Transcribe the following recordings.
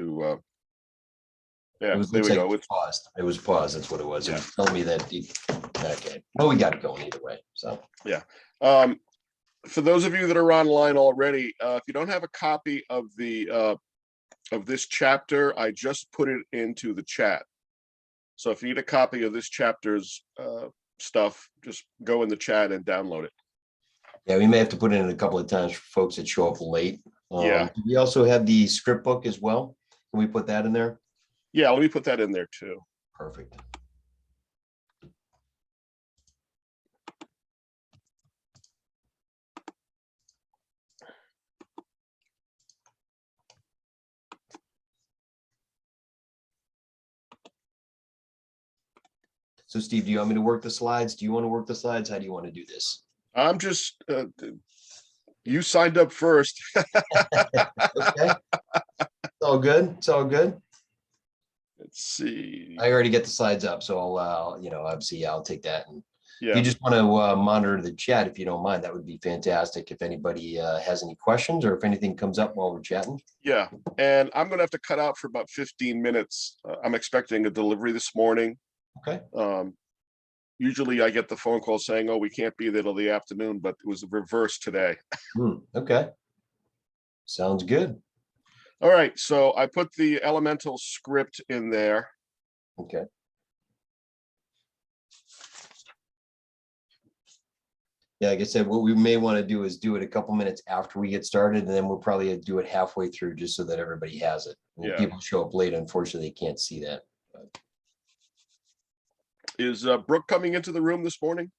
to, It yeah, was, there we looks go. like It's paused. It was paused. That's what it was. It Yeah. was telling me that. Okay. Well, we got it going either way. So for those of you that are online already, if you don't have a copy of this chapter, I just put it into the chat. So if you need a copy of this chapter's stuff, just go in the chat and download it. yeah, we may have to put it in a couple of times for folks that show up late. Yeah. We also have the script book as well. Can we put that in there? Yeah, let me put that in there too. Perfect. So Steve, do you want me to work the slides? Do you want to work the slides? How do you want to do this? I'm just, you signed up first. Okay. It's all good. It's all good. Let's see. I already get the slides up, so I'll, obviously I'll take that. And if Yeah, you just want to monitor the chat, if you don't mind, that would be fantastic. If anybody has any questions or if anything comes up while we're chatting. yeah. And I'm gonna have to cut out for about 15 minutes. I'm expecting a delivery this morning. Okay. Usually I get the phone call saying, oh, we can't be there till the afternoon, but it was the reverse today. Okay. Sounds good. All right, so I put the elemental script in there. Okay. Yeah, like I said, what we may want to do is do it a couple minutes after we get started, and then we'll probably do it halfway through just so that everybody has it. When Yeah. people show up late, unfortunately, they can't see that. Is Brooke coming into the room this morning?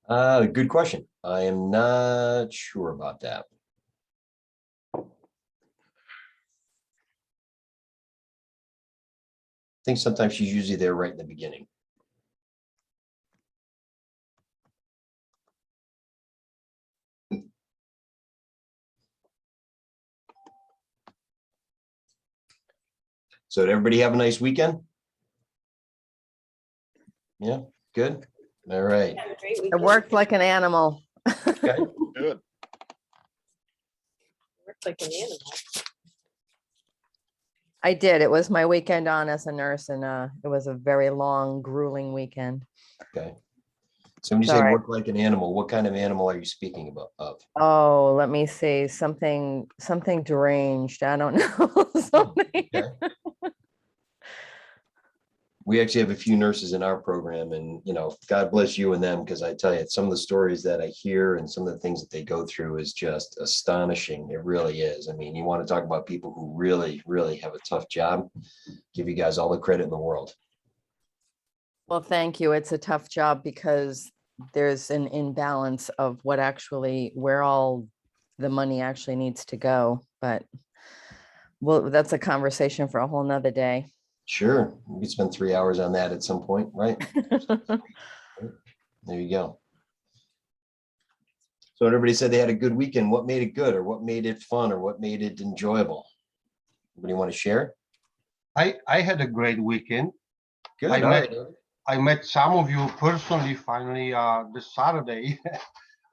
Good question. I am not sure about that. I think sometimes she's usually there right in the beginning. So did everybody have a nice weekend? Yeah, good. All right. It worked like an animal. Okay. Good. Worked like an animal. I did. It was my weekend on as a nurse, and it was a very long, grueling weekend. Okay. So when you say Sorry. work like an animal, what kind of animal are you speaking about of? Oh, let me see. Something deranged. I don't know. Something. Okay. We actually have a few nurses in our program, and God bless you and them, because I tell you, some of the stories that I hear and some of the things that they go through is just astonishing. It really is. I mean, you want to talk about people who really, really have a tough job. Give you guys all the credit in the world. Well, thank you. It's a tough job because there's an imbalance of where all the money actually needs to go. But well, that's a conversation for a whole nother day. Sure. We could spend 3 hours on that at some point, right? There you go. So everybody said they had a good weekend. What made it good, or what made it fun, or what made it enjoyable? Anybody want to share? I had a great weekend. Good. I All met- right. I met some of you personally finally this Saturday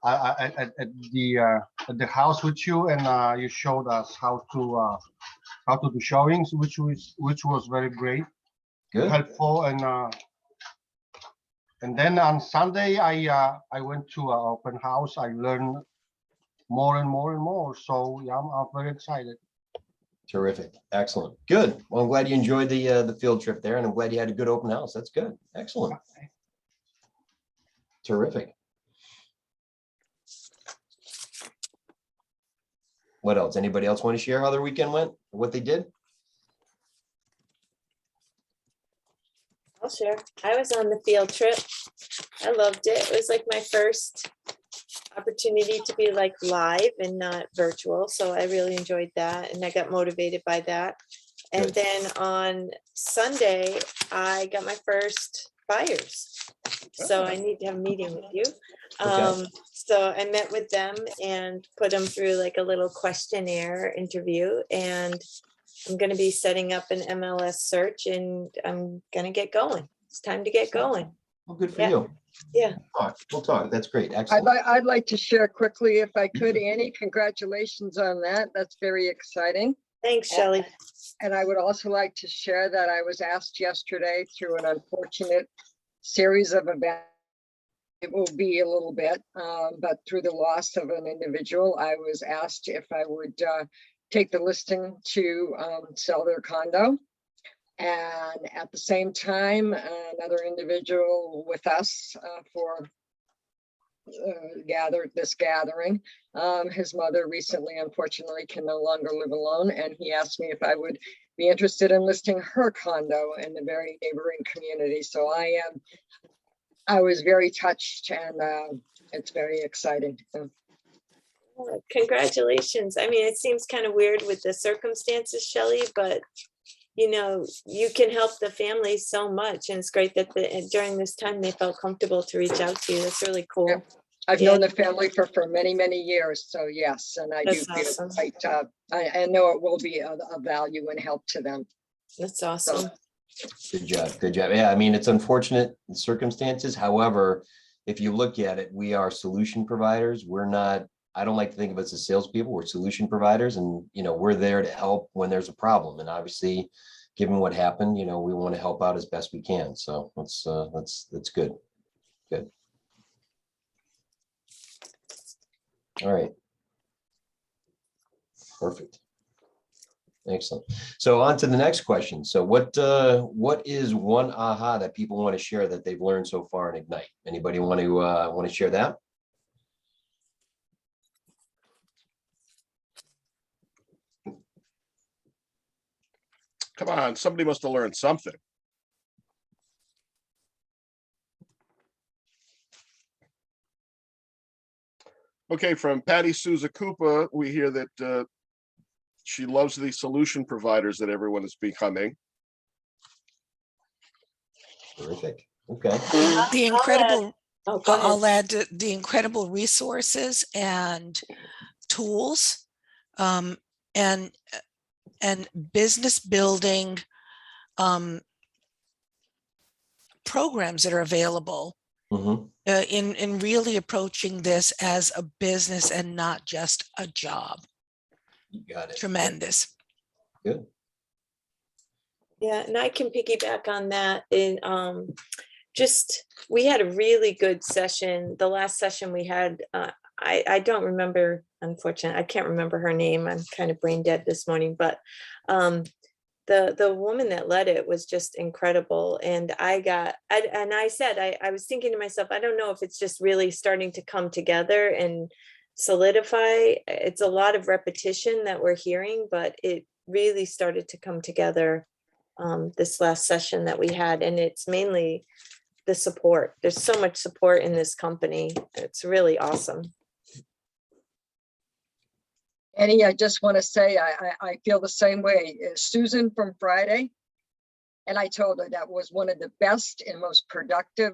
at the house with you, and you showed us how to do showings, which was very great, Good. helpful, and then on Sunday I went to an open house. I learned more and more and more. So yeah, I'm very excited. Terrific. Excellent. Good. Well, I'm glad you enjoyed the field trip there, and I'm glad you had a good open house. That's good. Excellent. Terrific. What else? Anybody else want to share how their weekend went, or what they did? I'll share. I was on the field trip. I loved it. It was like my first opportunity to be like live and not virtual. So I really enjoyed that, and I got motivated by that. And Good. then on Sunday, I got my first buyers. So I need to have a meeting with you. Okay. So I met with them and put them through like a little questionnaire interview, and I'm going to be setting up an MLS search, and I'm going to get going. It's time to get going. Well, good for Yeah. you. Yeah. We'll talk. That's great. I'd Excellent. like to share quickly, if I could, Annie, congratulations on that. That's very exciting. Thanks, Shelley. And I would also like to share that I was asked yesterday through an unfortunate series of events. It will be a little bit, but through the loss of an individual, I was asked if I would take the listing to sell their condo. And at the same time, another individual with us for this gathering. His mother recently, unfortunately, can no longer live alone, and he asked me if I would be interested in listing her condo in the very neighboring community. So I was very touched, and it's very exciting. Oh, congratulations. I mean, it seems kind of weird with the circumstances, Shelley, but you know, you can help the family so much. And it's great that during this time they felt comfortable to reach out to you. That's really cool. Yeah. I've known the family for many, many years. So yes, and I do That's feel awesome. like I know it will be of value and help to them. That's awesome. Good job. Good job. Yeah, I mean, it's unfortunate circumstances. However, if you look at it, we are solution providers. We're not, I don't like to think of us as salespeople. We're solution providers, and, you know, we're there to help when there's a problem. And obviously, given what happened, you know, we want to help out as best we can. So that's good. Good. All right. Perfect. Excellent. So on to the next question. So what is one aha that people want to share that they've learned so far in Ignite? Anybody want to share that? Come on, somebody must have learned something. Okay, from Patty Souza Koopa, we hear that she loves the solution providers that everyone is becoming. Terrific. Okay. The incredible, Oh, go ahead. I'll add the incredible resources and tools and business building programs that are available Mhm. in really approaching this as a business and not just a job. You got it. Tremendous. Good. Yeah, and I can piggyback on that. In we had a really good session. The last session we had, I don't remember, unfortunately, I can't remember her name. I'm kind of brain dead this morning, but the woman that led it was just incredible. And I said, I was thinking to myself, I don't know if it's just really starting to come together and solidify. It's a lot of repetition that we're hearing, but it really started to come together this last session that we had. And it's mainly the support. There's so much support in this company. It's really awesome. Annie, I just want to say, I feel the same way. Susan from Friday, and I told her that was one of the best and most productive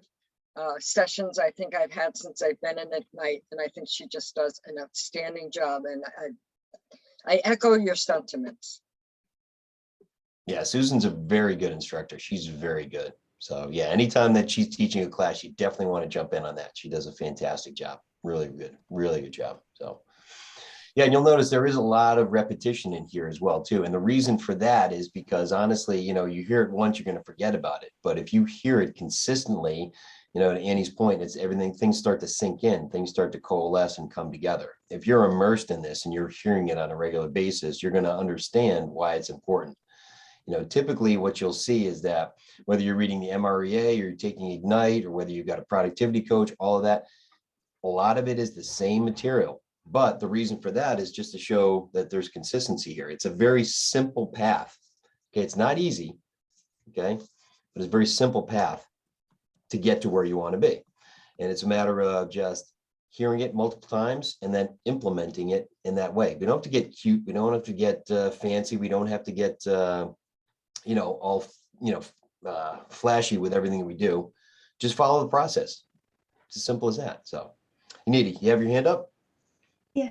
sessions I think I've had since I've been in Ignite, and I think she just does an outstanding job, and I echo your sentiments. Yeah, Susan's a very good instructor. She's very good. So yeah, anytime that she's teaching a class, you definitely want to jump in on that. She does a fantastic job. Really good job. So yeah, and you'll notice there is a lot of repetition in here as well too. And the reason for that is because honestly, you know, you hear it once, you're going to forget about it. But if you hear it consistently, you know, to Annie's point, it's everything, things start to sink in, things start to coalesce and come together. If you're immersed in this and you're hearing it on a regular basis, you're going to understand why it's important. You know, typically what you'll see is that whether you're reading the MREA or you're taking Ignite or whether you've got a productivity coach, all of that, a lot of it is the same material. But the reason for that is just to show that there's consistency here. It's a very simple path. Okay, it's not easy, okay, but it's a very simple path to get to where you want to be. And it's a matter of just hearing it multiple times and then implementing it in that way. We don't have to get cute. We don't have to get fancy. We don't have to get, you know, all, you know, flashy with everything we do. Just follow the process. It's as simple as that. So, Nidhi, you have your hand up? Yeah,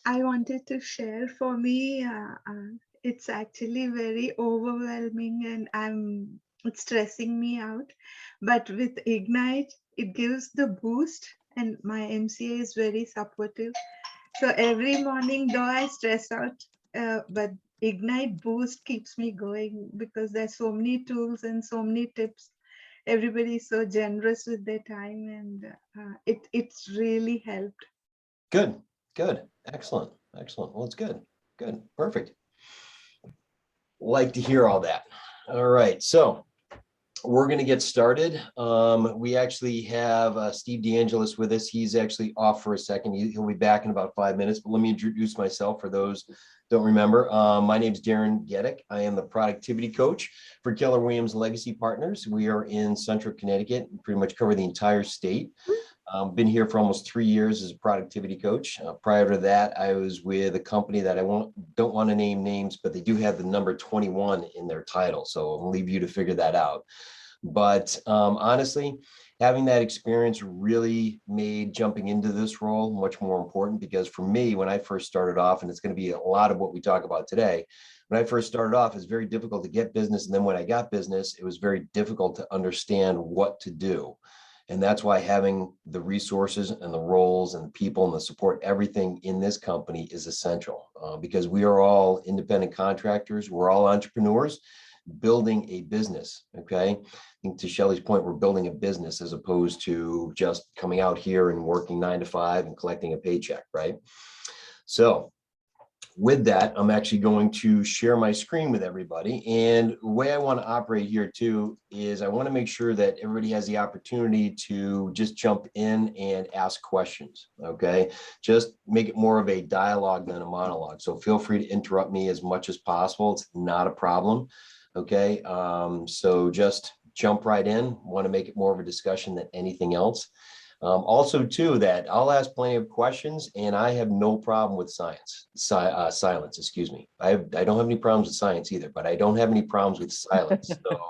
I wanted to share. For me, it's actually very overwhelming and it's stressing me out. But with Ignite, it gives the boost, and my MCA is very supportive. So every morning, though I stress out, but Ignite Boost keeps me going because there's so many tools and so many tips. Everybody is so generous with their time, and it's really helped. Good, good, excellent, excellent. Well, it's good, good, perfect. Like to hear all that. All right, so we're going to get started. We actually have Steve DeAngelis with us. He's actually off for a second. He'll be back in about 5 minutes, but let me introduce myself for those who don't remember. My name is Darren Geddick. I am the productivity coach for Keller Williams Legacy Partners. We are in Central Connecticut, and pretty much cover the entire state. Been here for almost 3 years as a productivity coach. Prior to that, I was with a company that I don't want to name names, but they do have the number 21 in their title. So I'll leave you to figure that out. But honestly, having that experience really made jumping into this role much more important, because for me, when I first started off, and it's going to be a lot of what we talk about today, when I first started off, it's very difficult to get business. And then when I got business, it was very difficult to understand what to do. And that's why having the resources and the roles and the people and the support, everything in this company is essential, because we are all independent contractors. We're all entrepreneurs building a business. Okay. I think to Shelley's point, we're building a business as opposed to just coming out here and working 9 to 5 and collecting a paycheck. Right. So with that, I'm actually going to share my screen with everybody. And the way I want to operate here too is I want to make sure that everybody has the opportunity to just jump in and ask questions. Okay. Just make it more of a dialogue than a monologue. So feel free to interrupt me as much as possible. It's not a problem. Okay. So just jump right in. Want to make it more of a discussion than anything else. Also too, that I'll ask plenty of questions, and I have no problem with silence, excuse me. I don't have any problems with science either, but I don't have any problems with silence. So,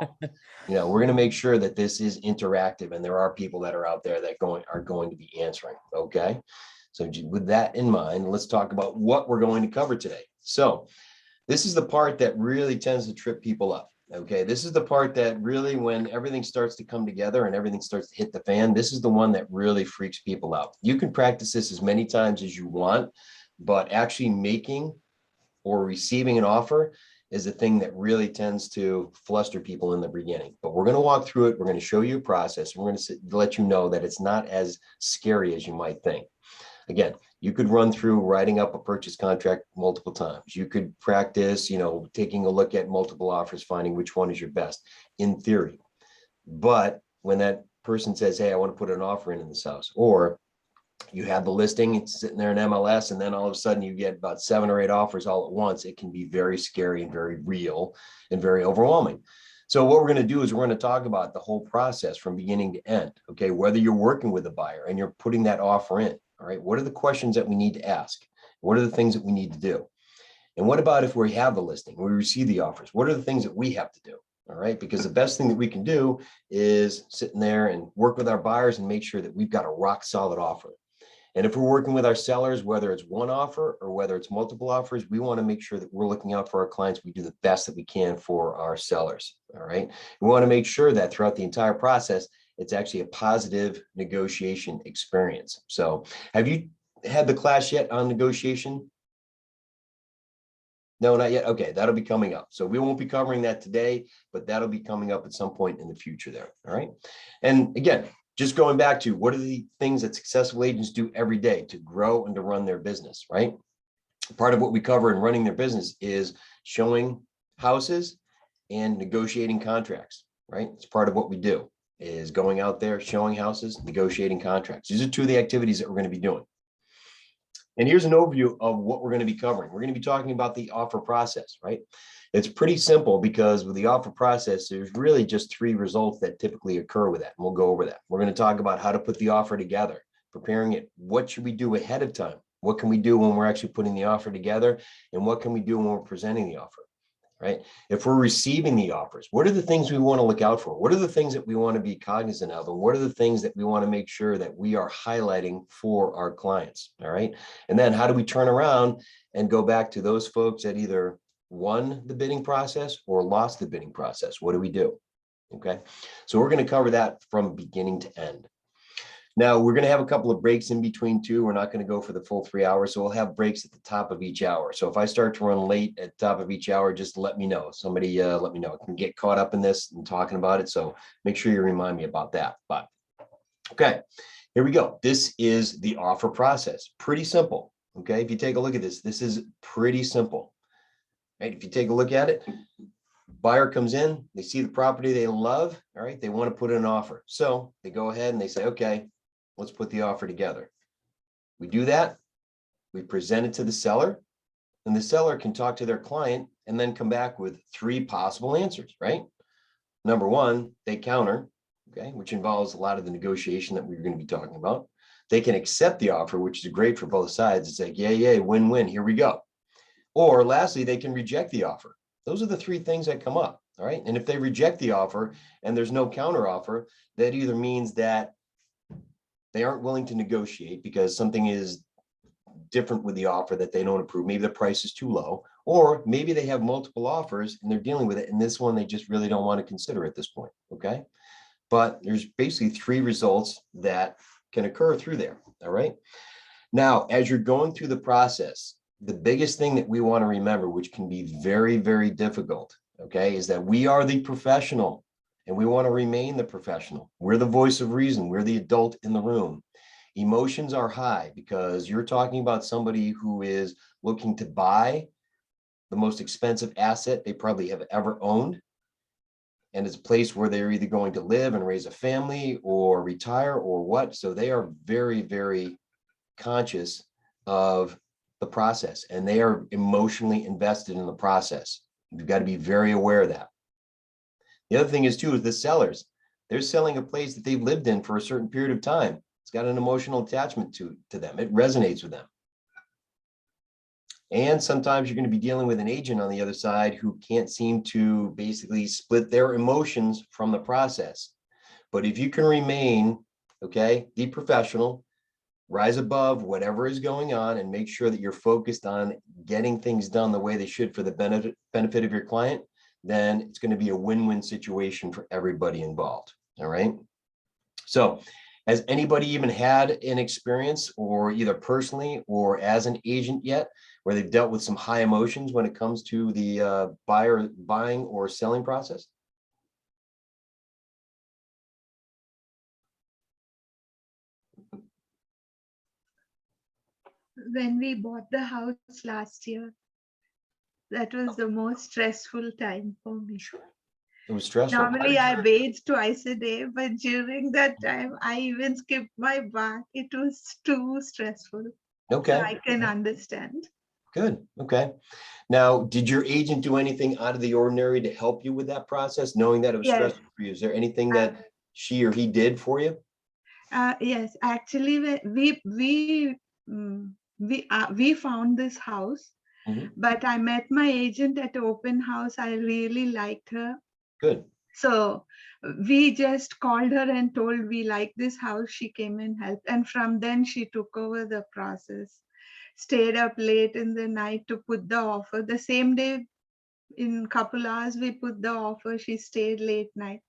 we're going to make sure that this is interactive, and there are people that are out there that are going to be answering. Okay. So with that in mind, let's talk about what we're going to cover today. So this is the part that really tends to trip people up. Okay, this is the part that really, when everything starts to come together and everything starts to hit the fan, this is the one that really freaks people out. You can practice this as many times as you want, but actually making or receiving an offer is the thing that really tends to fluster people in the beginning. But we're going to walk through it. We're going to show you a process. We're going to let you know that it's not as scary as you might think. Again, you could run through writing up a purchase contract multiple times. You could practice, taking a look at multiple offers, finding which one is your best in theory. But when that person says, hey, I want to put an offer in this house, or you have the listing, it's sitting there in MLS, and then all of a sudden you get about 7 or 8 offers all at once, it can be very scary and very real and very overwhelming. So what we're going to do is we're going to talk about the whole process from beginning to end. Okay, whether you're working with a buyer and you're putting that offer in. All right, what are the questions that we need to ask? What are the things that we need to do? And what about if we have the listing, we receive the offers? What are the things that we have to do? All right, because the best thing that we can do is sit in there and work with our buyers and make sure that we've got a rock solid offer. And if we're working with our sellers, whether it's one offer or whether it's multiple offers, we want to make sure that we're looking out for our clients. We do the best that we can for our sellers. All right, we want to make sure that throughout the entire process, it's actually a positive negotiation experience. So have you had the class yet on negotiation? No, not yet. Okay, that'll be coming up. So we won't be covering that today, but that'll be coming up at some point in the future there. All right. And again, just going back to what are the things that successful agents do every day to grow and to run their business, right? Part of what we cover in running their business is showing houses and negotiating contracts, right? It's part of what we do. Is going out there, showing houses, negotiating contracts. These are 2 of the activities that we're going to be doing. And here's an overview of what we're going to be covering. We're going to be talking about the offer process, right? It's pretty simple because with the offer process, there's really just 3 results that typically occur with that. And we'll go over that. We're going to talk about how to put the offer together, preparing it. What should we do ahead of time? What can we do when we're actually putting the offer together? And what can we do when we're presenting the offer? Right? If we're receiving the offers, what are the things we want to look out for? What are the things that we want to be cognizant of? And what are the things that we want to make sure that we are highlighting for our clients? All right. And then how do we turn around and go back to those folks that either won the bidding process or lost the bidding process? What do we do? Okay. So we're going to cover that from beginning to end. Now, we're going to have a couple of breaks in between too. We're not going to go for the full 3 hours. So we'll have breaks at the top of each hour. So if I start to run late at the top of each hour, just let me know. Somebody let me know. I can get caught up in this and talking about it. So make sure you remind me about that. But okay, here we go. This is the offer process. Pretty simple. Okay, if you take a look at this, this is pretty simple. Right? If you take a look at it, buyer comes in, they see the property they love. All right, they want to put in an offer. So they go ahead and they say, okay, let's put the offer together. We do that. We present it to the seller, and the seller can talk to their client and then come back with 3 possible answers, right? Number 1, they counter, okay, which involves a lot of the negotiation that we're going to be talking about. They can accept the offer, which is great for both sides. It's like, yeah, win-win, here we go. Or lastly, they can reject the offer. Those are the 3 things that come up, all right? And if they reject the offer and there's no counter offer, that either means that they aren't willing to negotiate because something is different with the offer that they don't approve. Maybe the price is too low, or maybe they have multiple offers and they're dealing with it. And this one, they just really don't want to consider at this point. Okay. But there's basically 3 results that can occur through there. All right. Now, as you're going through the process, the biggest thing that we want to remember, which can be very, very difficult, okay, is that we are the professional. And we want to remain the professional. We're the voice of reason. We're the adult in the room. Emotions are high because you're talking about somebody who is looking to buy the most expensive asset they probably have ever owned. And it's a place where they're either going to live and raise a family or retire or what. So they are very, very conscious of the process, and they are emotionally invested in the process. You've got to be very aware of that. The other thing is too, is the sellers, they're selling a place that they've lived in for a certain period of time. It's got an emotional attachment to them. It resonates with them. And sometimes you're going to be dealing with an agent on the other side who can't seem to basically split their emotions from the process. But if you can remain, okay, be professional, rise above whatever is going on and make sure that you're focused on getting things done the way they should for the benefit of your client, then it's going to be a win-win situation for everybody involved. All right. So has anybody even had an experience, or either personally or as an agent yet, where they've dealt with some high emotions when it comes to the buying or selling process? When we bought the house last year, that was the most stressful time for me. It was stressful. Normally I bathe twice a day, but during that time I even skipped my bath. It was too stressful. Okay. So I can understand. Good. Okay. Now, did your agent do anything out of the ordinary to help you with that process, knowing that it was Yes. stressful for you? Is there anything that she or he did for you? Yes, actually, we found this house, Mhm. but I met my agent at open house. I really liked her. Good. So we just called her and told we like this house. She came and helped. And from then she took over the process, stayed up late in the night to put the offer. The same day, in couple hours, we put the offer. She stayed late night.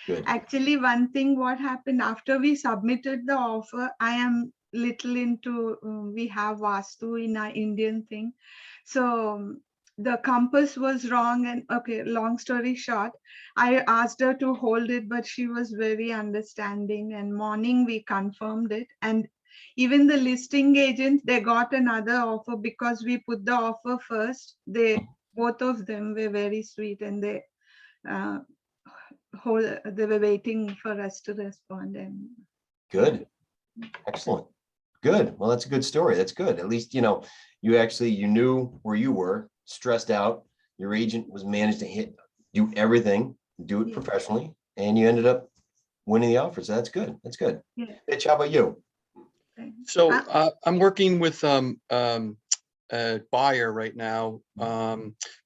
Good. Actually, one thing, what happened after we submitted the offer, I am little into, we have Vastu in our Indian thing. So the compass was wrong, and okay, long story short, I asked her to hold it, but she was very understanding, and morning we confirmed it. And even the listing agent, they got another offer because we put the offer first. Both of them were very sweet, and they were waiting for us to respond. And Good. Excellent. Good. Well, that's a good story. That's good. At least, you know, you knew where you were, stressed out. Your agent was managed to do everything, do it Yeah. professionally, and you ended up winning the offer. So that's good. That's good. Yeah. Mitch, how about you? So I'm working with a buyer right now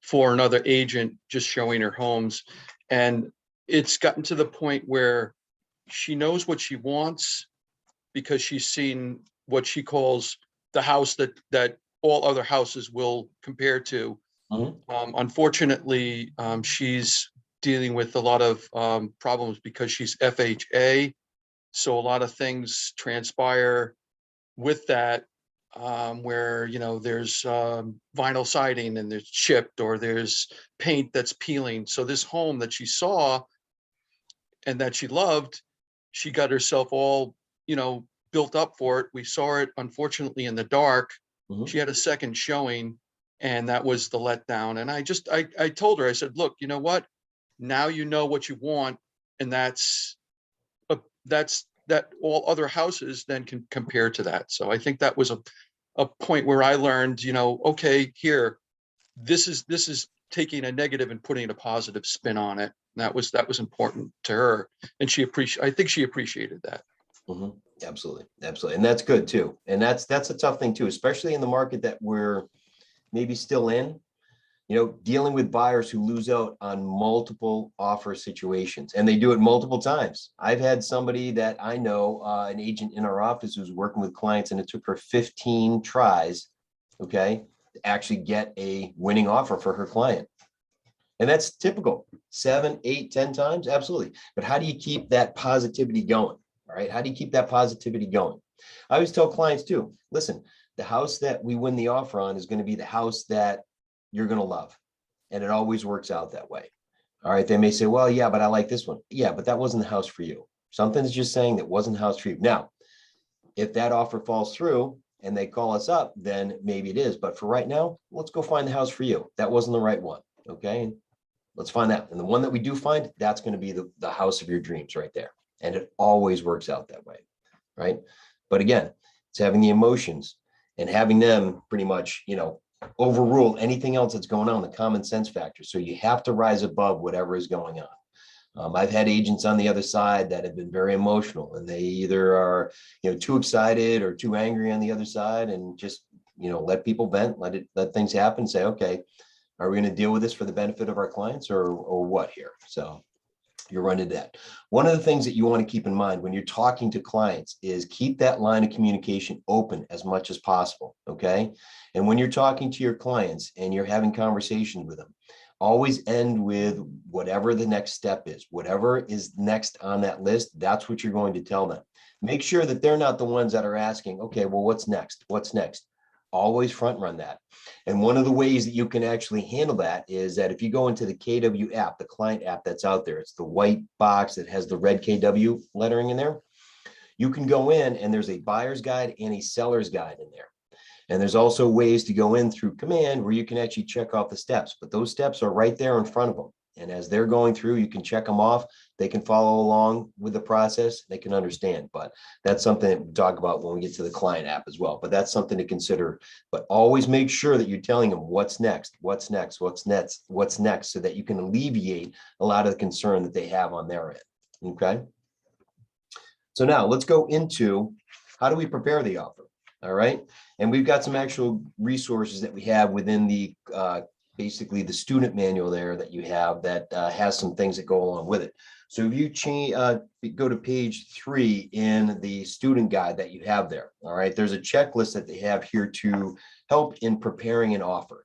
for another agent, just showing her homes. And it's gotten to the point where she knows what she wants because she's seen what she calls the house that all other houses will compare to. Unfortunately, she's dealing with a lot of problems because she's FHA. So a lot of things transpire with that, where, there's vinyl siding and there's chipped, or there's paint that's peeling. So this home that she saw and that she loved, she got herself all, built up for it. We saw it, unfortunately, in the dark. Mhm. She had a second showing, and that was the letdown. And I told her, I said, look, you know what? Now you know what you want, and that's that all other houses then can compare to that. So I think that was a point where I learned, okay, here, this is taking a negative and putting a positive spin on it. And that was important to her. And I think she appreciated that. Mhm. Absolutely. Absolutely. And that's good too. And that's a tough thing too, especially in the market that we're maybe still in, dealing with buyers who lose out on multiple offer situations, and they do it multiple times. I've had somebody that I know, an agent in our office, who's working with clients, and it took her 15 tries, okay, to actually get a winning offer for her client. And that's typical, 7, 8, 10 times. Absolutely. But how do you keep that positivity going? All right. How do you keep that positivity going? I always tell clients too, listen, the house that we win the offer on is going to be the house that you're going to love. And it always works out that way. All right. They may say, well, yeah, but I like this one. Yeah, but that wasn't the house for you. Something's just saying that wasn't the house for you. Now, if that offer falls through and they call us up, then maybe it is. But for right now, let's go find the house for you. That wasn't the right one. Okay. Let's find that. And the one that we do find, that's going to be the house of your dreams right there. And it always works out that way. Right. But again, it's having the emotions and having them pretty much, overrule anything else that's going on, the common sense factor. So you have to rise above whatever is going on. I've had agents on the other side that have been very emotional, and they either are, too excited or too angry on the other side, and just, let people vent, let things happen, say, okay, are we going to deal with this for the benefit of our clients or what here? So you run into that. One of the things that you want to keep in mind when you're talking to clients is keep that line of communication open as much as possible. Okay. And when you're talking to your clients and you're having conversations with them, always end with whatever the next step is, whatever is next on that list. That's what you're going to tell them. Make sure that they're not the ones that are asking, okay, well, what's next? What's next? Always front run that. And one of the ways that you can actually handle that is that if you go into the KW app, the client app that's out there, it's the white box that has the red KW lettering in there. You can go in and there's a buyer's guide and a seller's guide in there. And there's also ways to go in through command where you can actually check off the steps, but those steps are right there in front of them. And as they're going through, you can check them off. They can follow along with the process. They can understand, but that's something that we talk about when we get to the client app as well. But that's something to consider, but always make sure that you're telling them what's next, what's next, what's next, what's next, so that you can alleviate a lot of the concern that they have on their end. Okay. So now let's go into how do we prepare the offer? All right. And we've got some actual resources that we have within the basically the student manual there that you have that has some things that go along with it. So if you go to page 3 in the student guide that you have there, all right, there's a checklist that they have here to help in preparing an offer.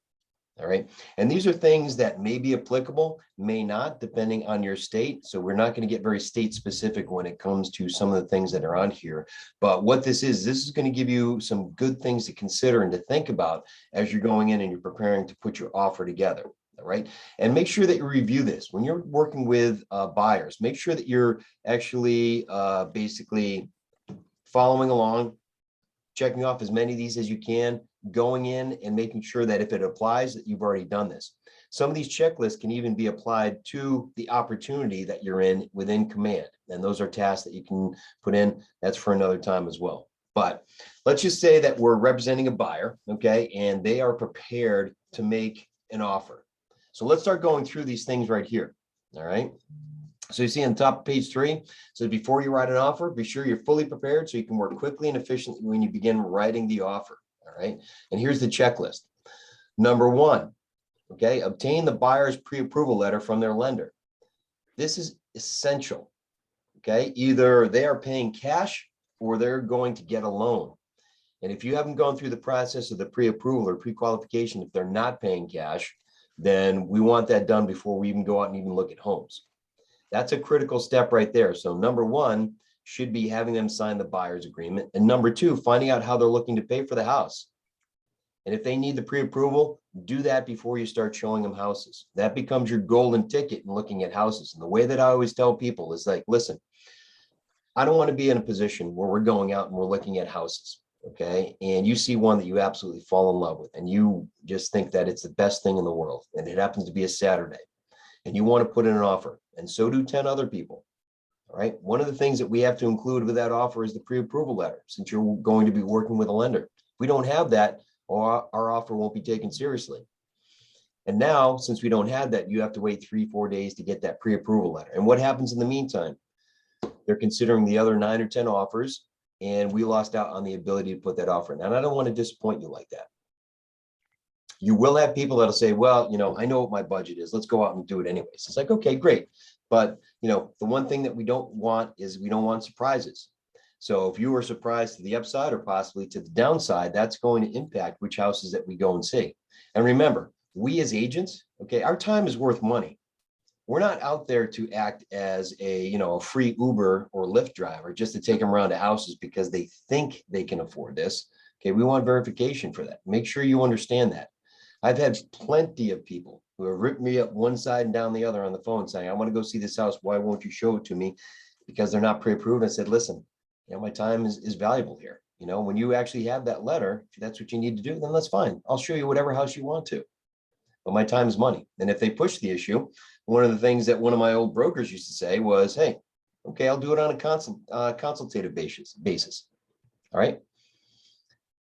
All right. And these are things that may be applicable, may not, depending on your state. So we're not going to get very state specific when it comes to some of the things that are on here. But what this is going to give you some good things to consider and to think about as you're going in and you're preparing to put your offer together. All right. And make sure that you review this when you're working with buyers. Make sure that you're actually basically following along, checking off as many of these as you can, going in and making sure that if it applies, that you've already done this. Some of these checklists can even be applied to the opportunity that you're in within command. And those are tasks that you can put in. That's for another time as well. But let's just say that we're representing a buyer, okay, and they are prepared to make an offer. So let's start going through these things right here. All right. So you see on top of page 3, so before you write an offer, be sure you're fully prepared so you can work quickly and efficiently when you begin writing the offer. All right. And here's the checklist. Number 1, okay, obtain the buyer's pre-approval letter from their lender. This is essential. Okay. Either they are paying cash or they're going to get a loan. And if you haven't gone through the process of the pre-approval or pre-qualification, if they're not paying cash, then we want that done before we even go out and even look at homes. That's a critical step right there. So number 1, should be having them sign the buyer's agreement. And number two, finding out how they're looking to pay for the house. And if they need the pre-approval, do that before you start showing them houses. That becomes your golden ticket in looking at houses. And the way that I always tell people is like, listen, I don't want to be in a position where we're going out and we're looking at houses, okay? And you see one that you absolutely fall in love with, and you just think that it's the best thing in the world, and it happens to be a Saturday, and you want to put in an offer, and so do 10 other people, all right? One of the things that we have to include with that offer is the pre-approval letter, since you're going to be working with a lender. If we don't have that, our offer won't be taken seriously. And now, since we don't have that, you have to wait 3-4 days to get that pre-approval letter. And what happens in the meantime? They're considering the other 9 or 10 offers, and we lost out on the ability to put that offer in. And I don't want to disappoint you like that. You will have people that'll say, well, you know, I know what my budget is. Let's go out and do it anyways. It's like, okay, great. But, you know, the one thing that we don't want is we don't want surprises. So if you were surprised to the upside or possibly to the downside, that's going to impact which houses that we go and see. And remember, we as agents, okay, our time is worth money. We're not out there to act as a, you know, a free Uber or Lyft driver just to take them around to houses because they think they can afford this. Okay, we want verification for that. Make sure you understand that. I've had plenty of people who have ripped me up one side and down the other on the phone saying, I want to go see this house. Why won't you show it to me? Because they're not pre-approved. I said, listen, you know, my time is valuable here. You know, when you actually have that letter, if that's what you need to do, then that's fine. I'll show you whatever house you want to. But my time is money. And if they push the issue, one of the things that one of my old brokers used to say was, hey, okay, I'll do it on a consultative basis. All right.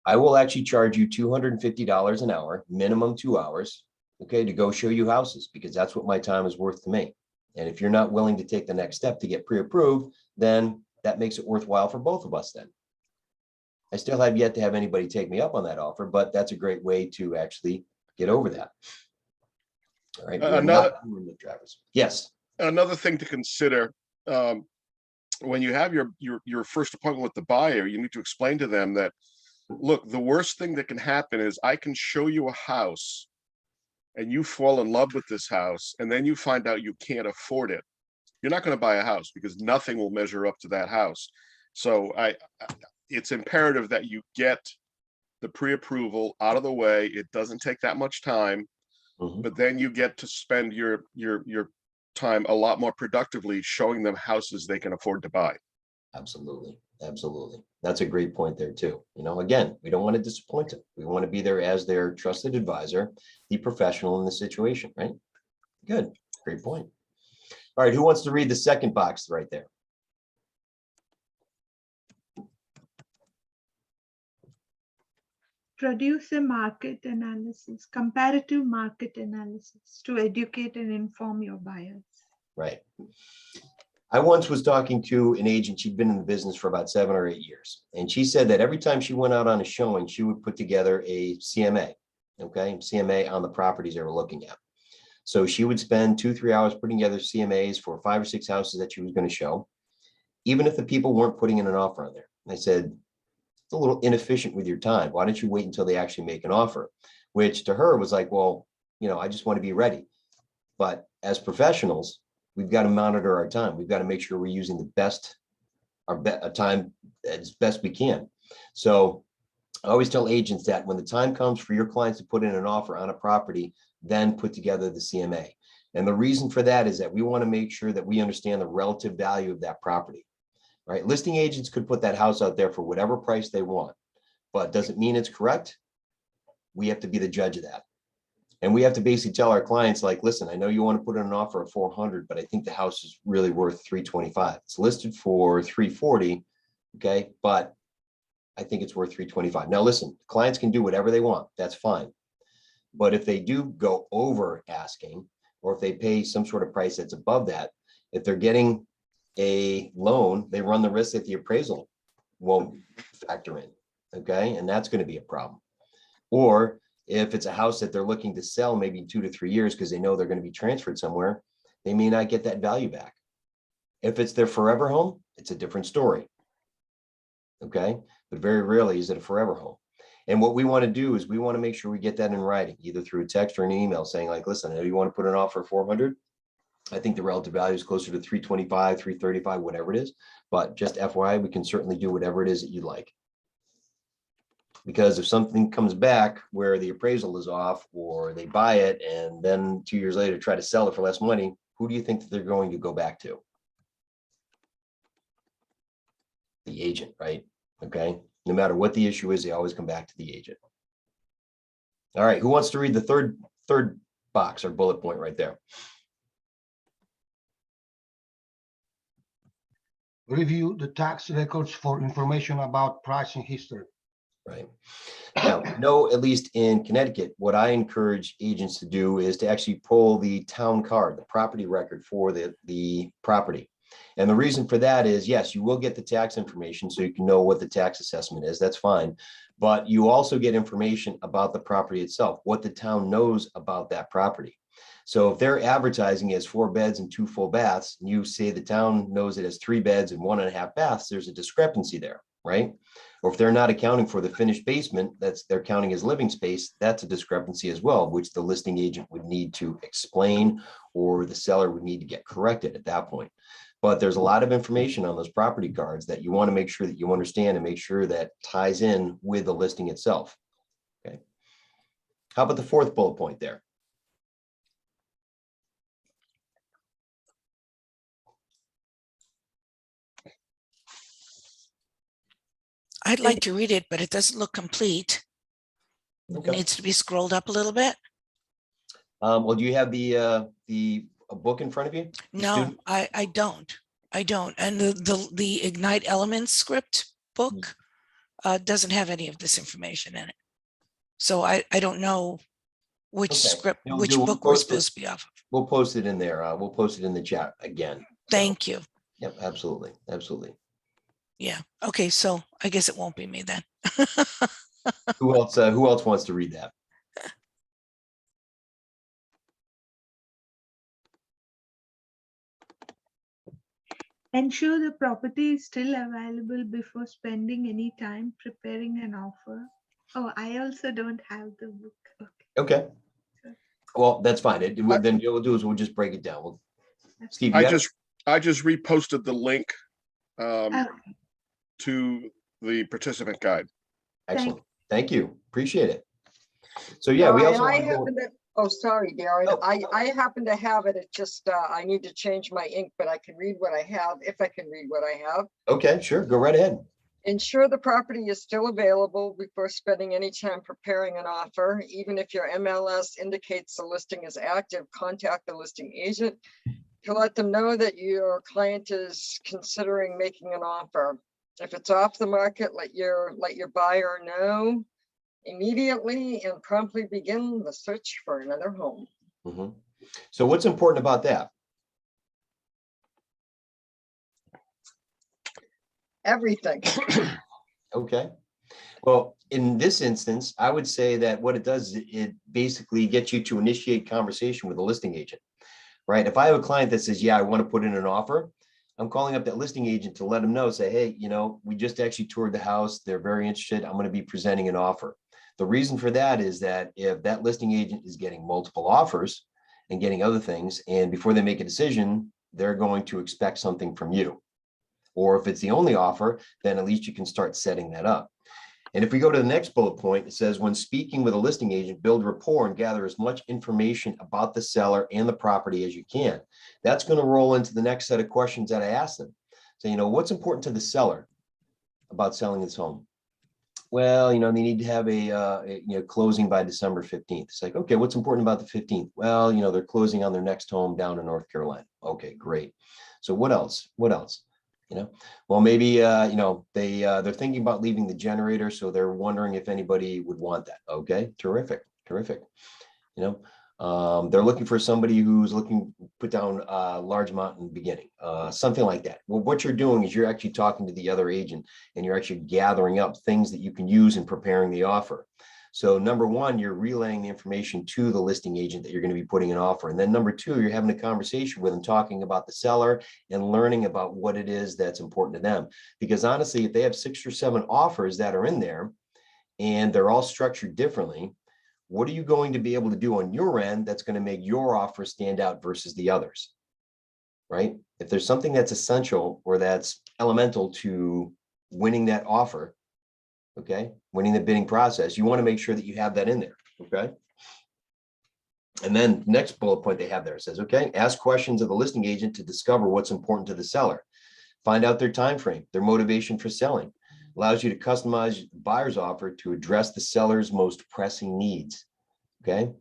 I will actually charge you $250 an hour, minimum 2 hours, okay, to go show you houses, because that's what my time is worth to me. And if you're not willing to take the next step to get pre-approved, then that makes it worthwhile for both of us then. I still have yet to have anybody take me up on that offer, but that's a great way to actually get over that. All right. Yes. Another thing to consider, when you have your first appointment with the buyer, you need to explain to them that, look, the worst thing that can happen is I can show you a house and you fall in love with this house, and then you find out you can't afford it. You're not going to buy a house because nothing will measure up to that house. So it's imperative that you get the pre-approval out of the way. It doesn't take that much time, but then you get to spend your time a lot more productively showing them houses they can afford to buy. Absolutely. Absolutely. That's a great point there too. You know, again, we don't want to disappoint them. We want to be there as their trusted advisor, the professional in the situation, right? Good. Great point. All right. Who wants to read the second box right there? Produce a market analysis, comparative market analysis to educate and inform your buyers. Right. I once was talking to an agent. She'd been in the business for about 7 or 8 years. And she said that every time she went out on a showing, she would put together a CMA, okay, CMA on the properties they were looking at. So she would spend 2-3 hours putting together CMAs for 5 or 6 houses that she was going to show, even if the people weren't putting in an offer on there. And I said, it's a little inefficient with your time. Why don't you wait until they actually make an offer? Which to her was like, well, you know, I just want to be ready. But as professionals, we've got to monitor our time. We've got to make sure we're using the best, time as best we can. So I always tell agents that when the time comes for your clients to put in an offer on a property, then put together the CMA. And the reason for that is that we want to make sure that we understand the relative value of that property, right? Listing agents could put that house out there for whatever price they want, but does it mean it's correct? We have to be the judge of that. And we have to basically tell our clients, like, listen, I know you want to put in an offer of 400, but I think the house is really worth 325. It's listed for 340. Okay. But I think it's worth 325. Now, listen, clients can do whatever they want. That's fine. But if they do go over asking, or if they pay some sort of price that's above that, if they're getting a loan, they run the risk that the appraisal won't factor in. Okay. And that's going to be a problem. Or if it's a house that they're looking to sell maybe 2 to 3 years because they know they're going to be transferred somewhere, they may not get that value back. If it's their forever home, it's a different story. Okay. But very rarely is it a forever home. And what we want to do is we want to make sure we get that in writing, either through a text or an email saying, like, listen, I know you want to put an offer of 400. I think the relative value is closer to 325, 335, whatever it is. But just FYI, we can certainly do whatever it is that you like. Because if something comes back where the appraisal is off, or they buy it and then 2 years later try to sell it for less money, who do you think that they're going to go back to? The agent, right? Okay. No matter what the issue is, they always come back to the agent. All right. Who wants to read the third box or bullet point right there? Review the tax records for information about pricing history. Right. Now, no, at least in Connecticut, what I encourage agents to do is to actually pull the town card, the property record for the property. And the reason for that is, yes, you will get the tax information so you can know what the tax assessment is. That's fine. But you also get information about the property itself, what the town knows about that property. So if they're advertising as 4 beds and 2 full baths, and you say the town knows it as 3 beds and 1.5 baths, there's a discrepancy there, right? Or if they're not accounting for the finished basement, they're counting as living space, that's a discrepancy as well, which the listing agent would need to explain, or the seller would need to get corrected at that point. But there's a lot of information on those property cards that you want to make sure that you understand and make sure that ties in with the listing itself. Okay. How about the 4th bullet point there? I'd like to read it, but it doesn't look complete. It Okay. needs to be scrolled up a little bit. Well, do you have the book in front of you? No, student? I don't. And the Ignite Elements script book doesn't have any of this information in it. So I don't know which Okay. script, We'll which do- we'll book we're post it. supposed to be off of. We'll post it in there. We'll post it in the chat again. So, Thank you. Yep, absolutely. Absolutely. Yeah. Okay. So I guess it won't be me then. Who else wants to read that? Ensure the property is still available before spending any time preparing an offer. Oh, I also don't have the book. Okay. Okay. Well, that's fine. Then what we'll do is we'll just break it down. Steve, you I got it? just reposted the link Okay. to the participant guide. Excellent. Thank you. Appreciate it. So yeah, we No, also and I want to go- happen to, oh, sorry, Darren. Oh. I happen to have it. It's just, I need to change my ink, but I can read what I have, if I can read what I have. Okay, sure. Go right ahead. Ensure the property is still available before spending any time preparing an offer. Even if your MLS indicates the listing is active, contact the listing agent to let them know that your client is considering making an offer. If it's off the market, let your buyer know immediately and promptly begin the search for another home. Mhm. So what's important about that? Everything. Okay. Well, in this instance, I would say that what it does is it basically gets you to initiate conversation with a listing agent, right? If I have a client that says, yeah, I want to put in an offer, I'm calling up that listing agent to let them know, say, hey, we just actually toured the house. They're very interested. I'm going to be presenting an offer. The reason for that is that if that listing agent is getting multiple offers and getting other things, and before they make a decision, they're going to expect something from you. Or if it's the only offer, then at least you can start setting that up. And if we go to the next bullet point, it says, when speaking with a listing agent, build rapport and gather as much information about the seller and the property as you can. That's going to roll into the next set of questions that I asked them. So, what's important to the seller about selling his home? Well, they need to have a closing by December 15th. It's like, okay, what's important about the 15th? Well, they're closing on their next home down in North Carolina. Okay, great. So what else? What else? Well, maybe, they're thinking about leaving the generator. So they're wondering if anybody would want that. Okay, terrific, terrific. They're looking for somebody who's looking to put down a large amount in the beginning, something like that. Well, what you're doing is you're actually talking to the other agent and you're actually gathering up things that you can use in preparing the offer. So number one, you're relaying the information to the listing agent that you're going to be putting an offer. And then number two, you're having a conversation with them, talking about the seller and learning about what it is that's important to them. Because honestly, if they have 6 or 7 offers that are in there and they're all structured differently, what are you going to be able to do on your end that's going to make your offer stand out versus the others? right? If there's something that's essential or that's elemental to winning that offer, okay, winning the bidding process, you want to make sure that you have that in there, okay? And then next bullet point they have there says, okay, ask questions of the listing agent to discover what's important to the seller. Find out their time frame, their motivation for selling. Allows you to customize the buyer's offer to address the seller's most pressing needs, okay?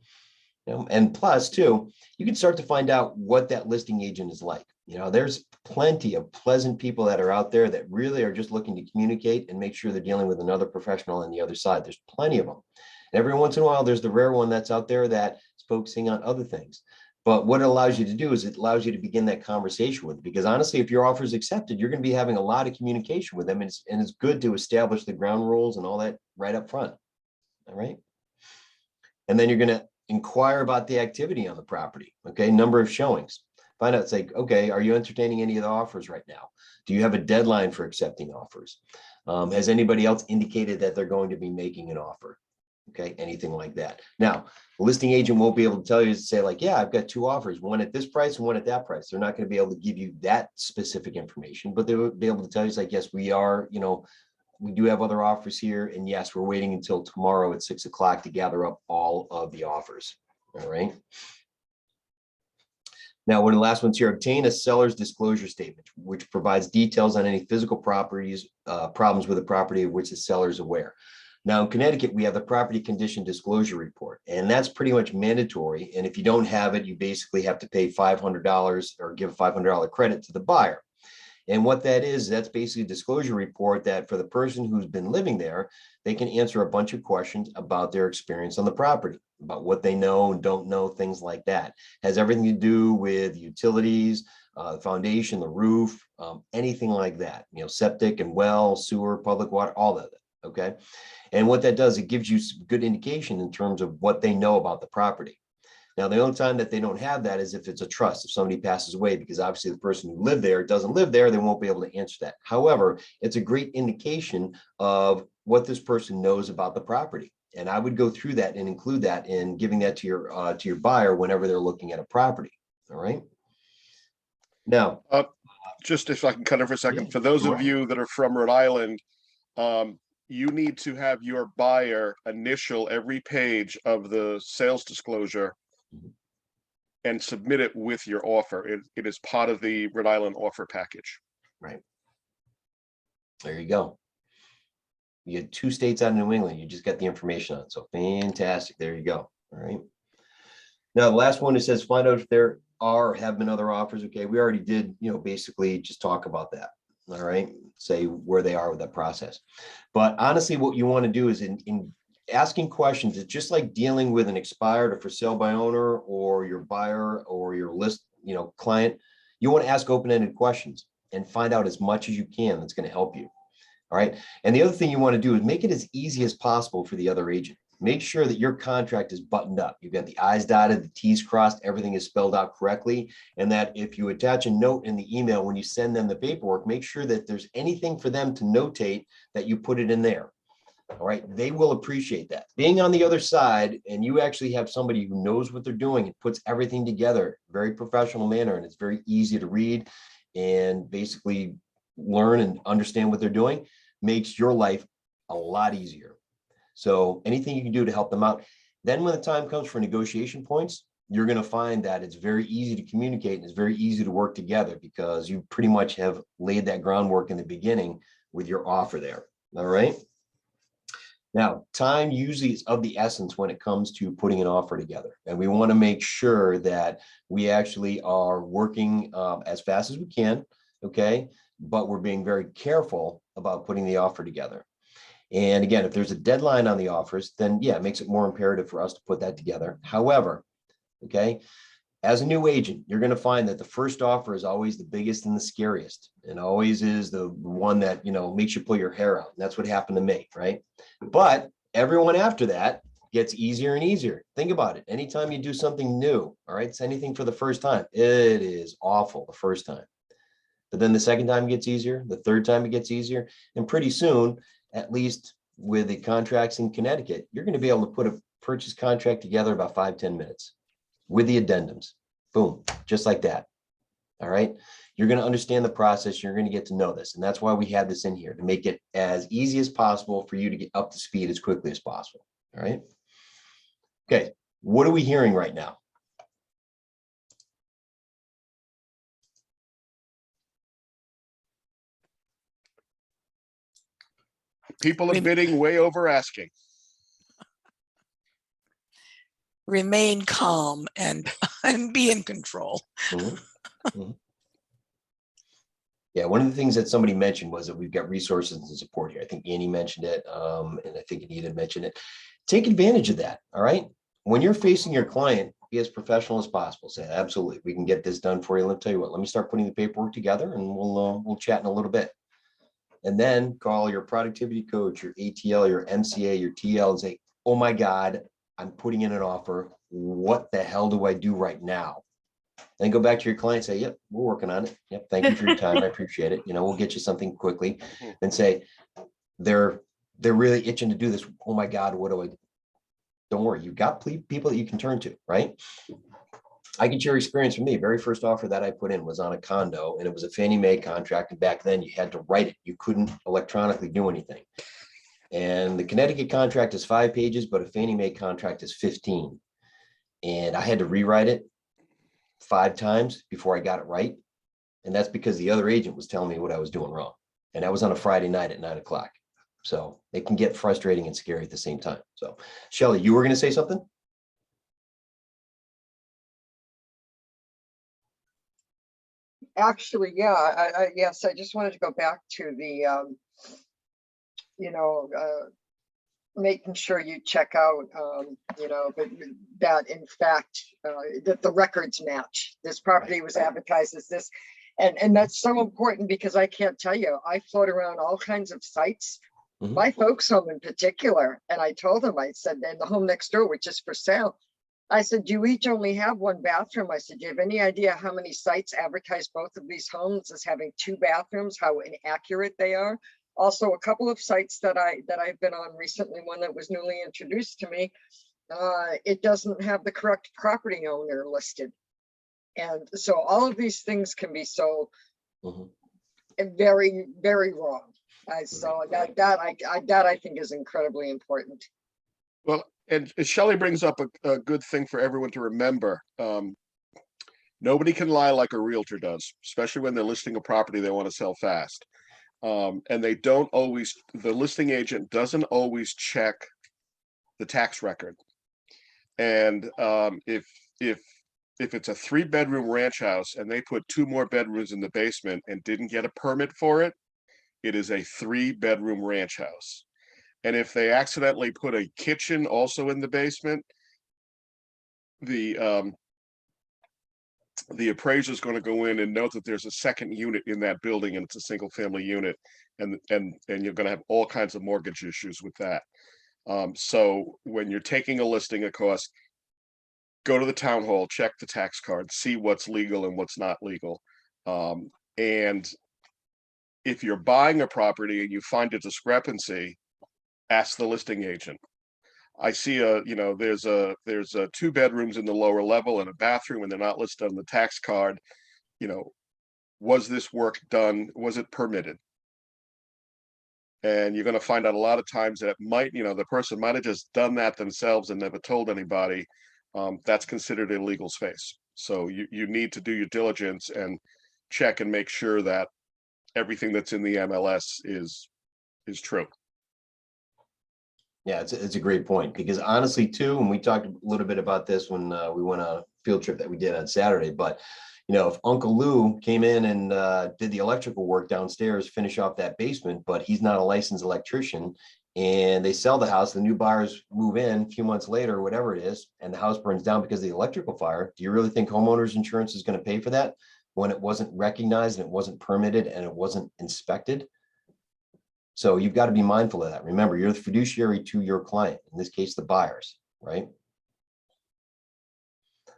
And plus too, you can start to find out what that listing agent is like. There's plenty of pleasant people that are out there that really are just looking to communicate and make sure they're dealing with another professional on the other side. There's plenty of them. And every once in a while, there's the rare one that's out there that is focusing on other things. But what it allows you to do is it allows you to begin that conversation with, because honestly, if your offer is accepted, you're going to be having a lot of communication with them. And it's good to establish the ground rules and all that right up front. All right. And then you're going to inquire about the activity on the property. Okay. Number of showings. Find out, it's like, okay, are you entertaining any of the offers right now? Do you have a deadline for accepting offers? Has anybody else indicated that they're going to be making an offer? Okay, anything like that. Now, the listing agent won't be able to tell you to say like, yeah, I've got two offers, one at this price and one at that price. They're not going to be able to give you that specific information, but they will be able to tell you like, yes, we are, we do have other offers here. And yes, we're waiting until tomorrow at 6 o'clock to gather up all of the offers. All right. Now, one of the last ones here, obtain a seller's disclosure statement, which provides details on any physical properties, problems with the property of which the seller is aware. Now, in Connecticut, we have the property condition disclosure report, and that's pretty much mandatory. And if you don't have it, you basically have to pay $500 or give a $500 credit to the buyer. And what that is, that's basically a disclosure report that for the person who's been living there, they can answer a bunch of questions about their experience on the property, about what they know and don't know, things like that. Has everything to do with utilities, the foundation, the roof, anything like that, septic and well, sewer, public water, all of it. Okay. And what that does, it gives you some good indication in terms of what they know about the property. Now, the only time that they don't have that is if it's a trust, if somebody passes away, because obviously the person who lived there doesn't live there, they won't be able to answer that. However, it's a great indication of what this person knows about the property. And I would go through that and include that in giving that to your buyer whenever they're looking at a property. All right. Now, just if I can cut in for a second, Yeah, for those sure. of you that are from Rhode Island, you need to have your buyer initial every page of the sales disclosure and submit it with your offer. It is part of the Rhode Island offer package. Right. There you go. You get 2 states out of New England, you just got the information on. So fantastic. There you go. All right. Now, the last one, it says find out if there are or have been other offers. Okay, we already did, basically just talk about that. All right, say where they are with that process. But honestly, what you want to do is in asking questions, it's just like dealing with an expired or for sale by owner or your buyer or your list, client. You want to ask open-ended questions and find out as much as you can that's going to help you. All right. And the other thing you want to do is make it as easy as possible for the other agent. Make sure that your contract is buttoned up. You've got the I's dotted, the T's crossed, everything is spelled out correctly. And that if you attach a note in the email, when you send them the paperwork, make sure that there's anything for them to notate that you put it in there. All right. They will appreciate that. Being on the other side and you actually have somebody who knows what they're doing and puts everything together, very professional manner, and it's very easy to read and basically learn and understand what they're doing, makes your life a lot easier. So anything you can do to help them out. Then when the time comes for negotiation points, you're going to find that it's very easy to communicate and it's very easy to work together because you pretty much have laid that groundwork in the beginning with your offer there. All right. Now, time usually is of the essence when it comes to putting an offer together. And we want to make sure that we actually are working as fast as we can. Okay. But we're being very careful about putting the offer together. And again, if there's a deadline on the offers, then yeah, it makes it more imperative for us to put that together. However, okay, as a new agent, you're going to find that the first offer is always the biggest and the scariest, and always is the one that, makes you pull your hair out. And that's what happened to me, right? But everyone after that gets easier and easier. Think about it. Anytime you do something new, all right, it's anything for the first time. It is awful the first time. But then the second time gets easier, the third time it gets easier, and pretty soon, at least with the contracts in Connecticut, you're going to be able to put a purchase contract together about 5-10 minutes with the addendums. Boom, just like that. All right. You're going to understand the process. You're going to get to know this. And that's why we have this in here, to make it as easy as possible for you to get up to speed as quickly as possible. All right. Okay. What are we hearing right now? People are Rem- bidding way over asking. Remain calm and and be in control. Mhm. Mhm. Yeah, one of the things that somebody mentioned was that we've got resources and support here. I think Annie mentioned it, and I think Anita mentioned it. Take advantage of that. All right. When you're facing your client, be as professional as possible. Say, absolutely, we can get this done for you. Let me tell you what. Let me start putting the paperwork together, and we'll chat in a little bit. And then call your productivity coach, your ATL, your MCA, your TL, and say, "Oh my God, I'm putting in an offer. What the hell do I do right now?" Then go back to your client and say, "Yep, we're working on it. Yep, thank you for your time. I appreciate it. We'll get you something quickly." And say, they're really itching to do this. "Oh my God, what do I do?" Don't worry, you've got people that you can turn to, right? I can share experience from me. Very first offer that I put in was on a condo, and it was a Fannie Mae contract. And back then you had to write it. You couldn't electronically do anything. And the Connecticut contract is 5 pages, but a Fannie Mae contract is 15. And I had to rewrite it 5 times before I got it right. And that's because the other agent was telling me what I was doing wrong. And that was on a Friday night at 9 o'clock. So it can get frustrating and scary at the same time. So Shelley, you were going to say something? Actually, yeah, yes, I just wanted to go back to the, you know, making sure you check out, that in fact, that the records match. This property was advertised as this. And that's so important, because I can't tell you, I float around all kinds of sites. Mhm. My folks' home in particular, and I told them, I said, and the home next door, which is for sale, I said, "You each only have 1 bathroom." I said, "Do you have any idea how many sites advertise both of these homes as having 2 bathrooms, how inaccurate they are?" Also, a couple of sites that I've been on recently, one that was newly introduced to me, it doesn't have the correct property owner listed. And so all of these things can be so Mhm. very, very wrong. So that I think is incredibly important. Well, and Shelley brings up a good thing for everyone to remember. Nobody can lie like a realtor does, especially when they're listing a property they want to sell fast. And they don't always, the listing agent doesn't always check the tax record. And if it's a 3-bedroom ranch house and they put 2 more bedrooms in the basement and didn't get a permit for it, it is a 3-bedroom ranch house. And if they accidentally put a kitchen also in the basement, the appraiser is going to go in and note that there's a second unit in that building and it's a single family unit, and you're going to have all kinds of mortgage issues with that. So when you're taking a listing, of course, go to the town hall, check the tax card, see what's legal and what's not legal. And if you're buying a property and you find a discrepancy, ask the listing agent. I see there's 2 bedrooms in the lower level and a bathroom, and they're not listed on the tax card. Was this work done? Was it permitted? And you're going to find out a lot of times that the person might have just done that themselves and never told anybody. That's considered illegal space. So you need to do your diligence and check and make sure that everything that's in the MLS is true. Yeah, it's a great point, because honestly too, and we talked a little bit about this when we went on a field trip that we did on Saturday, but if Uncle Lou came in and did the electrical work downstairs, finish off that basement, but he's not a licensed electrician, and they sell the house, the new buyers move in a few months later, whatever it is, and the house burns down because of the electrical fire, do you really think homeowners insurance is going to pay for that when it wasn't recognized and it wasn't permitted and it wasn't inspected? So you've got to be mindful of that. Remember, you're the fiduciary to your client, in this case, the buyers, right?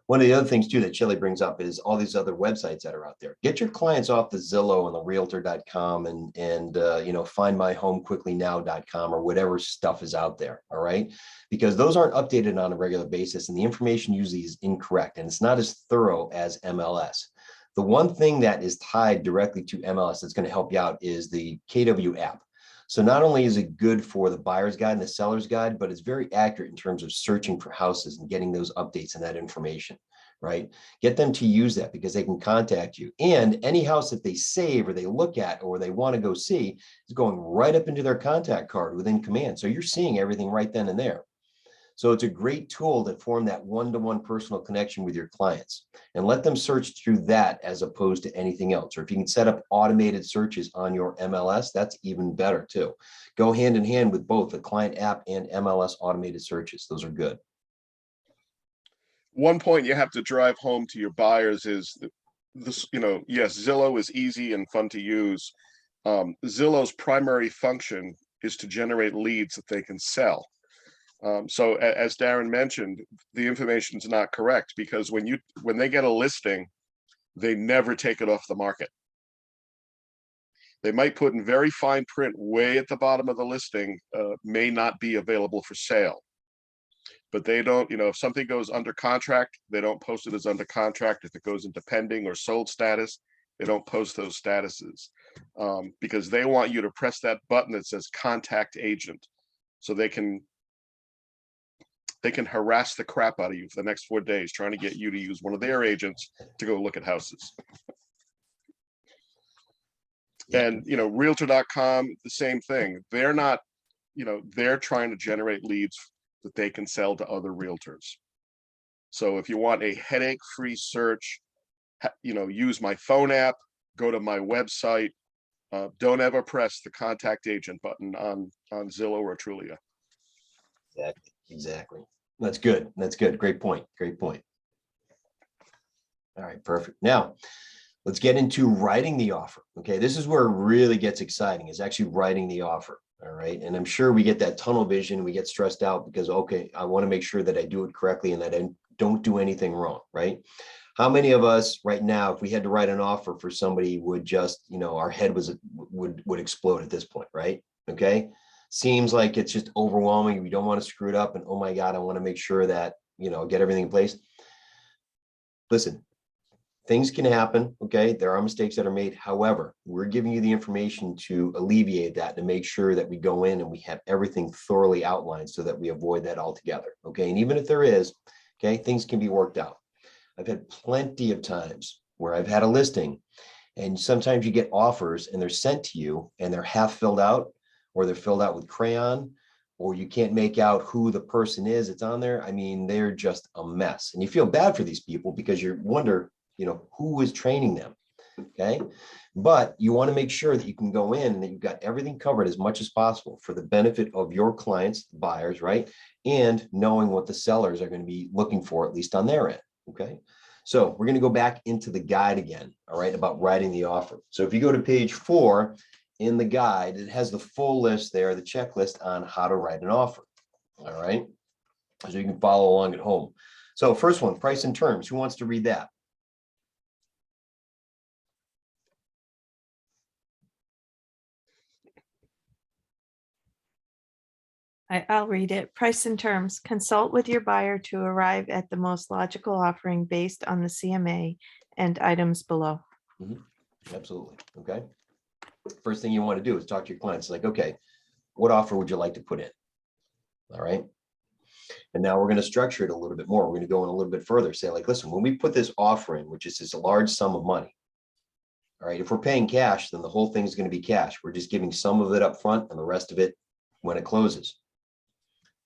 One of the other things too that Shelley brings up is all these other websites that are out there. Get your clients off the Zillow and the Realtor.com and findmyhomequicklynow.com or whatever stuff is out there. All right, because those aren't updated on a regular basis, and the information usually is incorrect, and it's not as thorough as MLS. The one thing that is tied directly to MLS that's going to help you out is the KW app. So not only is it good for the buyer's guide and the seller's guide, but it's very accurate in terms of searching for houses and getting those updates and that information, right? Get them to use that because they can contact you. And any house that they save or they look at or they want to go see is going right up into their contact card within Command. So you're seeing everything right then and there. So it's a great tool to form that one-to-one personal connection with your clients and let them search through that as opposed to anything else. Or if you can set up automated searches on your MLS, that's even better too. Go hand in hand with both the client app and MLS automated searches. Those are good. One point you have to drive home to your buyers is this, yes, Zillow is easy and fun to use. Zillow's primary function is to generate leads that they can sell. So as Darren mentioned, the information is not correct because when they get a listing, they never take it off the market. They might put in very fine print way at the bottom of the listing, may not be available for sale. But they don't, if something goes under contract, they don't post it as under contract. If it goes into pending or sold status, they don't post those statuses because they want you to press that button that says contact agent so they can harass the crap out of you for the next 4 days trying to get you to use one of their agents to go look at houses. And realtor.com, the same thing. They're not, they're trying to generate leads that they can sell to other realtors. So if you want a headache-free search, use my phone app, go to my website. Don't ever press the contact agent button on Zillow or Trulia. Exactly. That's good. That's good. Great point. Great point. All right, perfect. Now, let's get into writing the offer. Okay, this is where it really gets exciting, is actually writing the offer. All right, and I'm sure we get that tunnel vision. We get stressed out because, okay, I want to make sure that I do it correctly and that I don't do anything wrong, right? How many of us right now, if we had to write an offer for somebody, would just, our head would explode at this point, right? Okay. Seems like it's just overwhelming. We don't want to screw it up. And oh my God, I want to make sure that, get everything in place. Listen, things can happen. Okay. There are mistakes that are made. However, we're giving you the information to alleviate that, to make sure that we go in and we have everything thoroughly outlined so that we avoid that altogether. Okay. And even if there is, okay, things can be worked out. I've had plenty of times where I've had a listing and sometimes you get offers and they're sent to you and they're half filled out, or they're filled out with crayon, or you can't make out who the person is that's on there. I mean, they're just a mess. And you feel bad for these people because you wonder, who is training them, okay? But you want to make sure that you can go in and that you've got everything covered as much as possible for the benefit of your clients, the buyers, right? And knowing what the sellers are going to be looking for, at least on their end, okay? So we're going to go back into the guide again, all right, about writing the offer. So if you go to page 4, in the guide, it has the full list there, the checklist on how to write an offer. All right. So you can follow along at home. So first one, price and terms. Who wants to read that? I'll read it. Price and terms. Consult with your buyer to arrive at the most logical offering based on the CMA and items below. Absolutely. Okay. First thing you want to do is talk to your clients like, okay, what offer would you like to put in? All right. And now we're going to structure it a little bit more. We're going to go in a little bit further. Say like, listen, when we put this offer in, which is a large sum of money. All right. If we're paying cash, then the whole thing is going to be cash. We're just giving some of it up front and the rest of it when it closes.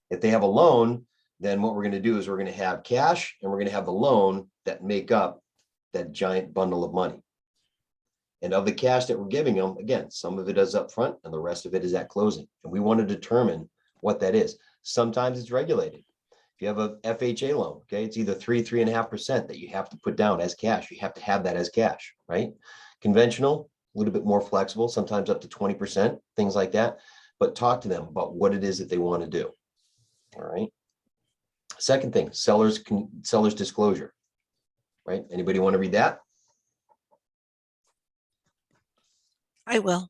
If they have a loan, then what we're going to do is we're going to have cash and we're going to have the loan that make up that giant bundle of money. And of the cash that we're giving them, again, some of it is up front and the rest of it is at closing. And we want to determine what that is. Sometimes it's regulated. If you have a FHA loan, okay, it's either 3.5% that you have to put down as cash. You have to have that as cash, right? Conventional, a little bit more flexible, sometimes up to 20%, things like that. But talk to them about what it is that they want to do. All right. Second thing, seller's disclosure, right? Anybody want to read that? I will.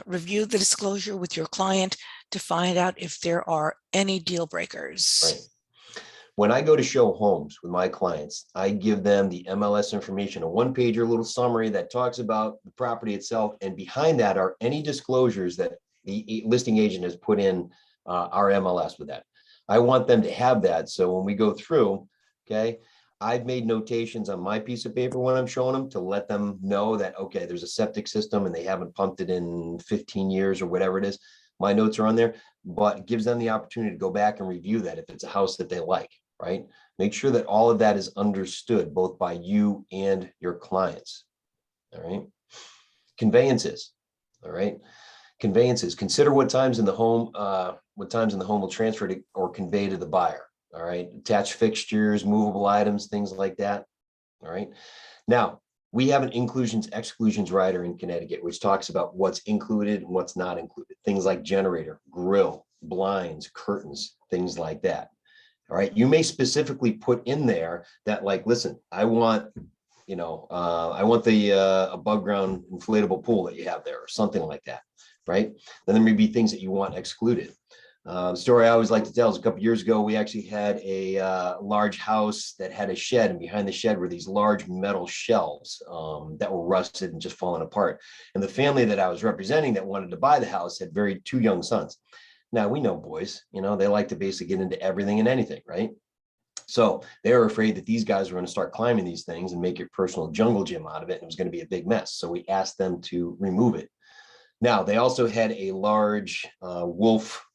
Review the disclosure with your client to find out if there are any deal breakers. Right. When I go to show homes with my clients, I give them the MLS information, a one-pager little summary that talks about the property itself. And behind that are any disclosures that the listing agent has put in our MLS with that. I want them to have that. So when we go through, okay, I've made notations on my piece of paper when I'm showing them to let them know that, okay, there's a septic system and they haven't pumped it in 15 years or whatever it is. My notes are on there, but it gives them the opportunity to go back and review that if it's a house that they like, right? Make sure that all of that is understood both by you and your clients. All right. Conveyances. All right. Conveyances. Consider what times in the home will transfer to or convey to the buyer. All right. Attached fixtures, movable items, things like that. All right. Now, we have an inclusions exclusions rider in Connecticut, which talks about what's included and what's not included. Things like generator, grill, blinds, curtains, things like that. All right. You may specifically put in there that, like, listen, I want, I want the above ground inflatable pool that you have there or something like that. Right. Then there may be things that you want excluded. The story I always like to tell is a couple of years ago, we actually had a large house that had a shed, and behind the shed were these large metal shelves that were rusted and just falling apart. And the family that I was representing that wanted to buy the house had two young sons. Now, we know boys, they like to basically get into everything and anything, right? So they were afraid that these guys were going to start climbing these things and make a personal jungle gym out of it. And it was going to be a big mess. So we asked them to remove it. Now, they also had a large wolf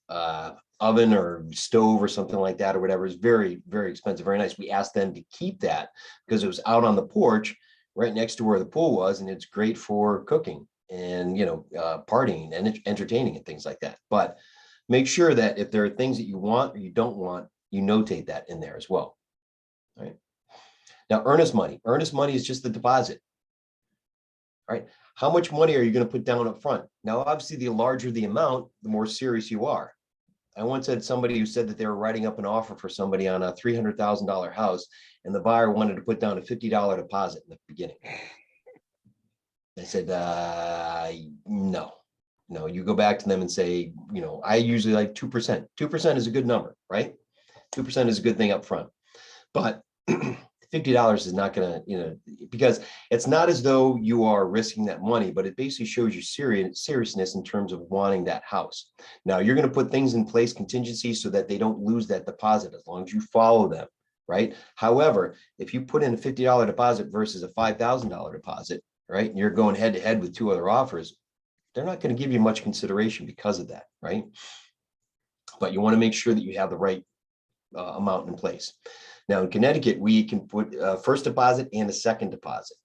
oven or stove or something like that or whatever. Is very, very expensive, very nice. We asked them to keep that because it was out on the porch right next to where the pool was, and it's great for cooking and partying and entertaining and things like that. But make sure that if there are things that you want or you don't want, you notate that in there as well. All right. Now, earnest money is just the deposit. All right. How much money are you going to put down up front? Now, obviously, the larger the amount, the more serious you are. I once had somebody who said that they were writing up an offer for somebody on a $300,000 house, and the buyer wanted to put down a $50 deposit in the beginning. I said, no, you go back to them and say, I usually like 2%. 2% is a good number, right? 2% is a good thing up front. But $50 is not going to, because it's not as though you are risking that money, but it basically shows your seriousness in terms of wanting that house. Now, you're going to put things in place, contingencies, so that they don't lose that deposit as long as you follow them, right? However, if you put in a $50 deposit versus a $5,000 deposit, right, and you're going head to head with two other offers, they're not going to give you much consideration because of that, right? But you want to make sure that you have the right amount in place. Now, in Connecticut, we can put a first deposit and a second deposit.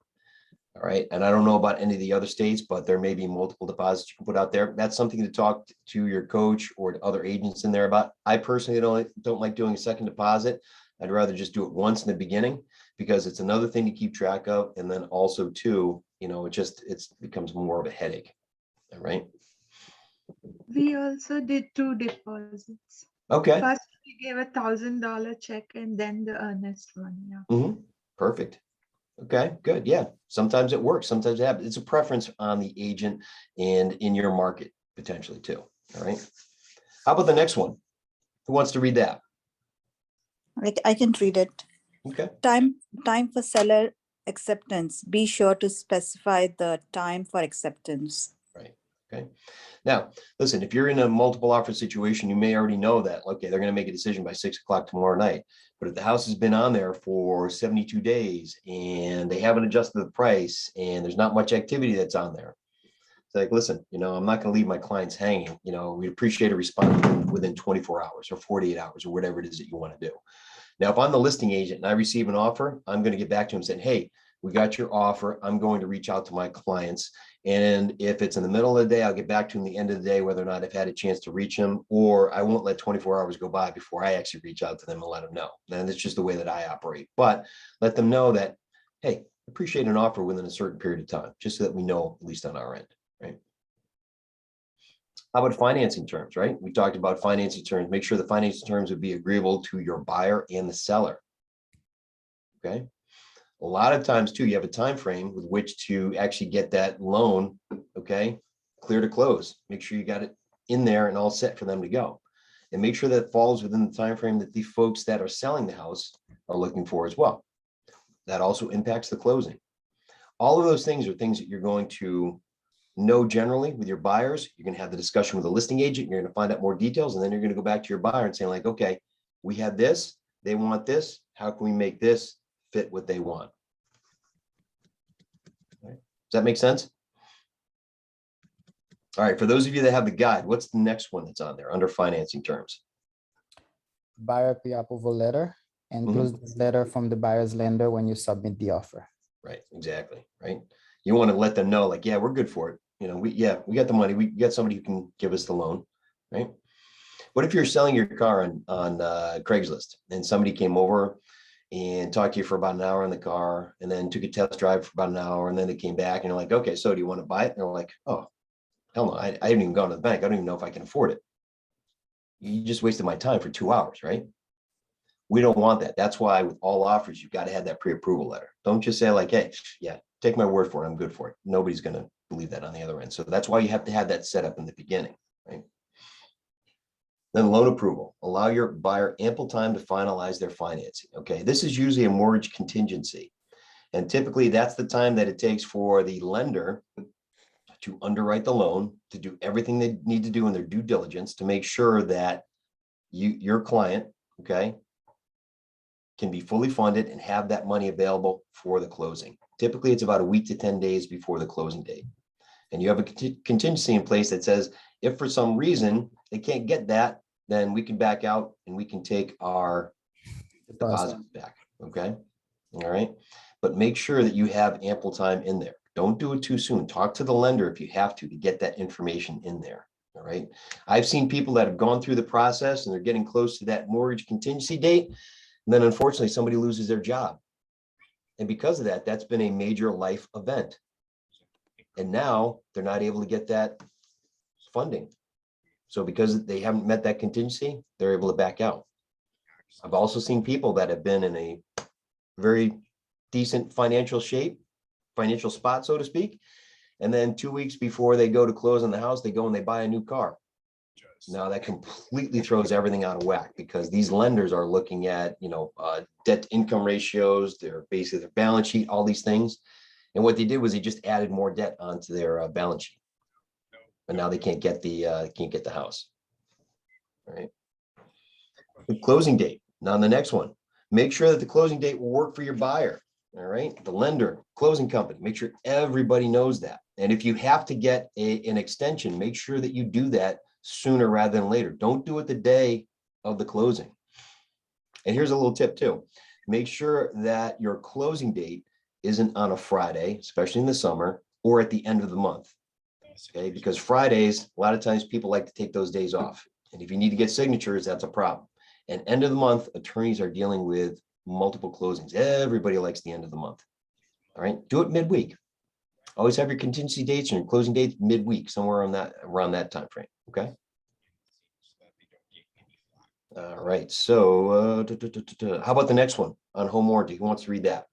All right. And I don't know about any of the other states, but there may be multiple deposits you can put out there. That's something to talk to your coach or to other agents in there about. I personally don't like doing a second deposit. I'd rather just do it once in the beginning because it's another thing to keep track of. And then also too, it becomes more of a headache. All right. We also did 2 deposits. Okay. First, we gave $1,000 check and then the earnest one. Yeah. Perfect. Okay, good. Yeah. Sometimes it works. Sometimes it happens. It's a preference on the agent and in your market potentially too. All right. How about the next one? Who wants to read that? I can read it. Okay. Time for seller acceptance. Be sure to specify the time for acceptance. Right. Okay. Now, listen, if you're in a multiple offer situation, you may already know that, okay, they're going to make a decision by 6 o'clock tomorrow night. But if the house has been on there for 72 days and they haven't adjusted the price and there's not much activity that's on there, it's like, listen, I'm not going to leave my clients hanging. We appreciate a response within 24 hours or 48 hours or whatever it is that you want to do. Now, if I'm the listing agent and I receive an offer, I'm going to get back to him saying, hey, we got your offer. I'm going to reach out to my clients. And if it's in the middle of the day, I'll get back to him the end of the day, whether or not I've had a chance to reach him, or I won't let 24 hours go by before I actually reach out to them and let them know. And that's just the way that I operate. But let them know that, hey, appreciate an offer within a certain period of time, just so that we know, at least on our end, right? How about financing terms, right? We talked about financing terms. Make sure the financing terms would be agreeable to your buyer and the seller. Okay. A lot of times too, you have a time frame with which to actually get that loan, okay, clear to close. Make sure you got it in there and all set for them to go. and make sure that falls within the time frame that the folks that are selling the house are looking for as well. That also impacts the closing. All of those things are things that you're going to know generally with your buyers. You're going to have the discussion with the listing agent. You're going to find out more details, and then you're going to go back to your buyer and say like, okay, we have this, they want this. How can we make this fit what they want? Does that make sense? All right, for those of you that have the guide, what's the next one that's on there under financing terms? Buyer pre-approval letter, includes the letter from the buyer's lender when you submit the offer. Right, exactly, right? You want to let them know like, yeah, we're good for it. You know, we got the money. We got somebody who can give us the loan, right? What if you're selling your car on Craigslist and somebody came over and talked to you for about an hour in the car and then took a test drive for about an hour and then they came back and you're like, okay, so do you want to buy it? And they're like, oh, hell no, I haven't even gone to the bank. I don't even know if I can afford it. You just wasted my time for 2 hours, right? We don't want that. That's why with all offers, you've got to have that pre-approval letter. Don't just say like, hey, yeah, take my word for it. I'm good for it. Nobody's going to believe that on the other end. So that's why you have to have that set up in the beginning, right? Then loan approval. Allow your buyer ample time to finalize their financing. Okay, this is usually a mortgage contingency. And typically that's the time that it takes for the lender to underwrite the loan, to do everything they need to do in their due diligence to make sure that your client, okay, can be fully funded and have that money available for the closing. Typically, it's about a week to 10 days before the closing date. And you have a contingency in place that says, if for some reason they can't get that, then we can back out and we can take our deposit back, okay? All right, but make sure that you have ample time in there. Don't do it too soon. Talk to the lender if you have to get that information in there, all right? I've seen people that have gone through the process and they're getting close to that mortgage contingency date, and then unfortunately somebody loses their job. And because of that, that's been a major life event. And now they're not able to get that funding. So because they haven't met that contingency, they're able to back out. I've also seen people that have been in a very decent financial shape, financial spot, so to speak. And then 2 weeks before they go to close on the house, they go and they buy a new car. Now that completely throws everything out of whack because these lenders are looking at, debt to income ratios, their basically their balance sheet, all these things. And what they did was they just added more debt onto their balance sheet. But now they can't get the house. All right. The closing date. Now on the next one, make sure that the closing date will work for your buyer. All right. The lender, closing company, make sure everybody knows that. And if you have to get an extension, make sure that you do that sooner rather than later. Don't do it the day of the closing. And here's a little tip too. Make sure that your closing date isn't on a Friday, especially in the summer, or at the end of the month. Okay, because Fridays, a lot of times people like to take those days off. And if you need to get signatures, that's a problem. And end of the month, attorneys are dealing with multiple closings. Everybody likes the end of the month. All right, do it midweek. Always have your contingency dates and your closing dates midweek, somewhere around that time frame. Okay. All right. So how about the next one on home warranty? Who wants to read that?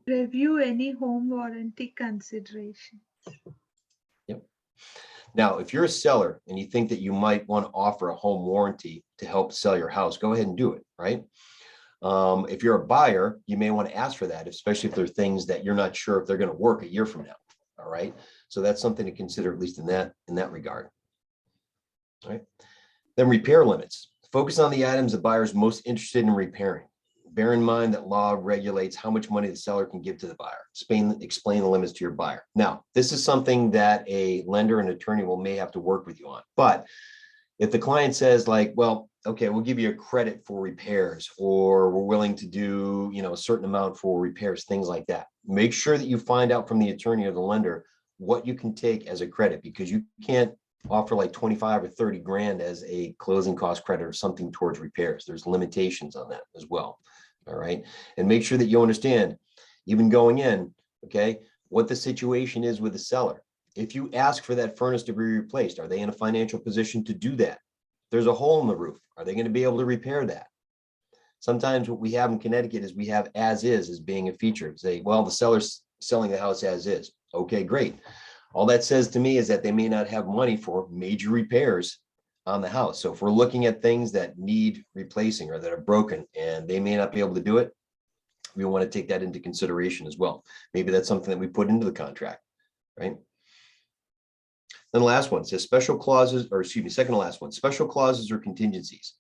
Review any home warranty considerations. Yep. Now, if you're a seller and you think that you might want to offer a home warranty to help sell your house, go ahead and do it, right? If you're a buyer, you may want to ask for that, especially if there are things that you're not sure if they're going to work a year from now. All right. So that's something to consider, at least in that regard. All right. Then repair limits. Focus on the items the buyer is most interested in repairing. Bear in mind that law regulates how much money the seller can give to the buyer. Explain the limits to your buyer. Now, this is something that a lender and attorney may have to work with you on. But if the client says like, well, okay, we'll give you a credit for repairs, or we're willing to do, a certain amount for repairs, things like that. Make sure that you find out from the attorney or the lender what you can take as a credit, because you can't offer like 25 or 30 grand as a closing cost credit or something towards repairs. There's limitations on that as well. All right. And make sure that you understand, even going in, okay, what the situation is with the seller. If you ask for that furnace to be replaced, are they in a financial position to do that? There's a hole in the roof. Are they going to be able to repair that? Sometimes what we have in Connecticut is we have as is as being a feature. Say, well, the seller's selling the house as is. Okay, great. All that says to me is that they may not have money for major repairs on the house. So if we're looking at things that need replacing or that are broken and they may not be able to do it, we want to take that into consideration as well. Maybe that's something that we put into the contract, right? Then the last one says special clauses, or excuse me, second to last one, special clauses or contingencies.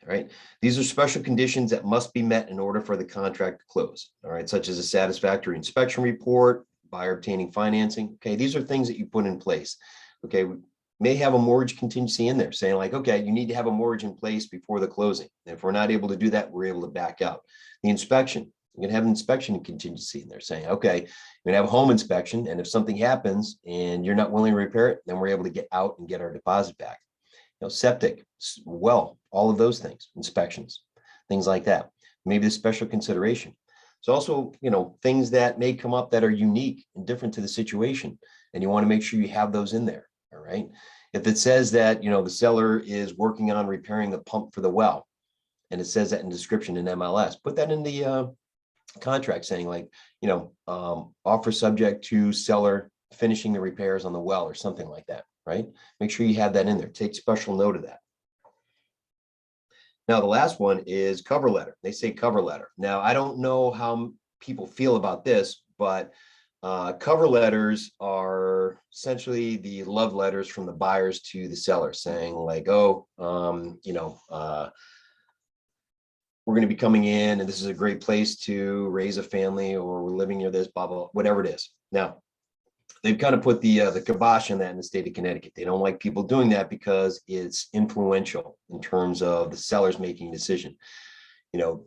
All right. These are special conditions that must be met in order for the contract to close. All right. Such as a satisfactory inspection report, buyer obtaining financing. Okay. These are things that you put in place. Okay. We may have a mortgage contingency in there saying like, okay, you need to have a mortgage in place before the closing. And if we're not able to do that, we're able to back out. The inspection, you can have an inspection contingency in there saying, okay, you're gonna have a home inspection. And if something happens and you're not willing to repair it, then we're able to get out and get our deposit back. You know, septic, well, all of those things, inspections, things like that. Maybe the special consideration. It's also, you know, things that may come up that are unique and different to the situation. And you want to make sure you have those in there. All right. If it says that, you know, the seller is working on repairing the pump for the well, and it says that in description in MLS, put that in the contract saying like, you know, offer subject to seller finishing the repairs on the well or something like that. Right? Make sure you have that in there. Take special note of that. Now, the last one is cover letter. They say cover letter. Now, I don't know how people feel about this, but cover letters are essentially the love letters from the buyers to the seller saying like, oh, you know, we're going to be coming in and this is a great place to raise a family, or we're living near this, blah, blah, whatever it is. Now, they've kind of put the kibosh on that in the state of Connecticut. They don't like people doing that because it's influential in terms of the sellers making a decision. You know,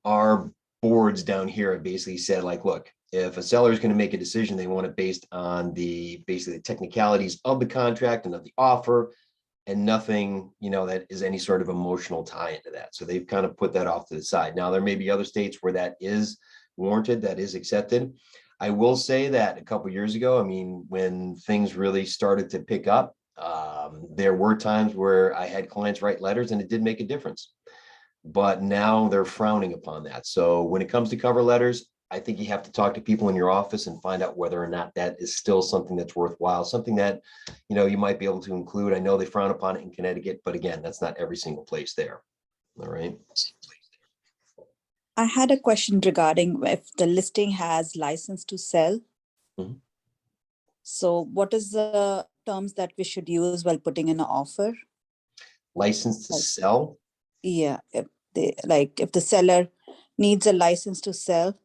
our boards down here have basically said like, look, if a seller is going to make a decision, they want it based on basically the technicalities of the contract and of the offer, and nothing, you know, that is any sort of emotional tie into that. So they've kind of put that off to the side. Now, there may be other states where that is warranted, that is accepted. I will say that a couple of years ago, I mean, when things really started to pick up, there were times where I had clients write letters and it did make a difference. But now they're frowning upon that. So when it comes to cover letters, I think you have to talk to people in your office and find out whether or not that is still something that's worthwhile, something that, you know, you might be able to include. I know they frown upon it in Connecticut, but again, that's not every single place there. All right. I had a question regarding if the listing has license to sell. Mhm. So what is the terms that we should use while putting in an offer? License to Like- sell? Yeah, if if the seller needs a license to sell.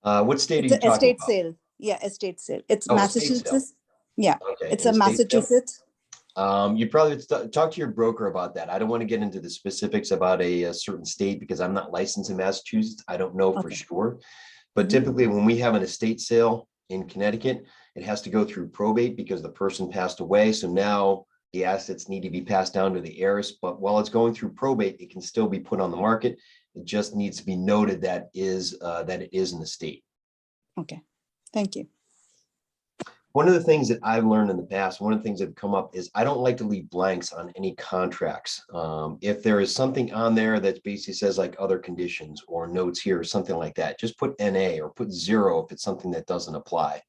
What state are It's you an talking estate about? sale. Yeah, estate sale. It's Oh, estate sale. Massachusetts. Yeah, Okay. it's an a estate sale? Massachusetts. You probably talk to your broker about that. I don't want to get into the specifics about a certain state because I'm not licensed in Massachusetts. I don't know for Okay. sure. But Mhm. typically when we have an estate sale in Connecticut, it has to go through probate because the person passed away. So now the assets need to be passed down to the heiress. But while it's going through probate, it can still be put on the market. It just needs to be noted that it is an estate. Okay, thank you. One of the things that I've learned in the past, one of the things that have come up is I don't like to leave blanks on any contracts. If there is something on there that basically says like other conditions or notes here or something like that, just put NA or put 0 if it's something that doesn't apply.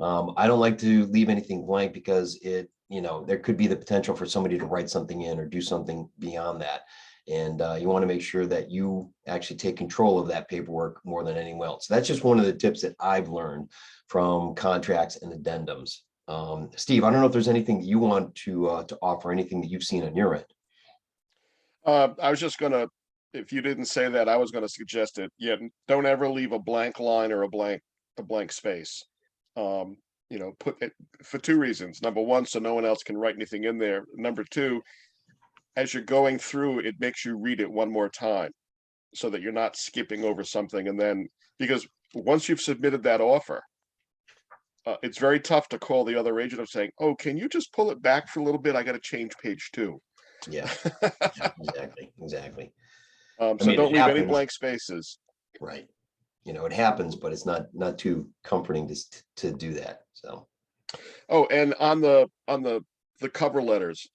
I don't like to leave anything blank because there could be the potential for somebody to write something in or do something beyond that. And you want to make sure that you actually take control of that paperwork more than anyone else. That's just one of the tips that I've learned from contracts and addendums. Steve, I don't know if there's anything that you want to offer, anything that you've seen on your end. I was just gonna, if you didn't say that, I was gonna suggest it. Yeah, don't ever leave a blank line or a blank space. Put it for 2 reasons. Number 1, so no one else can write anything in there. Number 2, as you're going through, it makes you read it one more time so that you're not skipping over something. And then, because once you've submitted that offer, it's very tough to call the other agent of saying, oh, can you just pull it back for a little bit? I got to change page 2. Yeah, exactly. So mean, don't it leave any happens. blank spaces. Right. It happens, but it's not too comforting to do that. So. Oh, and on the cover letters,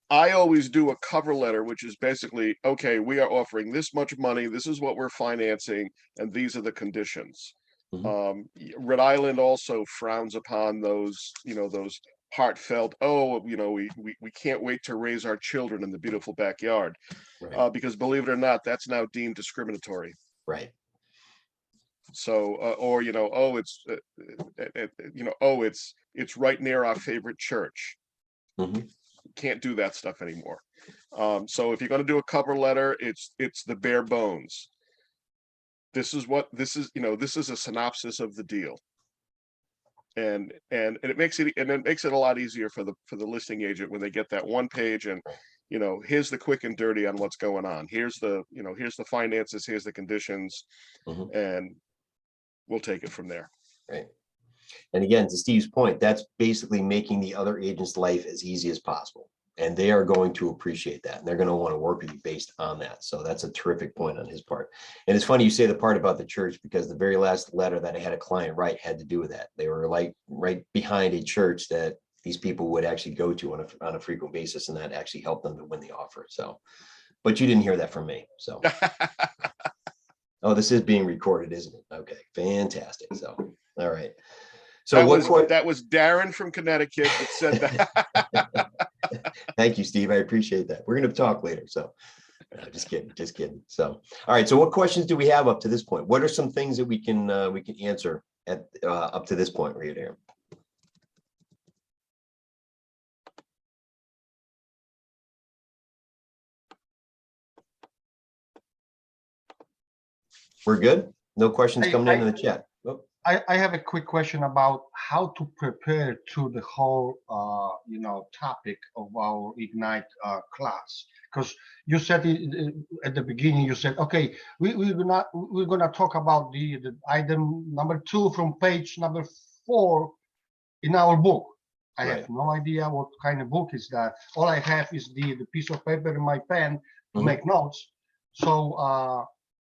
I always do a cover letter, which is basically, okay, we are offering this much money. This is what we're financing, and these are the conditions. Rhode Island also frowns upon those, those heartfelt, oh, we can't wait to raise our children in the beautiful backyard. Right. Because believe it or not, that's now deemed discriminatory. Right. So, or, oh, it's right near our favorite church. Mhm. Can't do that stuff anymore. So if you're going to do a cover letter, it's the bare bones. This is a synopsis of the deal. And it makes it a lot easier for the listing agent when they get that one page and, here's the quick and dirty on what's going on. Here's the finances, here's the conditions, and we'll take it from there. Right. And again, to Steve's point, that's basically making the other agent's life as easy as possible. And they are going to appreciate that. And they're going to want to work with you based on that. So that's a terrific point on his part. And it's funny you say the part about the church, because the very last letter that I had a client write had to do with that. They were like right behind a church that these people would actually go to on a frequent basis, and that actually helped them to win the offer. So, but you didn't hear that from me. So, oh, this is being recorded, isn't it? Okay, fantastic. So, all right. So that was Darren from Connecticut that said that. Thank you, Steve. I appreciate that. We're going to talk later. So no, just kidding. So, all right. So what questions do we have up to this point? What are some things that we can answer at up to this point right here? We're good. No questions coming in the chat. Oh. I have a quick question about how to prepare to the whole, topic of our Ignite class. Because you said at the beginning, you said, okay, we're gonna talk about the item number 2 from page number 4 in our book. I have no idea what kind of book is that. All I have is the piece of paper and my pen to make notes. So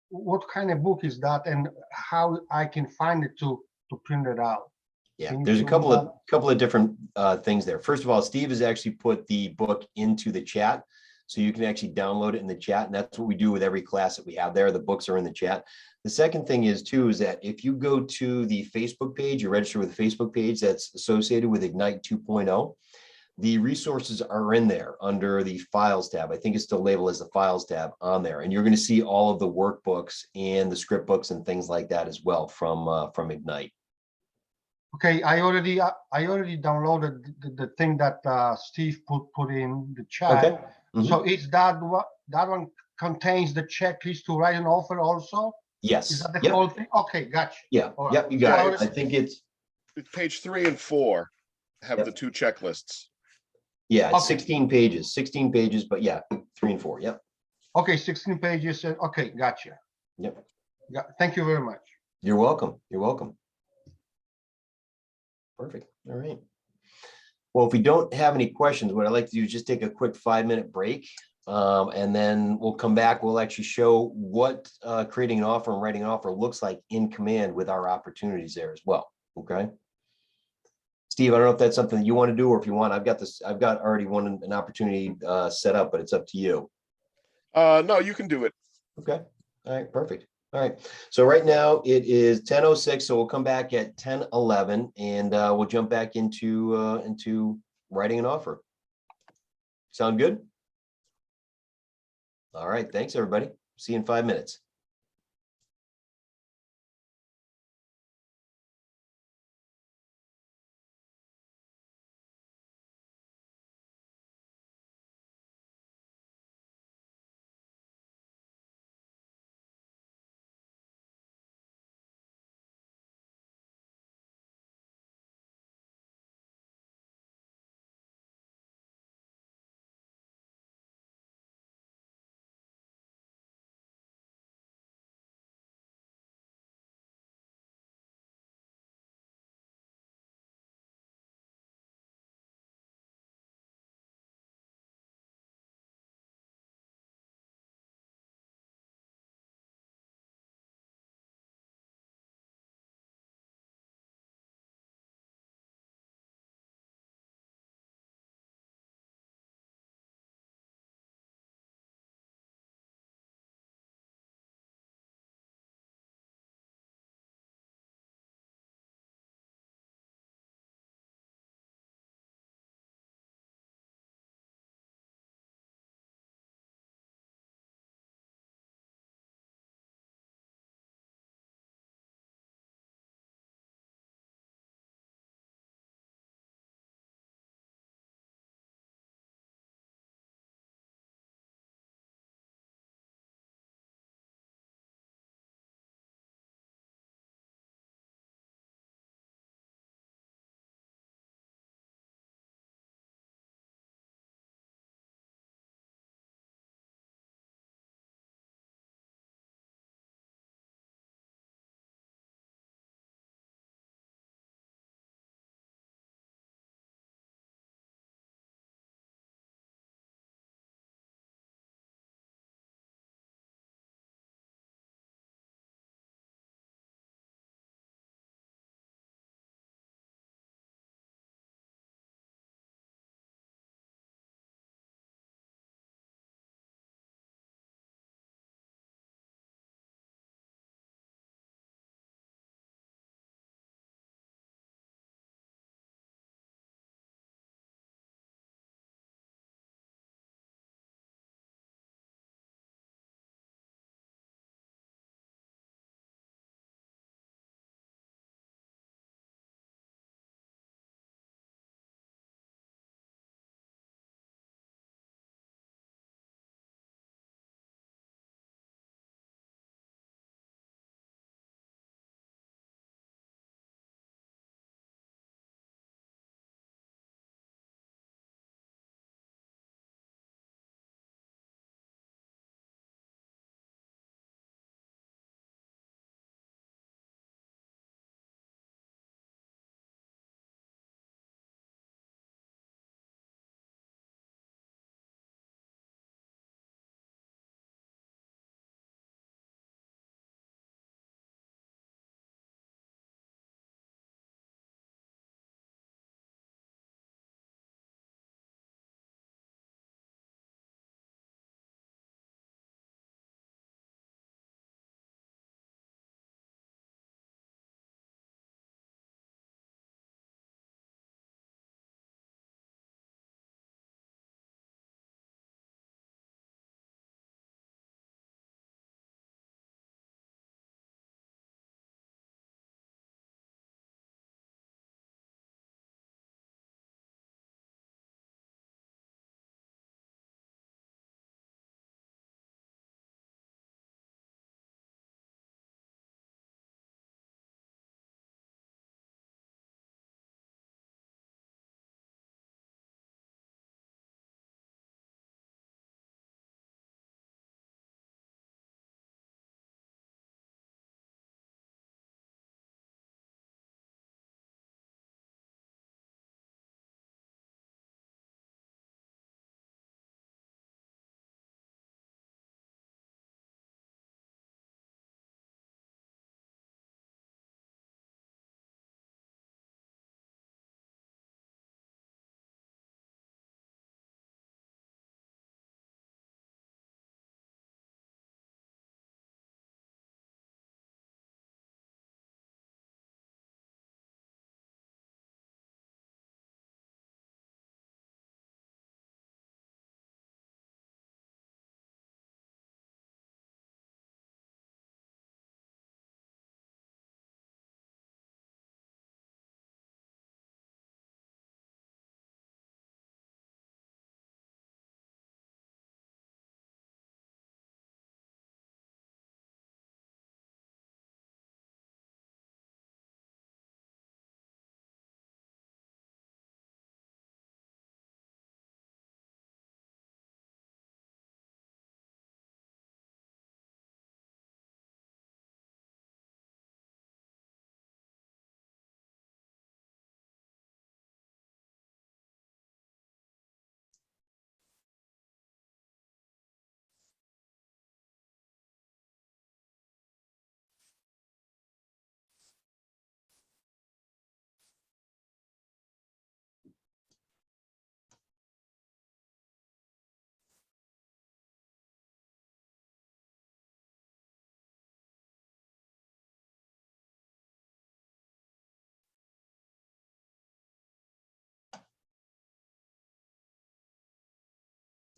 what kind of book is that, and how I can find it to print it out? Yeah, there's a couple of different things there. First of all, Steve has actually put the book into the chat, so you can actually download it in the chat, and that's what we do with every class that we have there. The books are in the chat. The second thing is that if you go to the Facebook page, you register with the Facebook page that's associated with Ignite 2.0. The resources are in there under the Files tab. I think it's still labeled as the Files tab on there, and you're going to see all of the workbooks and the script books and things like that as well from Ignite. Okay, I already downloaded the thing that Steve put in the chat. Okay. So is that one contains the checklist to write an offer also? Yes. Is that the whole thing? Okay, gotcha. Yeah. All Yep. right. You got So it. I think it's page 3 and 4 have the 2 checklists. Yeah, it's 16 pages, but yeah, 3 and 4. Yep. Okay, 16 pages. Okay, gotcha. Yep. Thank you very much. You're welcome. You're welcome. Perfect. All right. Well, if we don't have any questions, what I'd like to do is just take a quick 5-minute break. And then we'll come back. We'll actually show what creating an offer and writing an offer looks like in Command with our opportunities there as well. Okay. Steve, I don't know if that's something that you want to do, or if you want, I've got already an opportunity set up, but it's up to you. No, you can do it. Okay. All right. Perfect. All right. So right now it is 10:06. So we'll come back at 10:11 and we'll jump back into writing an offer. Sound good? All right. Thanks, everybody. See you in 5 minutes.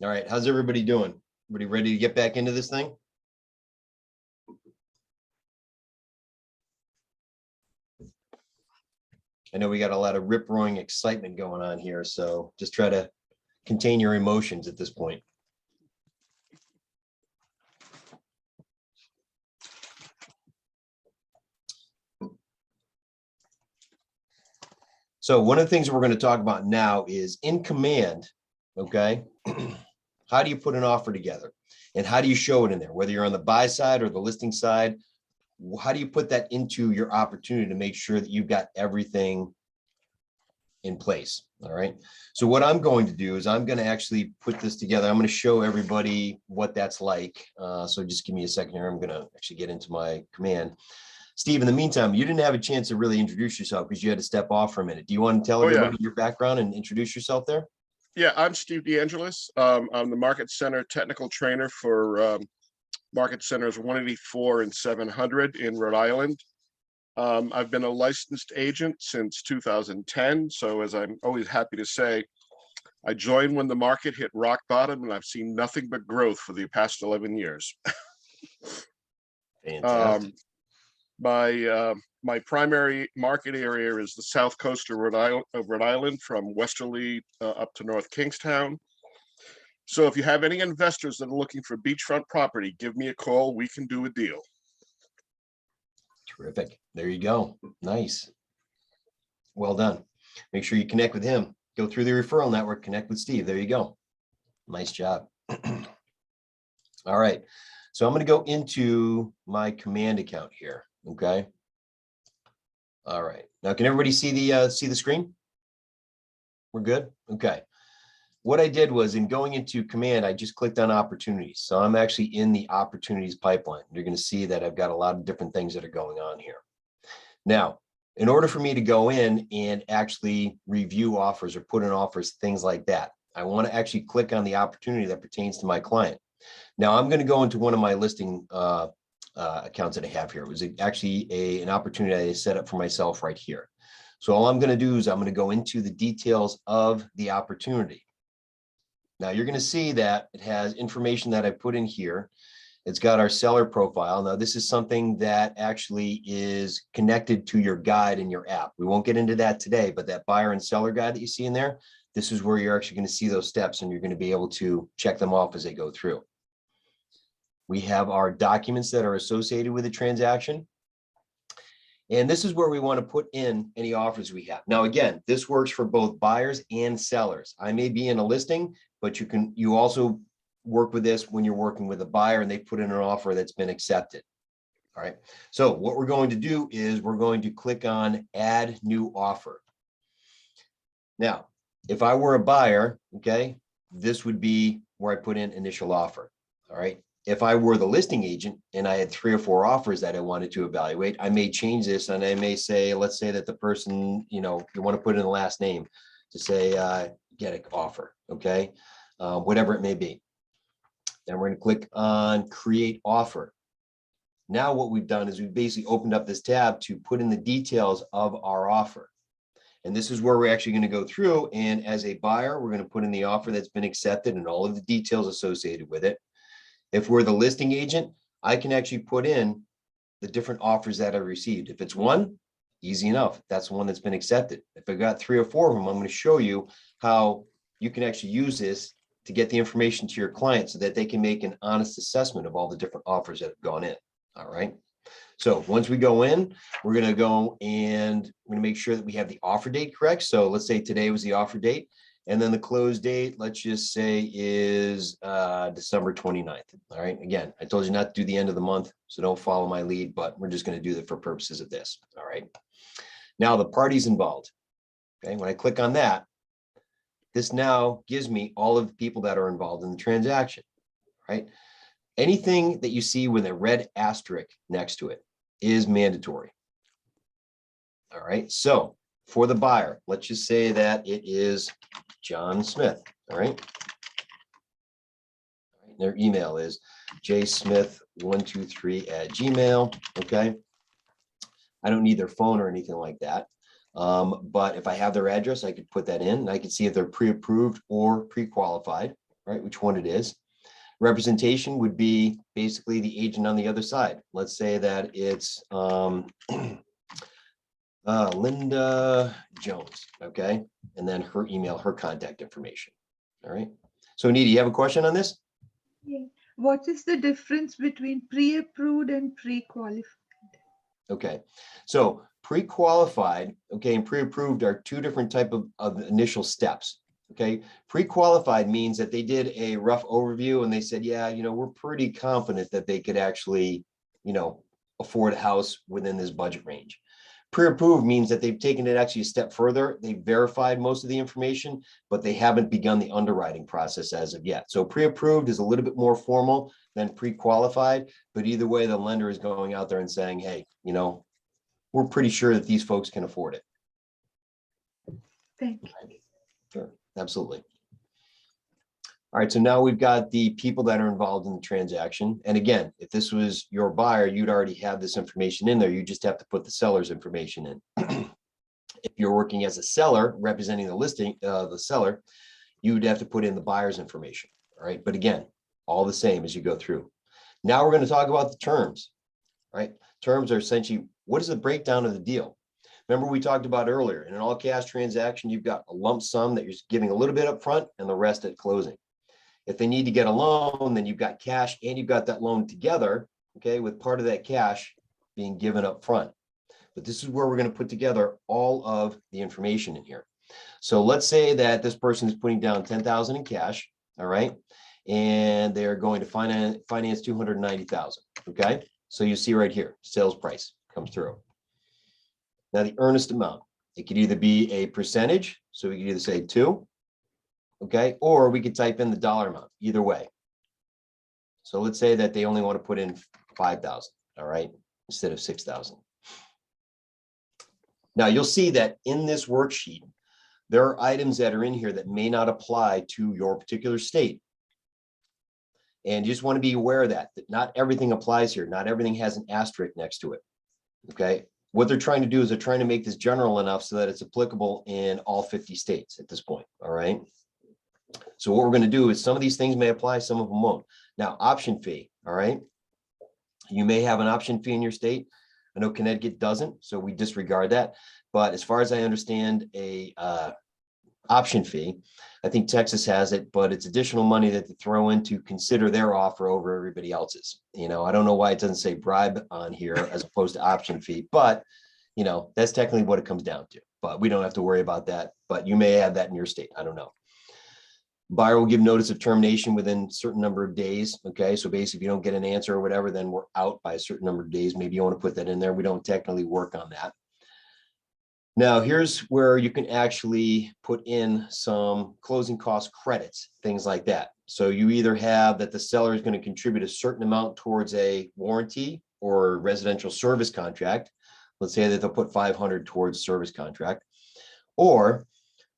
All right, how's everybody doing? Everybody ready to get back into this thing? I know we got a lot of rip-roaring excitement going on here, so just try to contain your emotions at this point. So one of the things that we're going to talk about now is in command, okay? How do you put an offer together? And how do you show it in there? Whether you're on the buy side or the listing side, how do you put that into your opportunity to make sure that you've got everything in place? All right. So what I'm going to do is I'm going to actually put this together. I'm going to show everybody what that's like. So just give me a second here. I'm going to actually get into my command. Steve, in the meantime, you didn't have a chance to really introduce yourself because you had to step off for a minute. Do you want to tell everybody your background and introduce yourself there? Yeah, I'm Steve DeAngelis. I'm the Market Center technical trainer for Market Centers 184 and 700 in Rhode Island. I've been a licensed agent since 2010. So as I'm always happy to say, I joined when the market hit rock bottom, and I've seen nothing but growth for the past 11 years. Fantastic. My primary market area is the south coast of Rhode Island from Westerly up to North Kingstown. So if you have any investors that are looking for beachfront property, give me a call. We can do a deal. Terrific. There you go. Nice. Well done. Make sure you connect with him. Go through the referral network, connect with Steve. There you go. Nice job. All right. So I'm going to go into my command account here. Okay. All right. Now, can everybody see the screen? We're good. Okay. What I did was in going into command, I just clicked on opportunities. So I'm actually in the opportunities pipeline. You're going to see that I've got a lot of different things that are going on here. Now, in order for me to go in and actually review offers or put in offers, things like that, I want to actually click on the opportunity that pertains to my client. Now I'm going to go into one of my listing accounts that I have here. It was actually an opportunity I set up for myself right here. So all I'm going to do is I'm going to go into the details of the opportunity. Now you're going to see that it has information that I put in here. It's got our seller profile. Now this is something that actually is connected to your guide in your app. We won't get into that today, but that buyer and seller guide that you see in there, this is where you're actually going to see those steps and you're going to be able to check them off as they go through. We have our documents that are associated with the transaction. And this is where we want to put in any offers we have. Now, again, this works for both buyers and sellers. I may be in a listing, but you also work with this when you're working with a buyer and they put in an offer that's been accepted. All right. So what we're going to do is we're going to click on add new offer. Now, if I were a buyer, okay, this would be where I put in initial offer. All right. If I were the listing agent and I had 3 or 4 offers that I wanted to evaluate, I may change this and I may say, let's say that the person, you want to put in the last name to say, get an offer. Okay. Whatever it may be. Then we're going to click on create offer. Now what we've done is we've basically opened up this tab to put in the details of our offer. And this is where we're actually going to go through. And as a buyer, we're going to put in the offer that's been accepted and all of the details associated with it. If we're the listing agent, I can actually put in the different offers that I received. If it's one, easy enough. That's the one that's been accepted. If I got 3 or 4 of them, I'm going to show you how you can actually use this to get the information to your client so that they can make an honest assessment of all the different offers that have gone in. All right. So once we go in, we're going to go and we're going to make sure that we have the offer date correct. So let's say today was the offer date. And then the close date, let's just say is December 29th. All right. Again, I told you not to do the end of the month, so don't follow my lead, but we're just going to do that for purposes of this. All right. Now the parties involved. Okay. When I click on that, this now gives me all of the people that are involved in the transaction. Right. Anything that you see with a red asterisk next to it is mandatory. All right. So for the buyer, let's just say that it is John Smith. All right. Their email is jsmith123@gmail. Okay. I don't need their phone or anything like that. But if I have their address, I could put that in and I can see if they're pre-approved or pre-qualified. right, which one it is. Representation would be basically the agent on the other side. Let's say that it's Linda Jones, okay? And then her email, her contact information, all right? So Anita, you have a question on this? Yeah. What is the difference between pre-approved and pre-qualified? Okay, so pre-qualified, okay, and pre-approved are two different type of initial steps. Okay, pre-qualified means that they did a rough overview and they said, yeah, you know, we're pretty confident that they could actually, you know, afford a house within this budget range. Pre-approved means that they've taken it actually a step further. They verified most of the information, but they haven't begun the underwriting process as of yet. So pre-approved is a little bit more formal than pre-qualified, but either way, the lender is going out there and saying, hey, you know, we're pretty sure that these folks can afford it. Thank you. Sure, absolutely. All right, so now we've got the people that are involved in the transaction. And again, if this was your buyer, you'd already have this information in there. You just have to put the seller's information in. If you're working as a seller representing the listing, the seller, you would have to put in the buyer's information. All right, but again, all the same as you go through. Now we're going to talk about the terms. Right, terms are essentially what is the breakdown of the deal. Remember we talked about earlier, in an all cash transaction, you've got a lump sum that you're giving a little bit up front and the rest at closing. If they need to get a loan, then you've got cash and you've got that loan together, okay, with part of that cash being given up front. But this is where we're going to put together all of the information in here. So let's say that this person is putting down $10,000 in cash, all right, and they're going to finance 290,000, okay? So you see right here, sales price comes through. Now the earnest amount, it could either be a percentage, so we could either say 2, okay, or we could type in the dollar amount, either way. So let's say that they only want to put in 5,000, all right, instead of 6,000. Now you'll see that in this worksheet, there are items that are in here that may not apply to your particular state. And you just want to be aware of that not everything applies here. Not everything has an asterisk next to it, okay? What they're trying to do is they're trying to make this general enough so that it's applicable in all 50 states at this point, all right? So what we're going to do is some of these things may apply, some of them won't. Now, option fee, all right? You may have an option fee in your state. I know Connecticut doesn't, so we disregard that. But as far as I understand, a option fee, I think Texas has it, but it's additional money that they throw in to consider their offer over everybody else's. You know, I don't know why it doesn't say bribe on here as opposed to option fee, but you know, that's technically what it comes down to. But we don't have to worry about that. But you may have that in your state. I don't know. Buyer will give notice of termination within a certain number of days. Okay, so basically, if you don't get an answer or whatever, then we're out by a certain number of days. Maybe you want to put that in there. We don't technically work on that. Now, here's where you can actually put in some closing cost credits, things like that. So you either have that the seller is going to contribute a certain amount towards a warranty or residential service contract. Let's say that they'll put 500 towards service contract. Or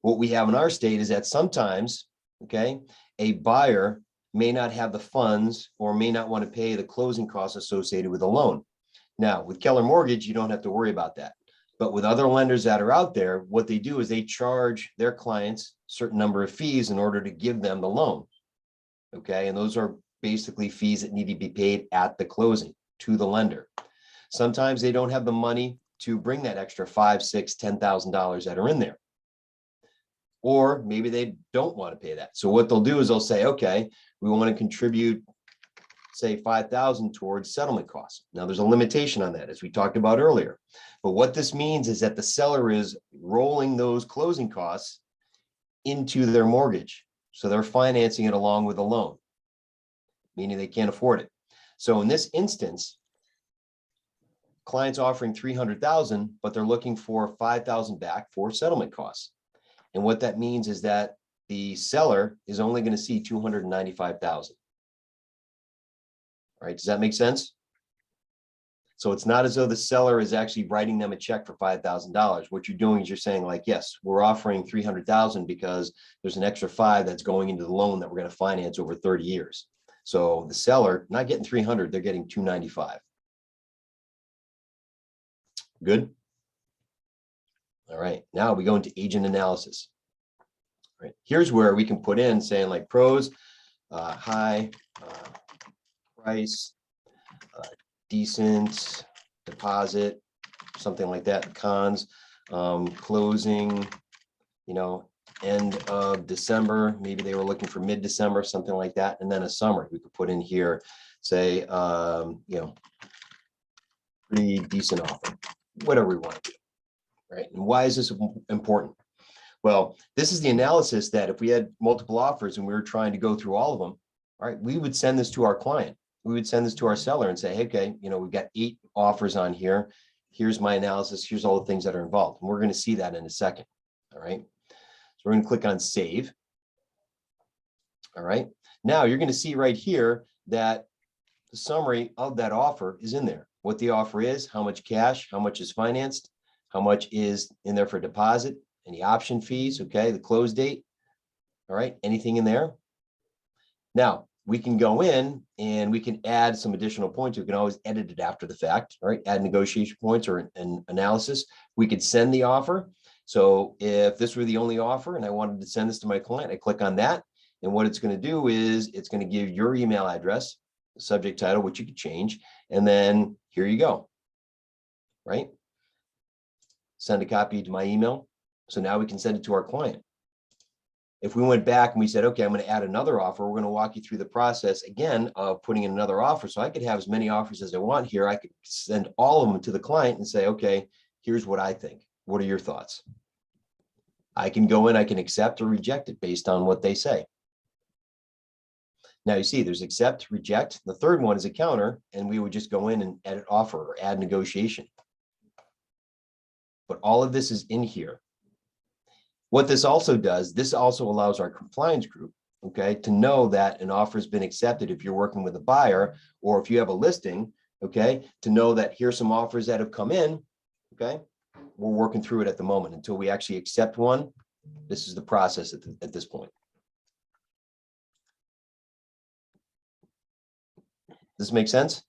what we have in our state is that sometimes, okay, a buyer may not have the funds or may not want to pay the closing costs associated with a loan. Now, with Keller Mortgage, you don't have to worry about that. But with other lenders that are out there, what they do is they charge their clients a certain number of fees in order to give them the loan. Okay, and those are basically fees that need to be paid at the closing to the lender. Sometimes they don't have the money to bring that extra $5,000, $6,000, $10,000 that are in there. Or maybe they don't want to pay that. So what they'll do is they'll say, okay, we want to contribute, say, 5,000 towards settlement costs. Now there's a limitation on that, as we talked about earlier. But what this means is that the seller is rolling those closing costs into their mortgage. So they're financing it along with a loan, meaning they can't afford it. So in this instance, clients offering 300,000, but they're looking for 5,000 back for settlement costs. And what that means is that the seller is only going to see 295,000. Right? Does that make sense? So it's not as though the seller is actually writing them a check for $5,000. What you're doing is you're saying, like, yes, we're offering 300,000 because there's an extra 5 that's going into the loan that we're going to finance over 30 years. So the seller not getting 300, they're getting 295. Good. All right. Now we go into agent analysis. All right. Here's where we can put in saying, like, pros. high, price, decent, deposit, something like that, cons, closing, you know, end of December, maybe they were looking for mid-December, something like that, and then a summary we could put in here, say, you know, pretty decent offer, whatever we want to do, right? And why is this important? Well, this is the analysis that if we had multiple offers and we were trying to go through all of them, all right, we would send this to our client. We would send this to our seller and say, hey, okay, you know, we've got 8 offers on here. Here's my analysis. Here's all the things that are involved. And we're going to see that in a second. All right. So we're going to click on save. All right. Now you're going to see right here that the summary of that offer is in there. What the offer is, how much cash, how much is financed, how much is in there for deposit, any option fees. Okay. The close date. All right. Anything in there. Now we can go in and we can add some additional points. We can always edit it after the fact, right? Add negotiation points or an analysis. We could send the offer. So if this were the only offer and I wanted to send this to my client, I click on that. And what it's going to do is it's going to give your email address, the subject title, which you could change. And then here you go, right? Send a copy to my email. So now we can send it to our client. If we went back and we said, okay, I'm going to add another offer, we're going to walk you through the process again of putting in another offer. So I could have as many offers as I want here. I could send all of them to the client and say, okay, here's what I think. What are your thoughts? I can go in, I can accept or reject it based on what they say. Now you see there's accept, reject. The third one is a counter, and we would just go in and edit offer or add negotiation. But all of this is in here. What this also does, this also allows our compliance group, okay, to know that an offer has been accepted if you're working with a buyer, or if you have a listing, okay, to know that here's some offers that have come in, okay. We're working through it at the moment until we actually accept one. This is the process at this point. Does this make sense?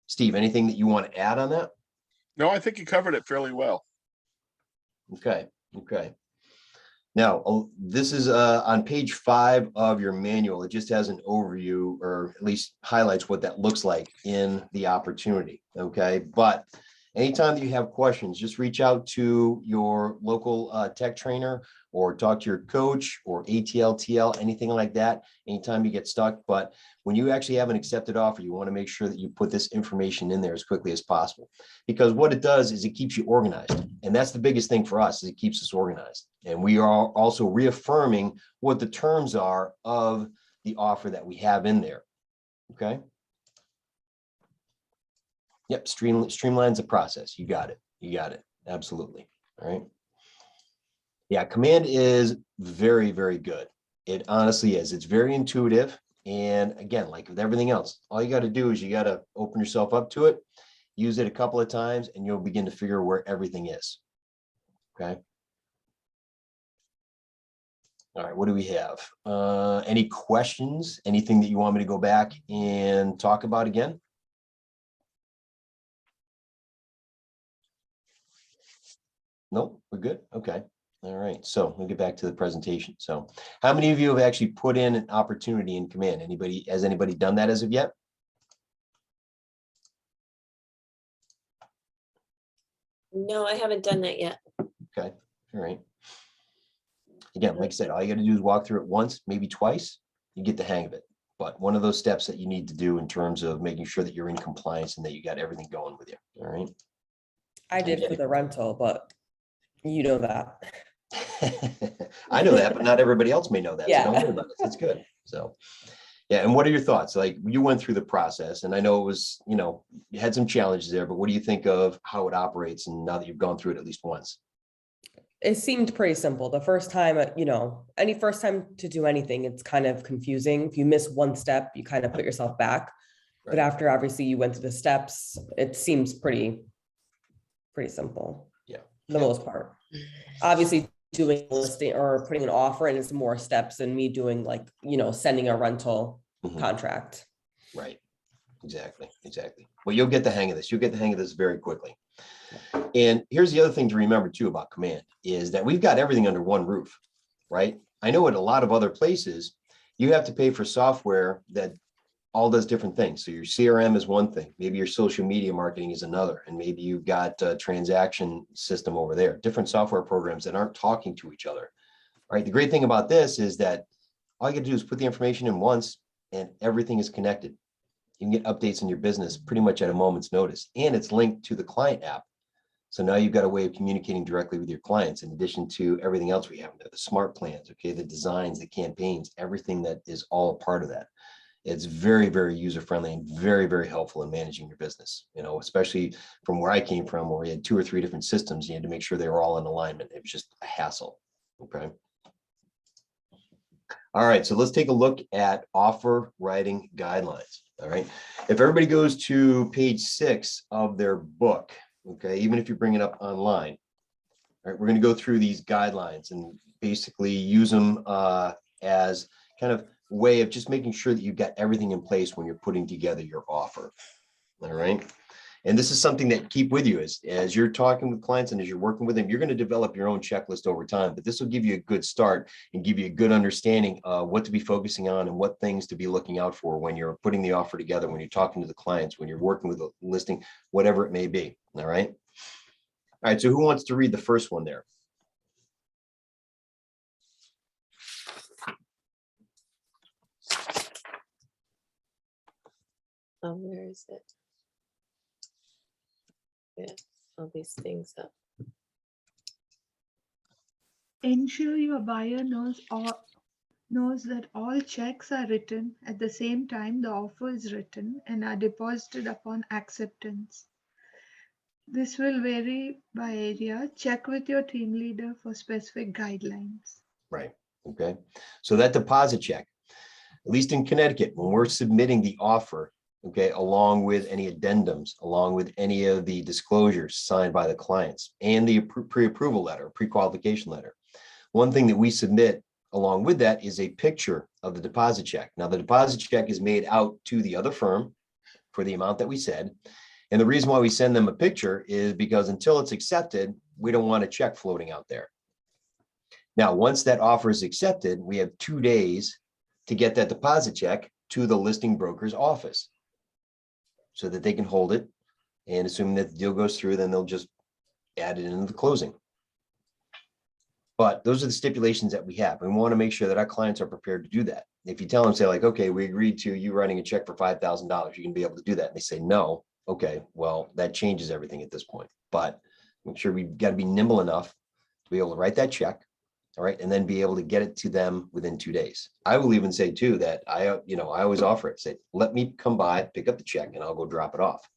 Steve, anything that you want to add on that? No, I think you covered it fairly well. Okay, okay. Now, this is on page 5 of your manual. It just has an overview, or at least highlights what that looks like in the opportunity, okay? But anytime that you have questions, just reach out to your local tech trainer or talk to your coach or ATL, TL, anything like that, anytime you get stuck. But when you actually have an accepted offer, you want to make sure that you put this information in there as quickly as possible, because what it does is it keeps you organized. And that's the biggest thing for us, is it keeps us organized. And we are also reaffirming what the terms are of the offer that we have in there. Okay. Yep, streamlines the process. You got it. You got it. Absolutely. All right. Yeah, Command is very, very good. It honestly is. It's very intuitive. And again, like with everything else, all you got to do is you got to open yourself up to it, use it a couple of times, and you'll begin to figure where everything is. Okay. All right, what do we have? Any questions? Anything that you want me to go back and talk about again? Nope, we're good. Okay. All right. So we'll get back to the presentation. So how many of you have actually put in an opportunity in Command? Anybody, has anybody done that as of yet? No, I haven't done that yet. Okay. All right. Again, like I said, all you got to do is walk through it once, maybe twice, you get the hang of it. But one of those steps that you need to do in terms of making sure that you're in compliance and that you got everything going with you. All right. I did for the rental, but you know that. I know that, but not everybody else may know that. Yeah. So don't worry about it. That's good. So, yeah. And what are your thoughts? Like, you went through the process, and I know it was, you know, you had some challenges there, but what do you think of how it operates? And now that you've gone through it at least once? It seemed pretty simple. The first time, you know, any first time to do anything, it's kind of confusing. If you miss one step, you kind of put yourself back. But Right. after obviously you went through the steps, it seems pretty simple. Yeah. For the most part. Obviously doing a listing or putting an offer in is more steps than me doing, like, you know, sending a rental Mhm. contract. Right. Exactly. Exactly. Well, you'll get the hang of this. You'll get the hang of this very quickly. And here's the other thing to remember too about Command is that we've got everything under one roof, right? I know at a lot of other places, you have to pay for software that all does different things. So your CRM is one thing, maybe your social media marketing is another, and maybe you've got a transaction system over there, different software programs that aren't talking to each other. All right. The great thing about this is that all you got to do is put the information in once and everything is connected. You can get updates in your business pretty much at a moment's notice, and it's linked to the client app. So now you've got a way of communicating directly with your clients in addition to everything else we have, the smart plans, okay, the designs, the campaigns, everything that is all a part of that. It's very, very user-friendly and very, very helpful in managing your business, you know, especially from where I came from, where we had 2 or 3 different systems. You had to make sure they were all in alignment. It was just a hassle. Okay. All right, so let's take a look at offer writing guidelines. All right. If everybody goes to page 6 of their book, okay, even if you bring it up online, all right, we're going to go through these guidelines and basically use them as kind of way of just making sure that you've got everything in place when you're putting together your offer. All right. And this is something that keep with you as you're talking with clients and as you're working with them, you're going to develop your own checklist over time, but this will give you a good start and give you a good understanding of what to be focusing on and what things to be looking out for when you're putting the offer together, when you're talking to the clients, when you're working with a listing, whatever it may be. All right. All right. So who wants to read the first one there? Where is it? Yeah, all these things up. Ensure your buyer knows that all checks are written at the same time the offer is written and are deposited upon acceptance. This will vary by area. Check with your team leader for specific guidelines. Right. Okay. So that deposit check, at least in Connecticut, when we're submitting the offer, okay, along with any addendums, along with any of the disclosures signed by the clients and the pre-approval letter, pre-qualification letter, one thing that we submit along with that is a picture of the deposit check. Now, the deposit check is made out to the other firm for the amount that we said. And the reason why we send them a picture is because until it's accepted, we don't want a check floating out there. Now, once that offer is accepted, we have 2 days to get that deposit check to the listing broker's office so that they can hold it. And assuming that the deal goes through, then they'll just add it into the closing. But those are the stipulations that we have. And we want to make sure that our clients are prepared to do that. If you tell them, say like, okay, we agreed to you writing a check for $5,000, you can be able to do that. And they say, no, okay, well, that changes everything at this point. But make sure we've got to be nimble enough to be able to write that check. All right. And then be able to get it to them within 2 days. I will even say too, that I always offer it, say, let me come by, pick up the check and I'll go drop it off.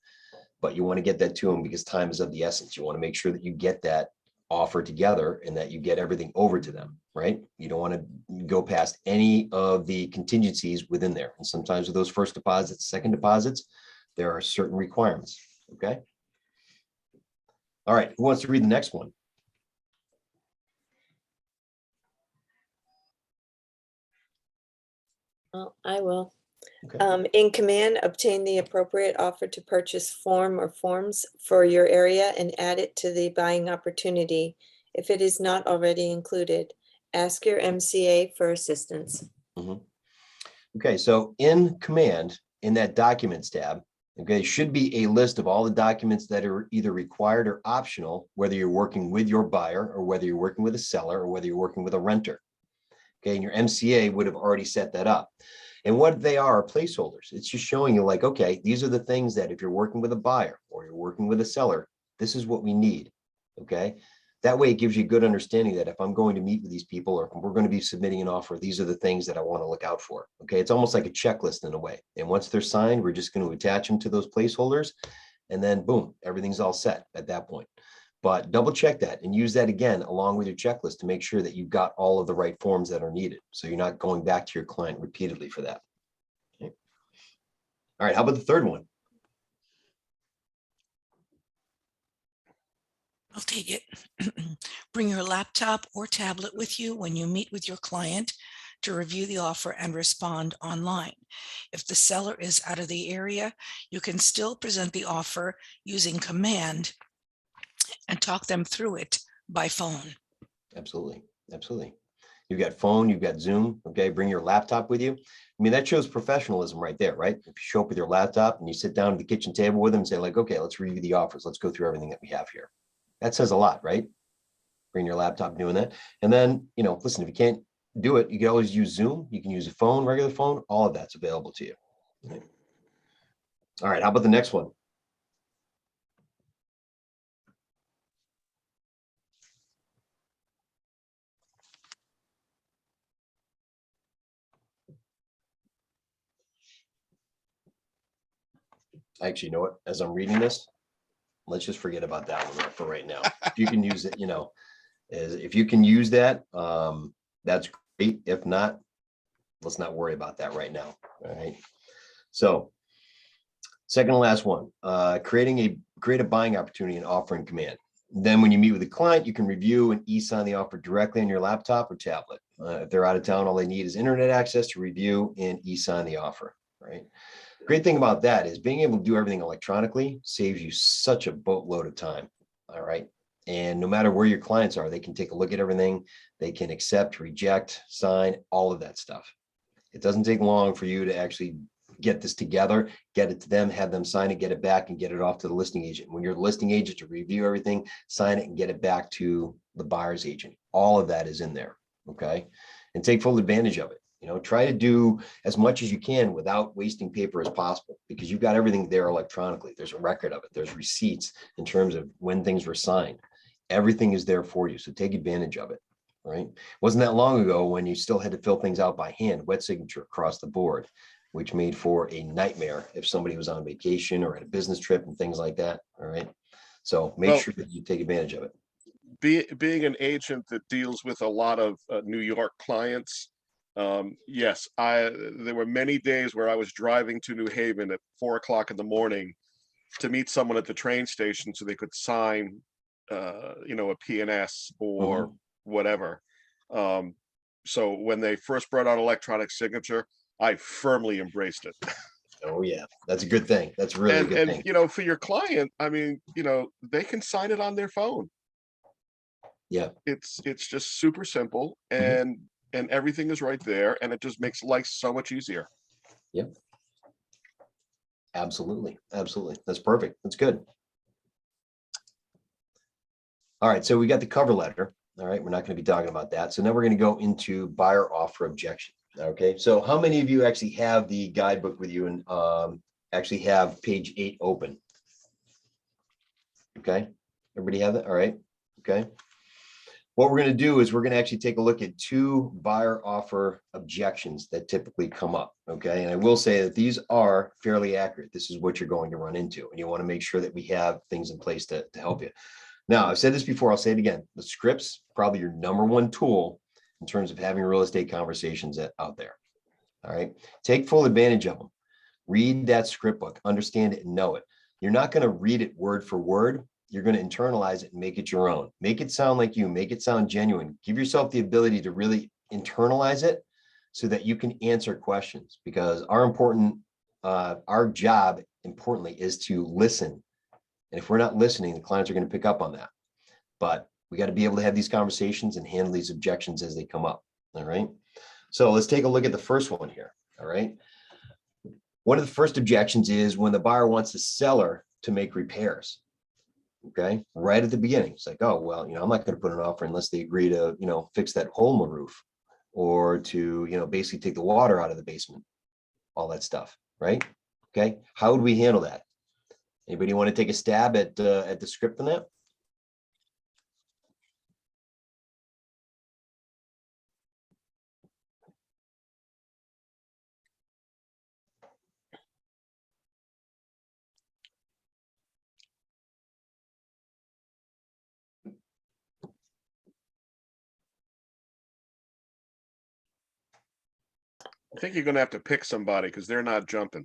But you want to get that to them because time is of the essence. You want to make sure that you get that offer together and that you get everything over to them, right? You don't want to go past any of the contingencies within there. And sometimes with those first deposits, second deposits, there are certain requirements. Okay. All right. Who wants to read the next one? Well, I will. Okay. In command, obtain the appropriate offer to purchase form or forms for your area and add it to the buying opportunity. If it is not already included, ask your MCA for assistance. Okay, so in command, in that documents tab, okay, should be a list of all the documents that are either required or optional, whether you're working with your buyer or whether you're working with a seller or whether you're working with a renter. Okay, and your MCA would have already set that up. And what they are placeholders. It's just showing you like, okay, these are the things that if you're working with a buyer or you're working with a seller, this is what we need. Okay. That way it gives you a good understanding that if I'm going to meet with these people or if we're going to be submitting an offer, these are the things that I want to look out for. Okay. It's almost like a checklist in a way. And once they're signed, we're just going to attach them to those placeholders and then boom, everything's all set at that point. But double check that and use that again along with your checklist to make sure that you've got all of the right forms that are needed. So you're not going back to your client repeatedly for that. Okay. All right, how about the third one? I'll take it. Bring your laptop or tablet with you when you meet with your client to review the offer and respond online. If the seller is out of the area, you can still present the offer using command and talk them through it by phone. Absolutely. Absolutely. You've got phone, you've got Zoom, okay? Bring your laptop with you. I mean, that shows professionalism right there, right? If you show up with your laptop and you sit down at the kitchen table with them and say like, okay, let's review the offers. Let's go through everything that we have here. That says a lot, right? Bring your laptop doing that. And then, you know, listen, if you can't do it, you can always use Zoom. You can use a phone, regular phone, all of that's available to you. All right, how about the next one? Actually, you know what? As I'm reading this, let's just forget about that one for right now. If you can use it, you know, if you can use that, that's great. If not, let's not worry about that right now. All right. So second to last one, create a buying opportunity and offer in command. Then when you meet with a client, you can review and e-sign the offer directly on your laptop or tablet. If they're out of town, all they need is internet access to review and e-sign the offer, right? Great thing about that is being able to do everything electronically saves you such a boatload of time. All right. And no matter where your clients are, they can take a look at everything. They can accept, reject, sign, all of that stuff. It doesn't take long for you to actually get this together, get it to them, have them sign it, get it back and get it off to the listing agent. When you're the listing agent to review everything, sign it and get it back to the buyer's agent. All of that is in there. Okay. And take full advantage of it. You know, try to do as much as you can without wasting paper as possible, because you've got everything there electronically. There's a record of it. There's receipts in terms of when things were signed. Everything is there for you. So take advantage of it, right? Wasn't that long ago when you still had to fill things out by hand, wet signature across the board, which made for a nightmare if somebody was on vacation or at a business trip and things like that. All right. So make sure that you take advantage of it. Being an agent that deals with a lot of New York clients, yes, there were many days where I was driving to New Haven at 4 o'clock in the morning to meet someone at the train station so they could sign, you know, a P&S or whatever. So when they first brought out electronic signature, I firmly embraced it. Oh yeah, that's a good thing. That's really a good thing. You know, for your client, I mean, you know, they can sign it on their phone. Yeah, it's just super simple, and everything is right there, and it just makes life so much easier. Yep. Absolutely. Absolutely. That's perfect. That's good. All right. So we got the cover letter. All right. We're not going to be talking about that. So now we're going to go into buyer offer objection. Okay. So how many of you actually have the guidebook with you and actually have page 8 open? Okay. Everybody have that? All right. Okay. What we're going to do is we're going to actually take a look at 2 buyer offer objections that typically come up. Okay. And I will say that these are fairly accurate. This is what you're going to run into, and you want to make sure that we have things in place to help you. Now, I've said this before, I'll say it again. The script's probably your #1 tool in terms of having real estate conversations out there. All right. Take full advantage of them. Read that script book, understand it and know it. You're not going to read it word for word. You're going to internalize it and make it your own. Make it sound like you, make it sound genuine. Give yourself the ability to really internalize it so that you can answer questions, because our job importantly is to listen. And if we're not listening, the clients are going to pick up on that. But we got to be able to have these conversations and handle these objections as they come up. All right. So let's take a look at the first one here. All right. One of the first objections is when the buyer wants the seller to make repairs. Okay, right at the beginning, it's like, oh, well, I'm not going to put an offer unless they agree to, fix that hole in the roof, or to, basically take the water out of the basement, all that stuff, right? Okay, how would we handle that? Anybody want to take a stab at the script on that? I think you're going to have to pick somebody because they're not jumping.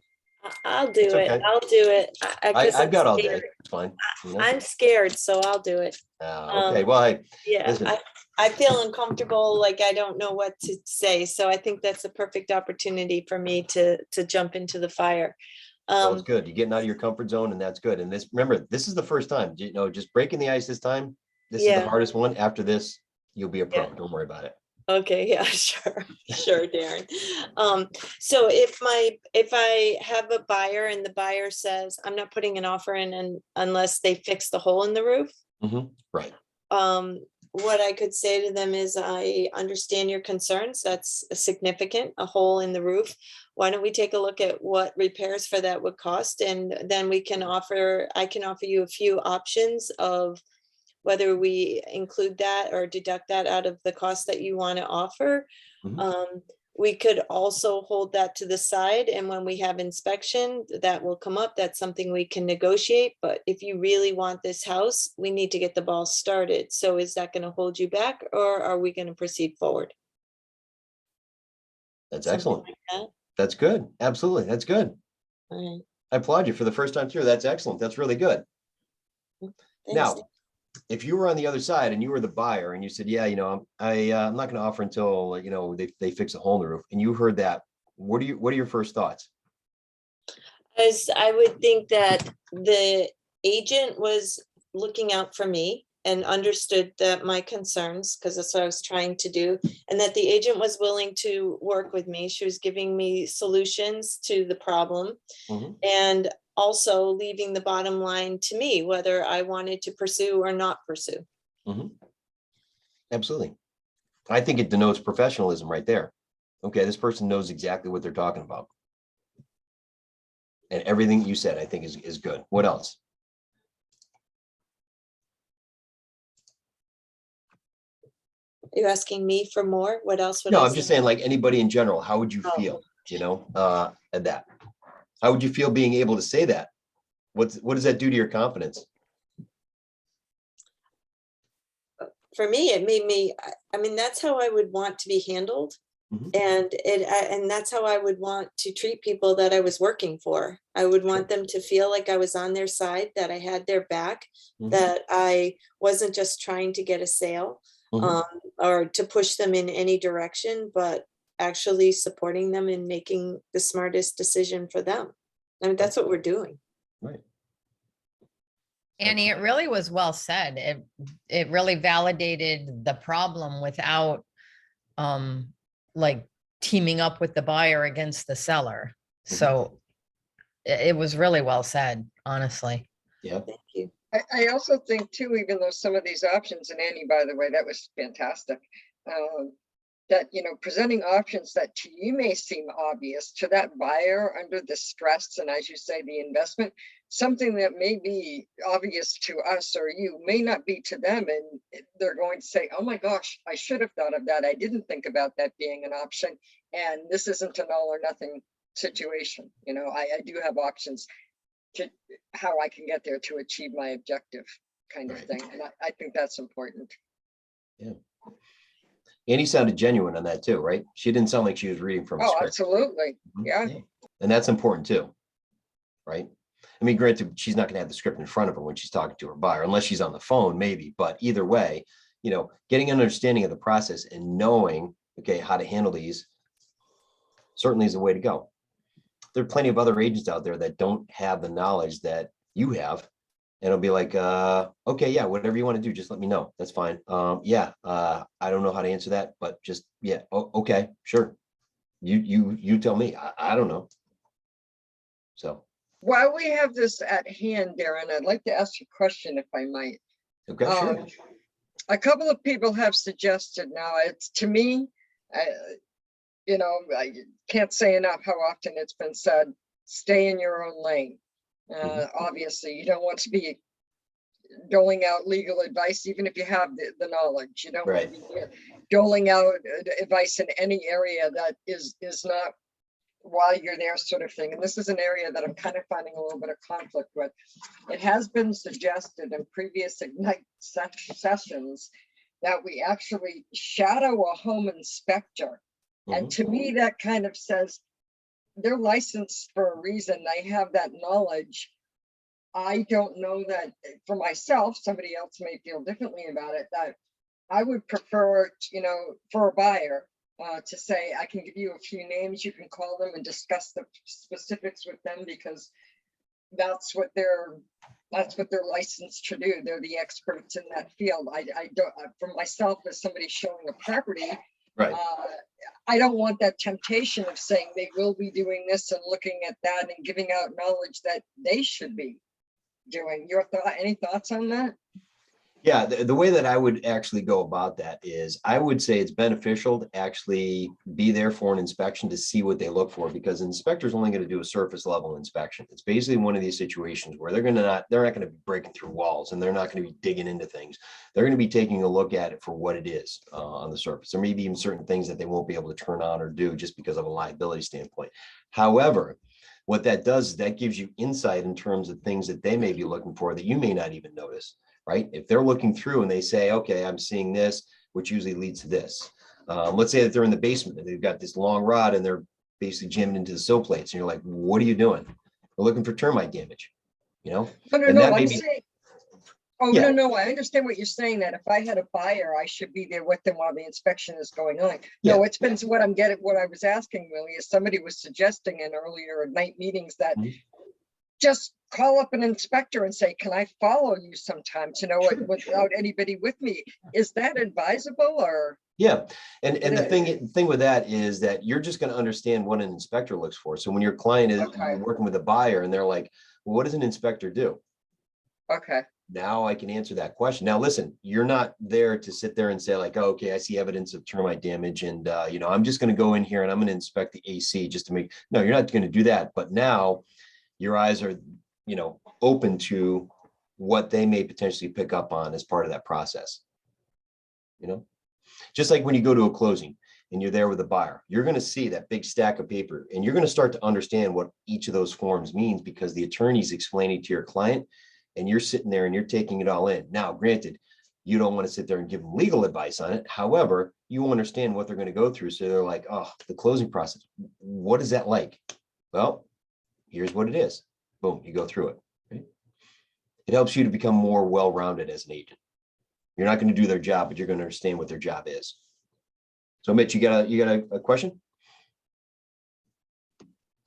I'll do It's it. okay. I'll do it. I've got all day. It's fine. I'm scared, so I'll do it. Okay. Well, yeah, listen. I feel uncomfortable, like I don't know what to say. So I think that's a perfect opportunity for me to jump into the fire. Well, it's good. You're getting out of your comfort zone, and that's good. And remember, this is the first time, just breaking the ice this time. This is the hardest one. After this, you'll be a pro. Don't worry about it. Okay, yeah, sure, sure, Darren. So if I have a buyer and the buyer says, I'm not putting an offer in unless they fix the hole in the roof, Right. what I could say to them is, I understand your concerns. That's a significant, a hole in the roof. Why don't we take a look at what repairs for that would cost? And then I can offer you a few options of whether we include that or deduct that out of the cost that you want to offer. We could also hold that to the side, and when we have inspection, that will come up. That's something we can negotiate. But if you really want this house, we need to get the ball started. So is that going to hold you back, or are we going to proceed forward? That's Something excellent. like that. That's good. Absolutely. That's good. All right. I applaud you for the first time through. That's excellent. That's really good. Thanks. Now, if you were on the other side and you were the buyer and you said, yeah, I'm not going to offer until, they fix a hole in the roof, and you heard that, what are your first thoughts? As I would think that the agent was looking out for me and understood that my concerns, because that's what I was trying to do, and that the agent was willing to work with me. She was giving me solutions to the problem, and also leaving the bottom line to me, whether I wanted to pursue or not pursue. Absolutely. I think it denotes professionalism right there. Okay, this person knows exactly what they're talking about. And everything you said, I think is good. What else? Are you asking me for more? What else would No, I I'm just say? saying, like, anybody in general, how would you Oh. feel, at that? How would you feel being able to say that? What does that do to your confidence? For me, it made me, I mean, that's how I would want to be handled. And that's how I would want to treat people that I was working for. I would want them to feel like I was on their side, that I had their back, that I wasn't just trying to get a sale, or to push them in any direction, but actually supporting them in making the smartest decision for them. I mean, that's what we're doing. Right. Annie, it really was well said. It really validated the problem without like teaming up with the buyer against the seller. So it was really well said, honestly. Yeah. Thank you. I also think too, even though some of these options, and Annie, by the way, that was fantastic, that, presenting options that to you may seem obvious, to that buyer under the stress, and as you say, the investment, something that may be obvious to us or you may not be to them. And they're going to say, oh my gosh, I should have thought of that. I didn't think about that being an option. And this isn't an all or nothing situation. I do have options to how I can get there to achieve my objective, kind of thing. And I think that's important. Yeah. Annie sounded genuine on that too, right? She didn't sound like she was reading from a script. Absolutely. Yeah. And that's important too, right? I mean, granted, she's not going to have the script in front of her when she's talking to her buyer, unless she's on the phone, maybe. But either way, getting an understanding of the process and knowing, okay, how to handle these certainly is the way to go. There are plenty of other agents out there that don't have the knowledge that you have. And it'll be like, okay, yeah, whatever you want to do, just let me know. That's fine. I don't know how to answer that, but just, yeah. Okay, sure. You tell me. I don't know. So. While we have this at hand, Darren, I'd like to ask you a question, if I might. Okay, sure. A couple of people have suggested now, it's to me, I can't say enough how often it's been said, stay in your own lane. Obviously, you don't want to be doling out legal advice, even if you have the knowledge. You don't want to be doling out advice in any area that is not while you're there, sort of thing. And this is an area that I'm kind of finding a little bit of conflict with. It has been suggested in previous Ignite sessions that we actually shadow a home inspector. And to me, that kind of says they're licensed for a reason. They have that knowledge. I don't know that for myself, somebody else may feel differently about it, that I would prefer, for a buyer to say, I can give you a few names, you can call them and discuss the specifics with them, because that's what they're licensed to do. They're the experts in that field. I don't, for myself, as somebody showing a property, Right. I don't want that temptation of saying they will be doing this and looking at that and giving out knowledge that they should be doing. Your thought, any thoughts on that? Yeah, the way that I would actually go about that is I would say it's beneficial to actually be there for an inspection to see what they look for, because an inspector's only going to do a surface level inspection. It's basically one of these situations where they're not going to be breaking through walls, and they're not going to be digging into things. They're going to be taking a look at it for what it is on the surface. There may be even certain things that they won't be able to turn on or do just because of a liability standpoint. However, what that does is that gives you insight in terms of things that they may be looking for that you may not even notice. Right? If they're looking through and they say, okay, I'm seeing this, which usually leads to this. Let's say that they're in the basement and they've got this long rod and they're basically jamming into the sill plates. And you're like, what are you doing? We're looking for termite damage, you know? No, I'm be, saying, oh, yeah. no, I understand what you're saying, that if I had a buyer, I should be there with them while the inspection is going on. No, it's been what I was asking, Willie, is somebody was suggesting in earlier night meetings that just call up an inspector and say, can I follow you sometime to know what without anybody with me? Is that advisable or? Yeah. And the thing with that is that you're just going to understand what an inspector looks for. So when your client is you're working with a buyer and they're like, well, what does an inspector do? Okay. Now I can answer that question. Now, listen, you're not there to sit there and say like, oh, okay, I see evidence of termite damage. And, you know, I'm just going to go in here and I'm going to inspect the AC just to make, no, you're not going to do that. But now your eyes are, you know, open to what they may potentially pick up on as part of that process. You know, just like when you go to a closing and you're there with a buyer, you're going to see that big stack of paper and you're going to start to understand what each of those forms means because the attorney's explaining to your client and you're sitting there and you're taking it all in. Now, granted, you don't want to sit there and give them legal advice on it. However, you understand what they're going to go through. So they're like, oh, the closing process, what is that like? Well, here's what it is. Boom, you go through it. Right? It helps you to become more well-rounded as an agent. You're not going to do their job, but you're going to understand what their job is. So Mitch, you got a question?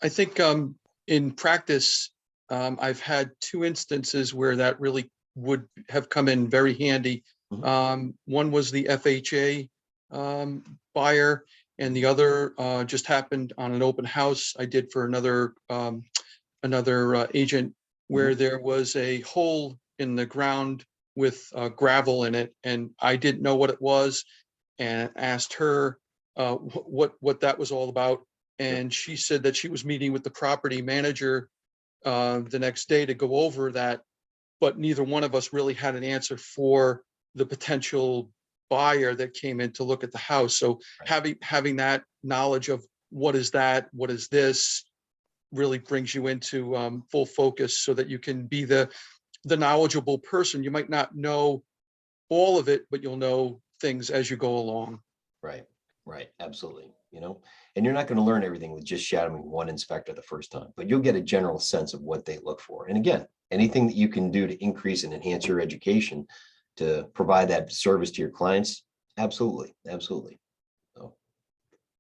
I think in practice, I've had two instances where that really would have come in very handy. One was the FHA buyer, and the other just happened on an open house I did for another agent, where there was a hole in the ground with gravel in it, and I didn't know what it was, and asked her what that was all about, and she said that she was meeting with the property manager the next day to go over that, but neither one of us really had an answer for the potential buyer that came in to look at the house. So having that knowledge of what is that, what is this, really brings you into full focus so that you can be the knowledgeable person. You might not know all of it, but you'll know things as you go along. Right, absolutely. You know, and you're not going to learn everything with just shadowing one inspector the first time, but you'll get a general sense of what they look for. And again, anything that you can do to increase and enhance your education to provide that service to your clients, absolutely. So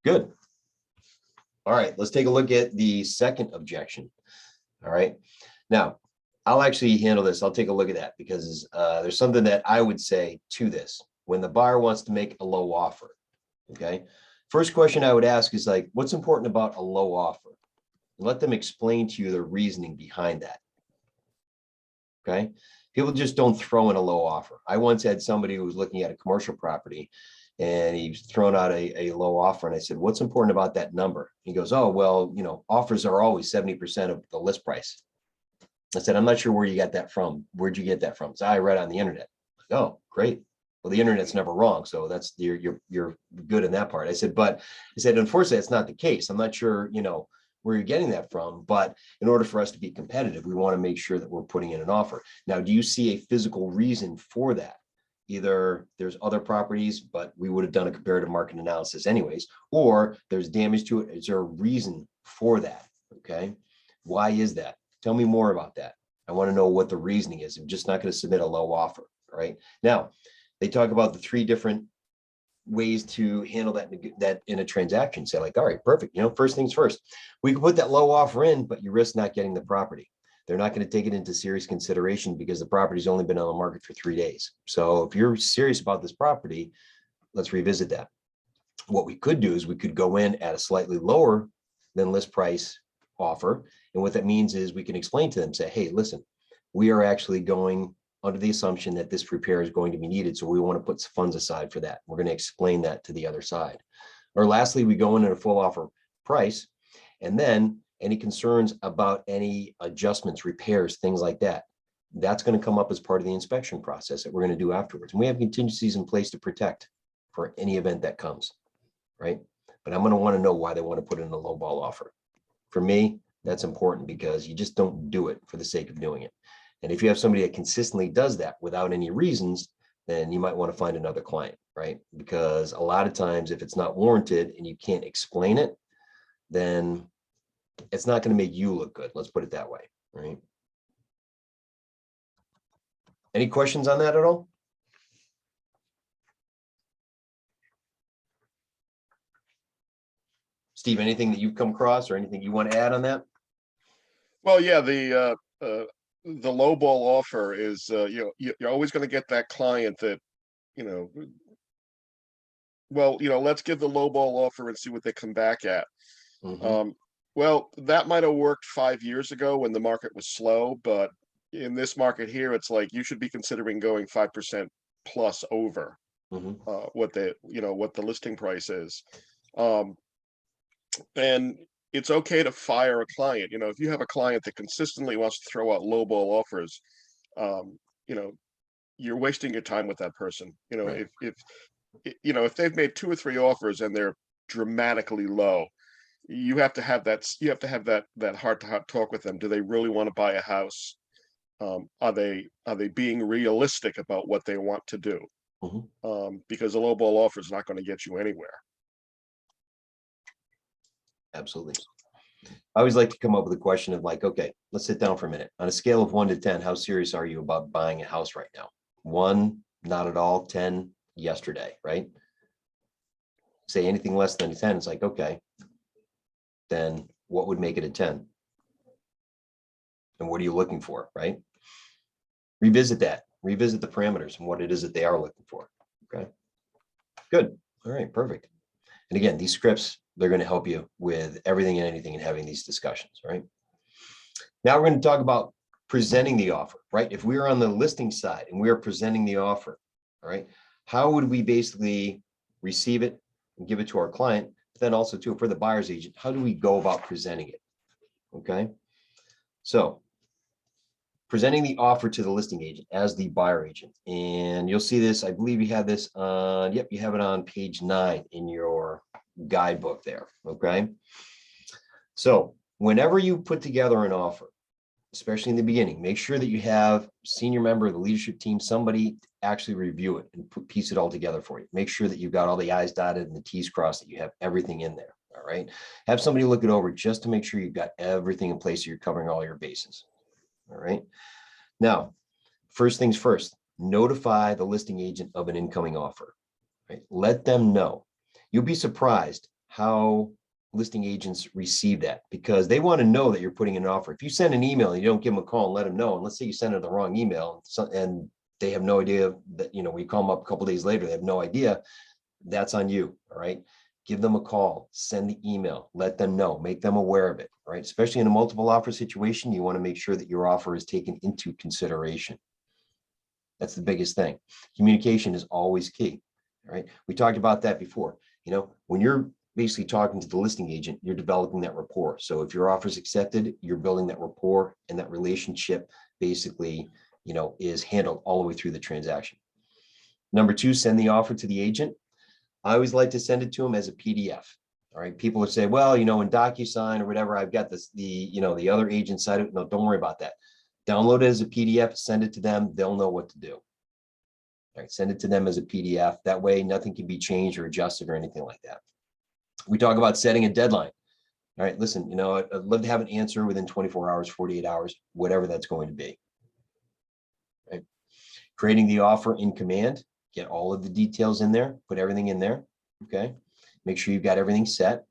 good. All right, let's take a look at the second objection. All right, now I'll actually handle this. I'll take a look at that because there's something that I would say to this. When the buyer wants to make a low offer, okay, first question I would ask is like, what's important about a low offer? And let them explain to you the reasoning behind that. Okay, people just don't throw in a low offer. I once had somebody who was looking at a commercial property and he's thrown out a low offer. And I said, what's important about that number? He goes, oh, well, you know, offers are always 70% of the list price. I said, I'm not sure where you got that from. Where'd you get that from? So I read on the internet. Like, oh, great. Well, the internet's never wrong. So that's you're good in that part. I said, unfortunately, that's not the case. I'm not sure, you know, where you're getting that from, but in order for us to be competitive, we want to make sure that we're putting in an offer. Now, do you see a physical reason for that? Either there's other properties, but we would have done a comparative market analysis anyways, or there's damage to it. Is there a reason for that? Okay. Why is that? Tell me more about that. I want to know what the reasoning is. I'm just not going to submit a low offer. Right now, they talk about the 3 different ways to handle that in a transaction. Say like, all right, perfect. You know, first things first, we can put that low offer in, but you risk not getting the property. They're not going to take it into serious consideration because the property's only been on the market for 3 days. So if you're serious about this property, let's revisit that. What we could do is we could go in at a slightly lower than list price offer. And what that means is we can explain to them, say, hey, listen, we are actually going under the assumption that this repair is going to be needed. So we want to put funds aside for that. We're going to explain that to the other side. Or lastly, we go in at a full offer price. And then any concerns about any adjustments, repairs, things like that, that's going to come up as part of the inspection process that we're going to do afterwards. And we have contingencies in place to protect for any event that comes, right? But I'm going to want to know why they want to put in a lowball offer. For me, that's important because you just don't do it for the sake of doing it. And if you have somebody that consistently does that without any reasons, then you might want to find another client, right? Because a lot of times if it's not warranted and you can't explain it, then it's not going to make you look good. Let's put it that way, right? Any questions on that at all? Steve, anything that you've come across or anything you want to add on that? Well, yeah, the lowball offer is, you're always going to get that client that, well, let's give the lowball offer and see what they come back at. Well, that might have worked 5 years ago when the market was slow, but in this market here, it's like you should be considering going 5% plus over what the listing price is. And it's okay to fire a client. If you have a client that consistently wants to throw out lowball offers, you're wasting your time with that person. Right. If they've made 2 or 3 offers and they're dramatically low, you have to have that heart-to-heart talk with them. Do they really want to buy a house? Are they being realistic about what they want to do? Because a lowball offer is not going to get you anywhere. Absolutely. I always like to come up with a question of like, okay, let's sit down for a minute. On a scale of 1 to 10, how serious are you about buying a house right now? 1, not at all. 10, yesterday, right? Say anything less than a 10, it's like, okay, then what would make it a 10? And what are you looking for, right? Revisit that. Revisit the parameters and what it is that they are looking for. Okay, good. All right, perfect. And again, these scripts, they're going to help you with everything and anything and having these discussions, right? Now we're going to talk about presenting the offer, right? If we are on the listing side and we are presenting the offer, all right, how would we basically receive it and give it to our client? But then also too, for the buyer's agent, how do we go about presenting it? Okay, so presenting the offer to the listing agent as the buyer agent. And you'll see this, I believe you have this on, yep, you have it on page 9 in your guidebook there, okay? So whenever you put together an offer, especially in the beginning, make sure that you have a senior member of the leadership team, somebody to actually review it and piece it all together for you. Make sure that you've got all the I's dotted and the T's crossed, that you have everything in there, all right? Have somebody look it over just to make sure you've got everything in place, so you're covering all your bases. All right. Now, first things first, notify the listing agent of an incoming offer. Right? Let them know. You'll be surprised how listing agents receive that, because they want to know that you're putting in an offer. If you send an email and you don't give them a call and let them know, and let's say you send it the wrong email and they have no idea that, we call them up a couple of days later, they have no idea, that's on you. All right. Give them a call, send the email, let them know, make them aware of it, right? Especially in a multiple offer situation, you want to make sure that your offer is taken into consideration. That's the biggest thing. Communication is always key, all right? We talked about that before. When you're basically talking to the listing agent, you're developing that rapport. So if your offer is accepted, you're building that rapport, and that relationship basically, is handled all the way through the transaction. Number 2, send the offer to the agent. I always like to send it to them as a PDF. All right. People would say, well, in DocuSign or whatever, I've got this, the other agent side of it. No, don't worry about that. Download it as a PDF, send it to them. They'll know what to do. All right. Send it to them as a PDF. That way, nothing can be changed or adjusted or anything like that. We talk about setting a deadline. All right. Listen, I'd love to have an answer within 24 hours, 48 hours, whatever that's going to be. Right. Creating the offer in command. Get all of the details in there, put everything in there, okay? Make sure you've got everything set,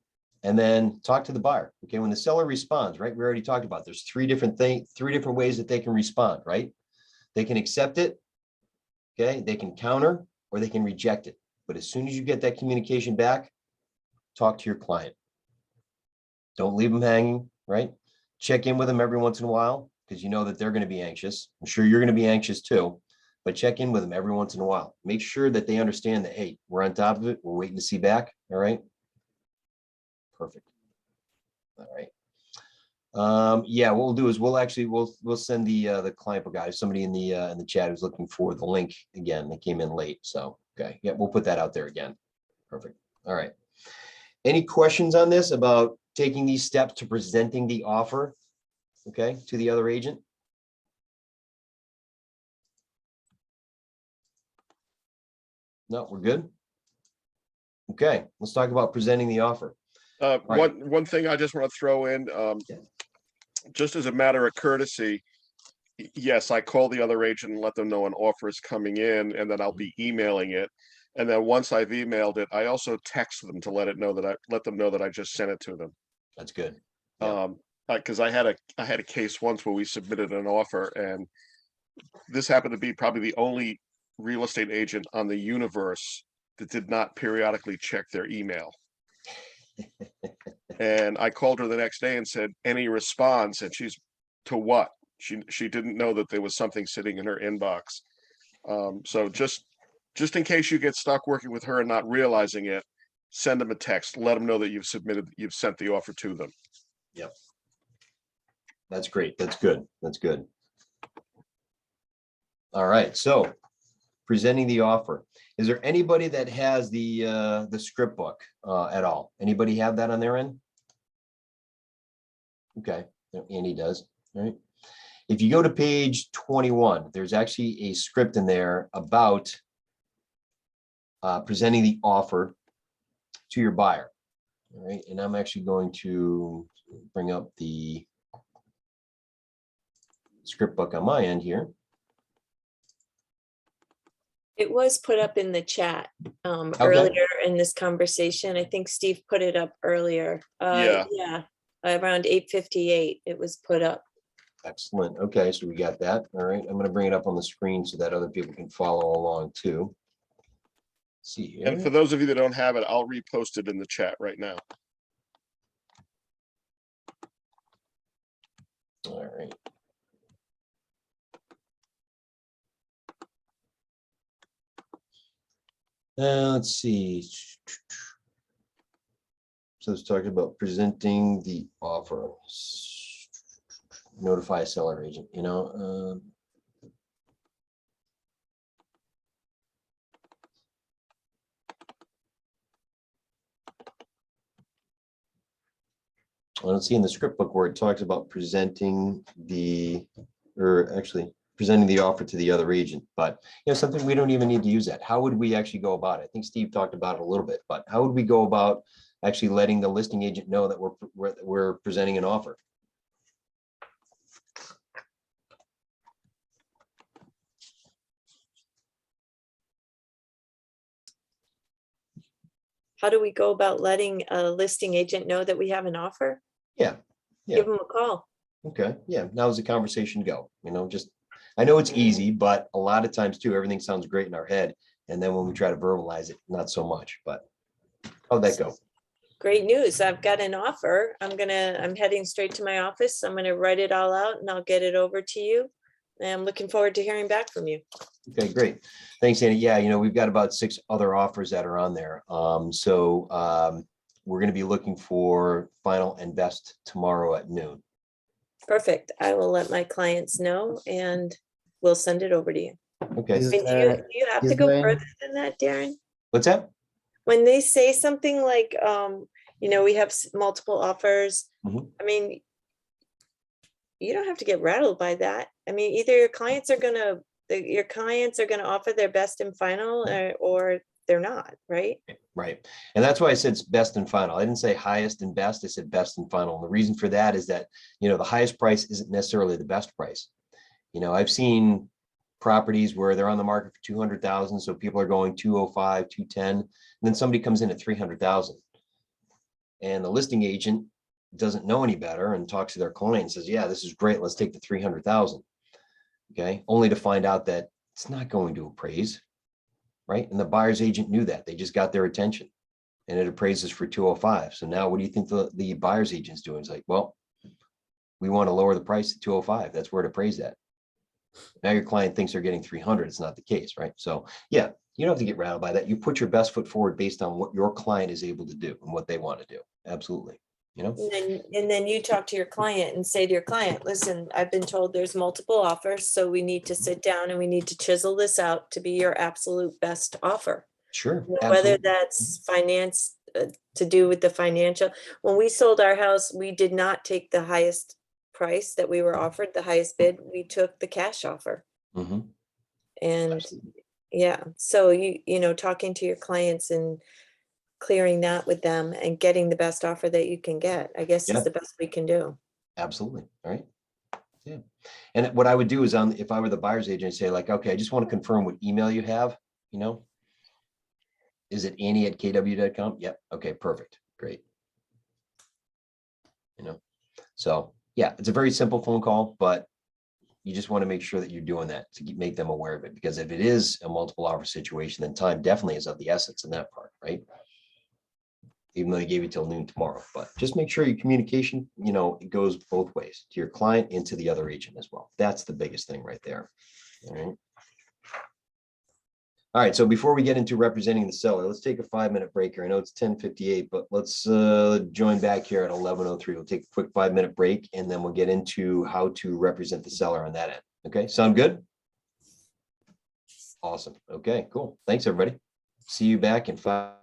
and then talk to the buyer, okay? When the seller responds, right, we already talked about, there's 3 different ways that they can respond, right? They can accept it, okay? They can counter, or they can reject it. But as soon as you get that communication back, talk to your client. Don't leave them hanging, right? Check in with them every once in a while because you know that they're going to be anxious. I'm sure you're going to be anxious too, but check in with them every once in a while. Make sure that they understand that, hey, we're on top of it. We're waiting to see back. All right. Perfect. All right. Yeah, what we'll do is we'll send the client book guy, somebody in the chat who's looking for the link again. They came in late. So, okay. Yeah, we'll put that out there again. Perfect. All right. Any questions on this about taking these steps to presenting the offer, okay, to the other agent? No, we're good. Okay, let's talk about presenting the offer. Right. One thing I just want to throw in, just as a matter of courtesy, yes, I call the other agent and let them know an offer is coming in, and then I'll be emailing it. And then once I've emailed it, I also text them to let them know that I just sent it to them. That's good. Because I had a case once where we submitted an offer, and this happened to be probably the only real estate agent on the universe that did not periodically check their email. And I called her the next day and said, any response? And she's, to what? She didn't know that there was something sitting in her inbox. So just in case you get stuck working with her and not realizing it, send them a text, let them know that you've sent the offer to them. Yep. That's great. That's good. That's good. All right. So presenting the offer. Is there anybody that has the script book at all? Anybody have that on their end? Okay. Andy does. All right. If you go to page 21, there's actually a script in there about presenting the offer to your buyer. All right. And I'm actually going to bring up the script book on my end here. It was put up in the chat earlier in this conversation. I think Steve put it up earlier. Yeah, around 8:58 it was put up. Excellent. Okay, so we got that. All right, I'm going to bring it up on the screen so that other people can follow along too. Let's see here. And for those of you that don't have it, I'll repost it in the chat right now. All right. Let's see. So it's talking about presenting the offer. Notify a seller agent, you know. I don't see in the script book where it talks about presenting the, or actually presenting the offer to the other agent, but you know, something we don't even need to use that. How would we actually go about it? I think Steve talked about it a little bit, but how would we go about actually letting the listing agent know that we're presenting an offer? How do we go about letting a listing agent know that we have an offer? Yeah. Give them a call. Okay. Yeah. How's the conversation go? You know, just, I know it's easy, but a lot of times too, everything sounds great in our head. And then when we try to verbalize it, not so much, but how'd that go? Great news. I've got an offer. I'm heading straight to my office. I'm gonna write it all out and I'll get it over to you. And I'm looking forward to hearing back from you. Okay, great. Thanks, Andy. Yeah, you know, we've got about 6 other offers that are on there. We're going to be looking for final and best tomorrow at noon. Perfect. I will let my clients know and we'll send it over to you. Okay. Is And do there- you have to is go there- further than that, Darren? What's that? When they say something like, you know, we have multiple offers, Mhm. I mean, you don't have to get rattled by that. I mean, either your clients are gonna offer their best and final or they're not, right? Right. And that's why I said it's best and final. I didn't say highest and best. I said best and final. And the reason for that is that, you know, the highest price isn't necessarily the best price. You know, I've seen properties where they're on the market for 200,000. So people are going 205, 210, and then somebody comes in at 300,000. And the listing agent doesn't know any better and talks to their client and says, yeah, this is great. Let's take the 300,000. Okay. Only to find out that it's not going to appraise. Right. And the buyer's agent knew that. They just got their attention. and it appraises for 205. So now what do you think the buyer's agent's doing? It's like, well, we want to lower the price to 205. That's where it appraised at. Now your client thinks they're getting 300. It's not the case, right? So yeah, you don't have to get rattled by that. You put your best foot forward based on what your client is able to do and what they want to do. Absolutely. You know? And then you talk to your client and say to your client, listen, I've been told there's multiple offers, so we need to sit down and we need to chisel this out to be your absolute best offer. Sure. Whether Absolutely. that's finance, to do with the financial. When we sold our house, we did not take the highest price that we were offered, the highest bid. We took the cash offer. Mhm. And Absolutely. yeah, so you know, talking to your clients and clearing that with them and getting the best offer that you can get, I guess Yeah. is the best we can do. Absolutely. All right. Yeah. And what I would do is if I were the buyer's agent, say like, okay, I just want to confirm what email you have, you know? Is it Annie@kw.com? Yep. Okay, perfect. Great. You know, so yeah, it's a very simple phone call, but you just want to make sure that you're doing that to make them aware of it. Because if it is a multiple offer situation, then time definitely is of the essence in that part, right? Even though they gave you till noon tomorrow, but just make sure your communication, you know, it goes both ways to your client and to the other agent as well. That's the biggest thing right there. All right. All right, so before we get into representing the seller, let's take a 5-minute break here. I know it's 10:58, but let's join back here at 11:03. We'll take a quick 5-minute break and then we'll get into how to represent the seller on that end. Okay, sound good? Awesome. Okay, cool. Thanks, everybody. See you back in 5.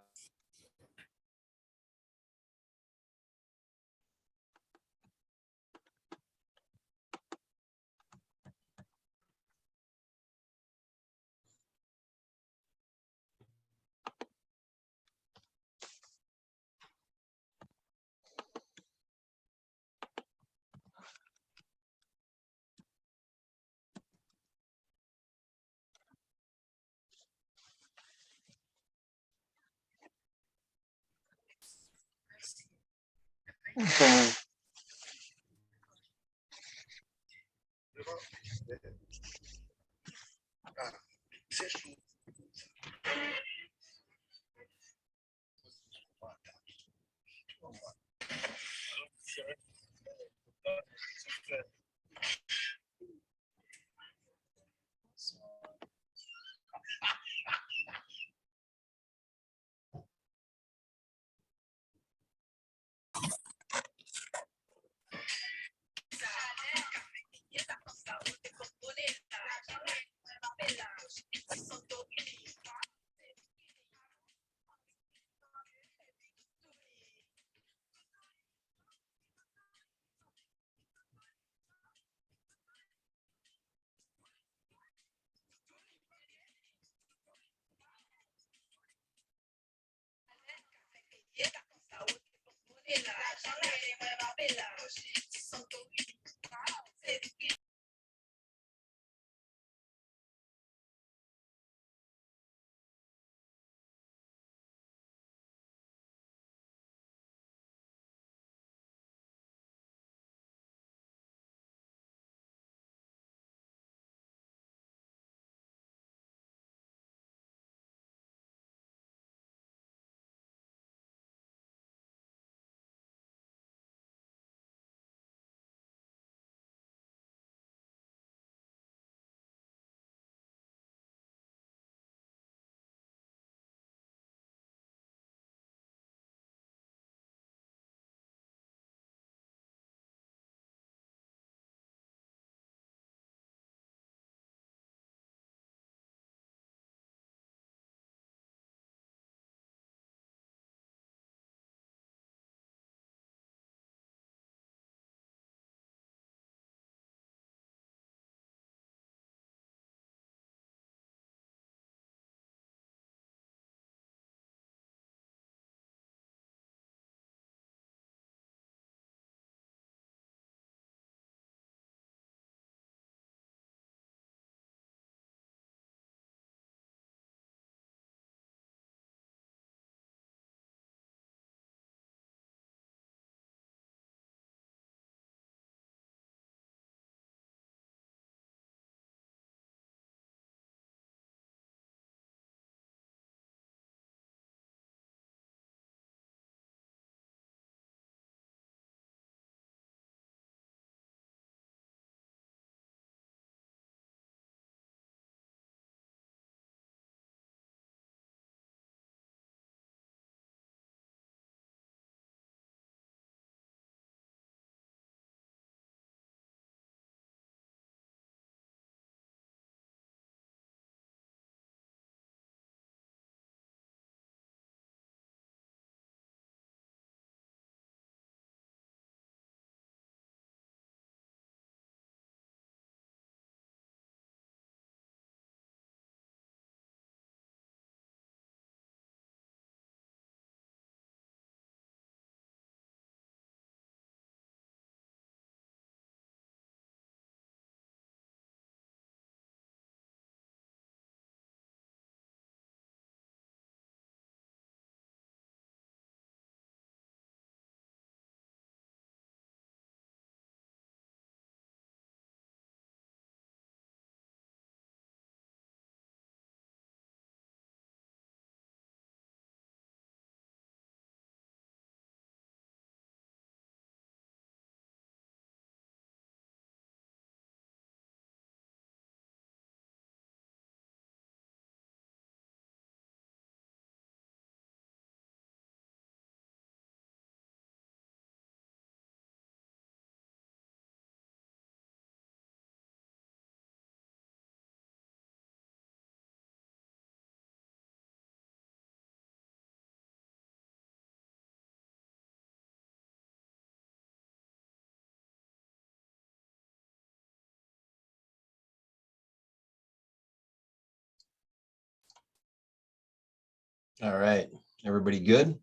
All right, everybody good?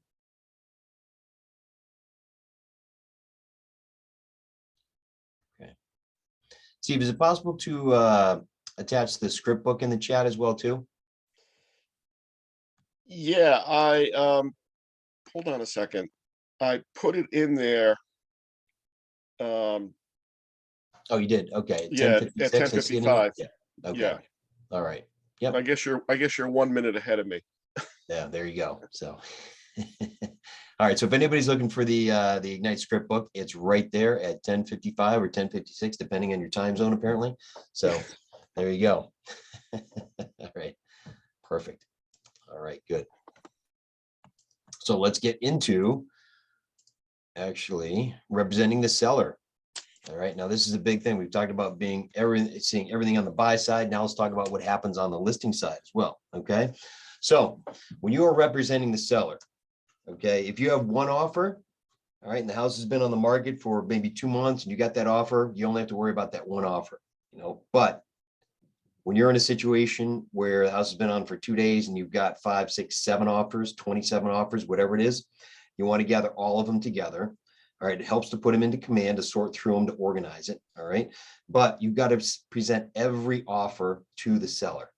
Okay. Steve, is it possible to attach the script book in the chat as well too? Yeah, hold on a second. I put it in there. Oh, you did? Okay. Yeah, at 10:56, I see it in there? 10:55. Yeah. Okay. Yeah. All right. I Yep. guess you're 1 minute ahead of me. Yeah, there you go. So, all right. So if anybody's looking for the Ignite script book, it's right there at 10:55 or 10:56, depending on your time zone, apparently. So there you go. All right. Perfect. All right, good. So let's get into actually representing the seller. All right, now this is a big thing. We've talked about seeing everything on the buy side. Now let's talk about what happens on the listing side as well. Okay, so when you are representing the seller, okay, if you have one offer, all right, and the house has been on the market for maybe 2 months and you got that offer, you only have to worry about that one offer, but when you're in a situation where the house has been on for 2 days and you've got 5, 6, 7 offers, 27 offers, whatever it is, you want to gather all of them together. All right, it helps to put them into command, to sort through them, to organize it. All right, but you've got to present every offer to the seller.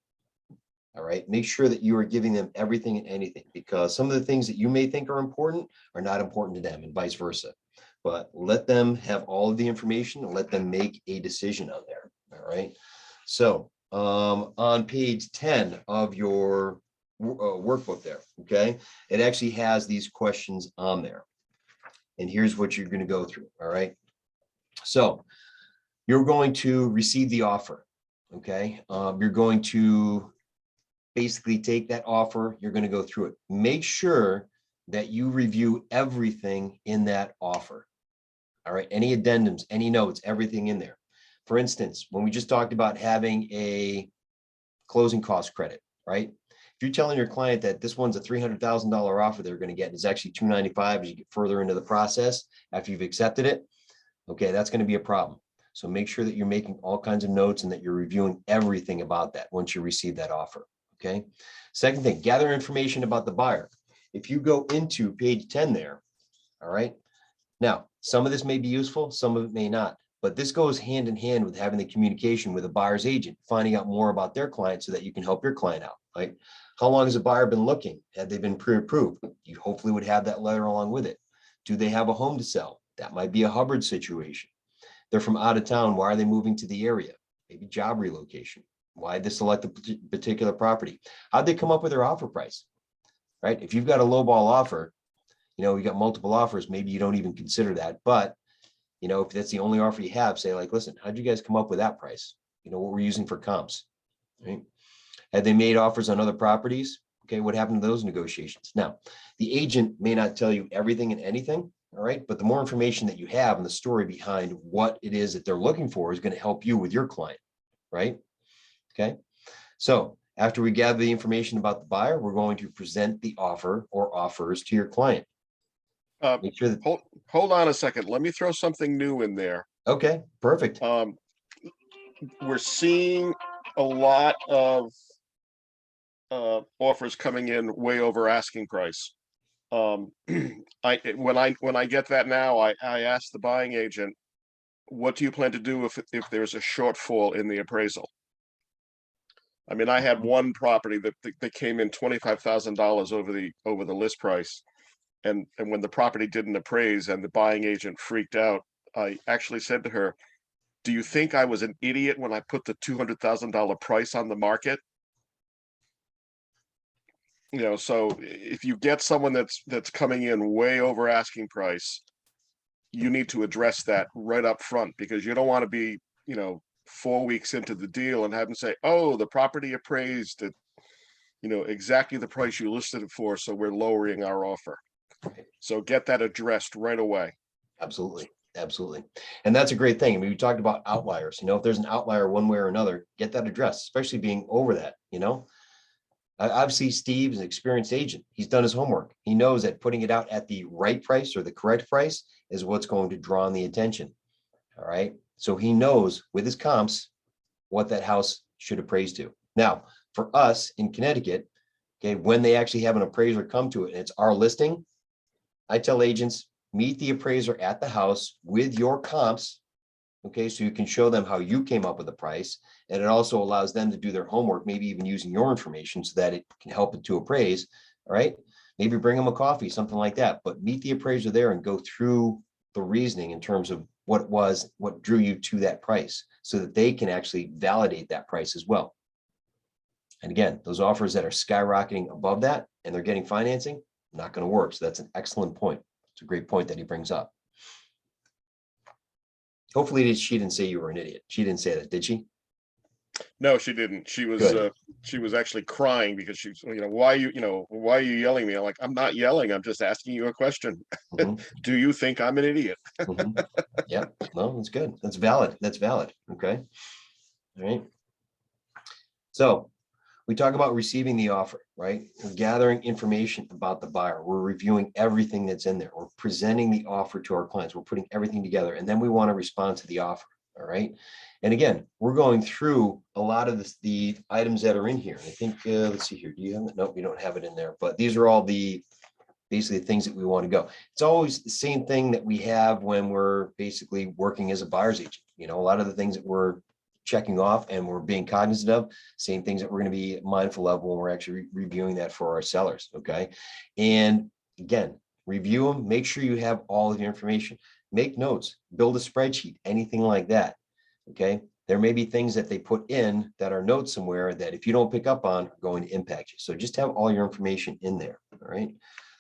All right, make sure that you are giving them everything and anything, because some of the things that you may think are important are not important to them, and vice versa. But let them have all of the information and let them make a decision on there. All right, so on page 10 of your workbook there, okay, it actually has these questions on there. And here's what you're going to go through. All right. So you're going to receive the offer. Okay. You're going to basically take that offer. You're going to go through it. Make sure that you review everything in that offer. All right. Any addendums, any notes, everything in there. For instance, when we just talked about having a closing cost credit, right? If you're telling your client that this one's a $300,000 offer they're going to get, and it's actually $295,000 as you get further into the process after you've accepted it, okay, that's going to be a problem. So make sure that you're making all kinds of notes and that you're reviewing everything about that once you receive that offer, okay? Second thing, gather information about the buyer. If you go into page 10 there, all right, now some of this may be useful, some of it may not. But this goes hand in hand with having the communication with a buyer's agent, finding out more about their client so that you can help your client out. Like, how long has a buyer been looking? Have they been pre-approved? You hopefully would have that letter along with it. Do they have a home to sell? That might be a Hubbard situation. They're from out of town. Why are they moving to the area? Maybe job relocation. Why did they select a particular property? How'd they come up with their offer price? Right? If you've got a lowball offer, you got multiple offers, maybe you don't even consider that. But if that's the only offer you have, say like, listen, how'd you guys come up with that price? What we're using for comps, right? Had they made offers on other properties? Okay, what happened to those negotiations? Now, the agent may not tell you everything and anything, all right? But the more information that you have and the story behind what it is that they're looking for is going to help you with your client, right? Okay, so after we gather the information about the buyer, we're going to present the offer or offers to your client. Make sure that, Hold on a second. Let me throw something new in there. okay, perfect. We're seeing a lot of offers coming in way over asking price. When I get that now, I ask the buying agent, what do you plan to do if there's a shortfall in the appraisal? I mean, I had one property that came in $25,000 over the list price. And when the property didn't appraise and the buying agent freaked out, I actually said to her, do you think I was an idiot when I put the $200,000 price on the market? So if you get someone that's coming in way over asking price, you need to address that right up front, because you don't want to be, 4 weeks into the deal and have them say, oh, the property appraised at, exactly the price you listed it for, so we're lowering our offer. So get that addressed right away. Absolutely. Absolutely. And that's a great thing. I mean, we talked about outliers, if there's an outlier one way or another, get that addressed, especially being over that, Obviously, Steve's an experienced agent. He's done his homework. He knows that putting it out at the right price or the correct price is what's going to draw on the attention. All right. So he knows with his comps what that house should appraise to. Now, for us in Connecticut, Okay, when they actually have an appraiser come to it and it's our listing, I tell agents, meet the appraiser at the house with your comps. Okay, so you can show them how you came up with the price. And it also allows them to do their homework, maybe even using your information so that it can help it to appraise. All right, maybe bring them a coffee, something like that, but meet the appraiser there and go through the reasoning in terms of what drew you to that price so that they can actually validate that price as well. And again, those offers that are skyrocketing above that and they're getting financing, not going to work. So that's an excellent point. It's a great point that he brings up. Hopefully she didn't say you were an idiot. She didn't say that, did she? No, she didn't. She was actually crying because she's, why are you yelling at me? I'm like, I'm not yelling. I'm just asking you a question. Mhm. Do you think I'm an idiot? Mhm. Yeah, no, that's good. That's valid. That's valid. Okay. All right. So we talk about receiving the offer, right? We're gathering information about the buyer. We're reviewing everything that's in there. We're presenting the offer to our clients. We're putting everything together, and then we want to respond to the offer. All right. And again, we're going through a lot of the items that are in here. I think, let's see here. Do you have it? Nope, you don't have it in there, but these are all basically the things that we want to go. It's always the same thing that we have when we're basically working as a buyer's agent. A lot of the things that we're checking off and we're being cognizant of, same things that we're going to be mindful of when we're actually reviewing that for our sellers. Okay. And again, review them, make sure you have all of your information, make notes, build a spreadsheet, anything like that. Okay. There may be things that they put in that are notes somewhere that if you don't pick up on are going to impact you. So just have all your information in there. All right.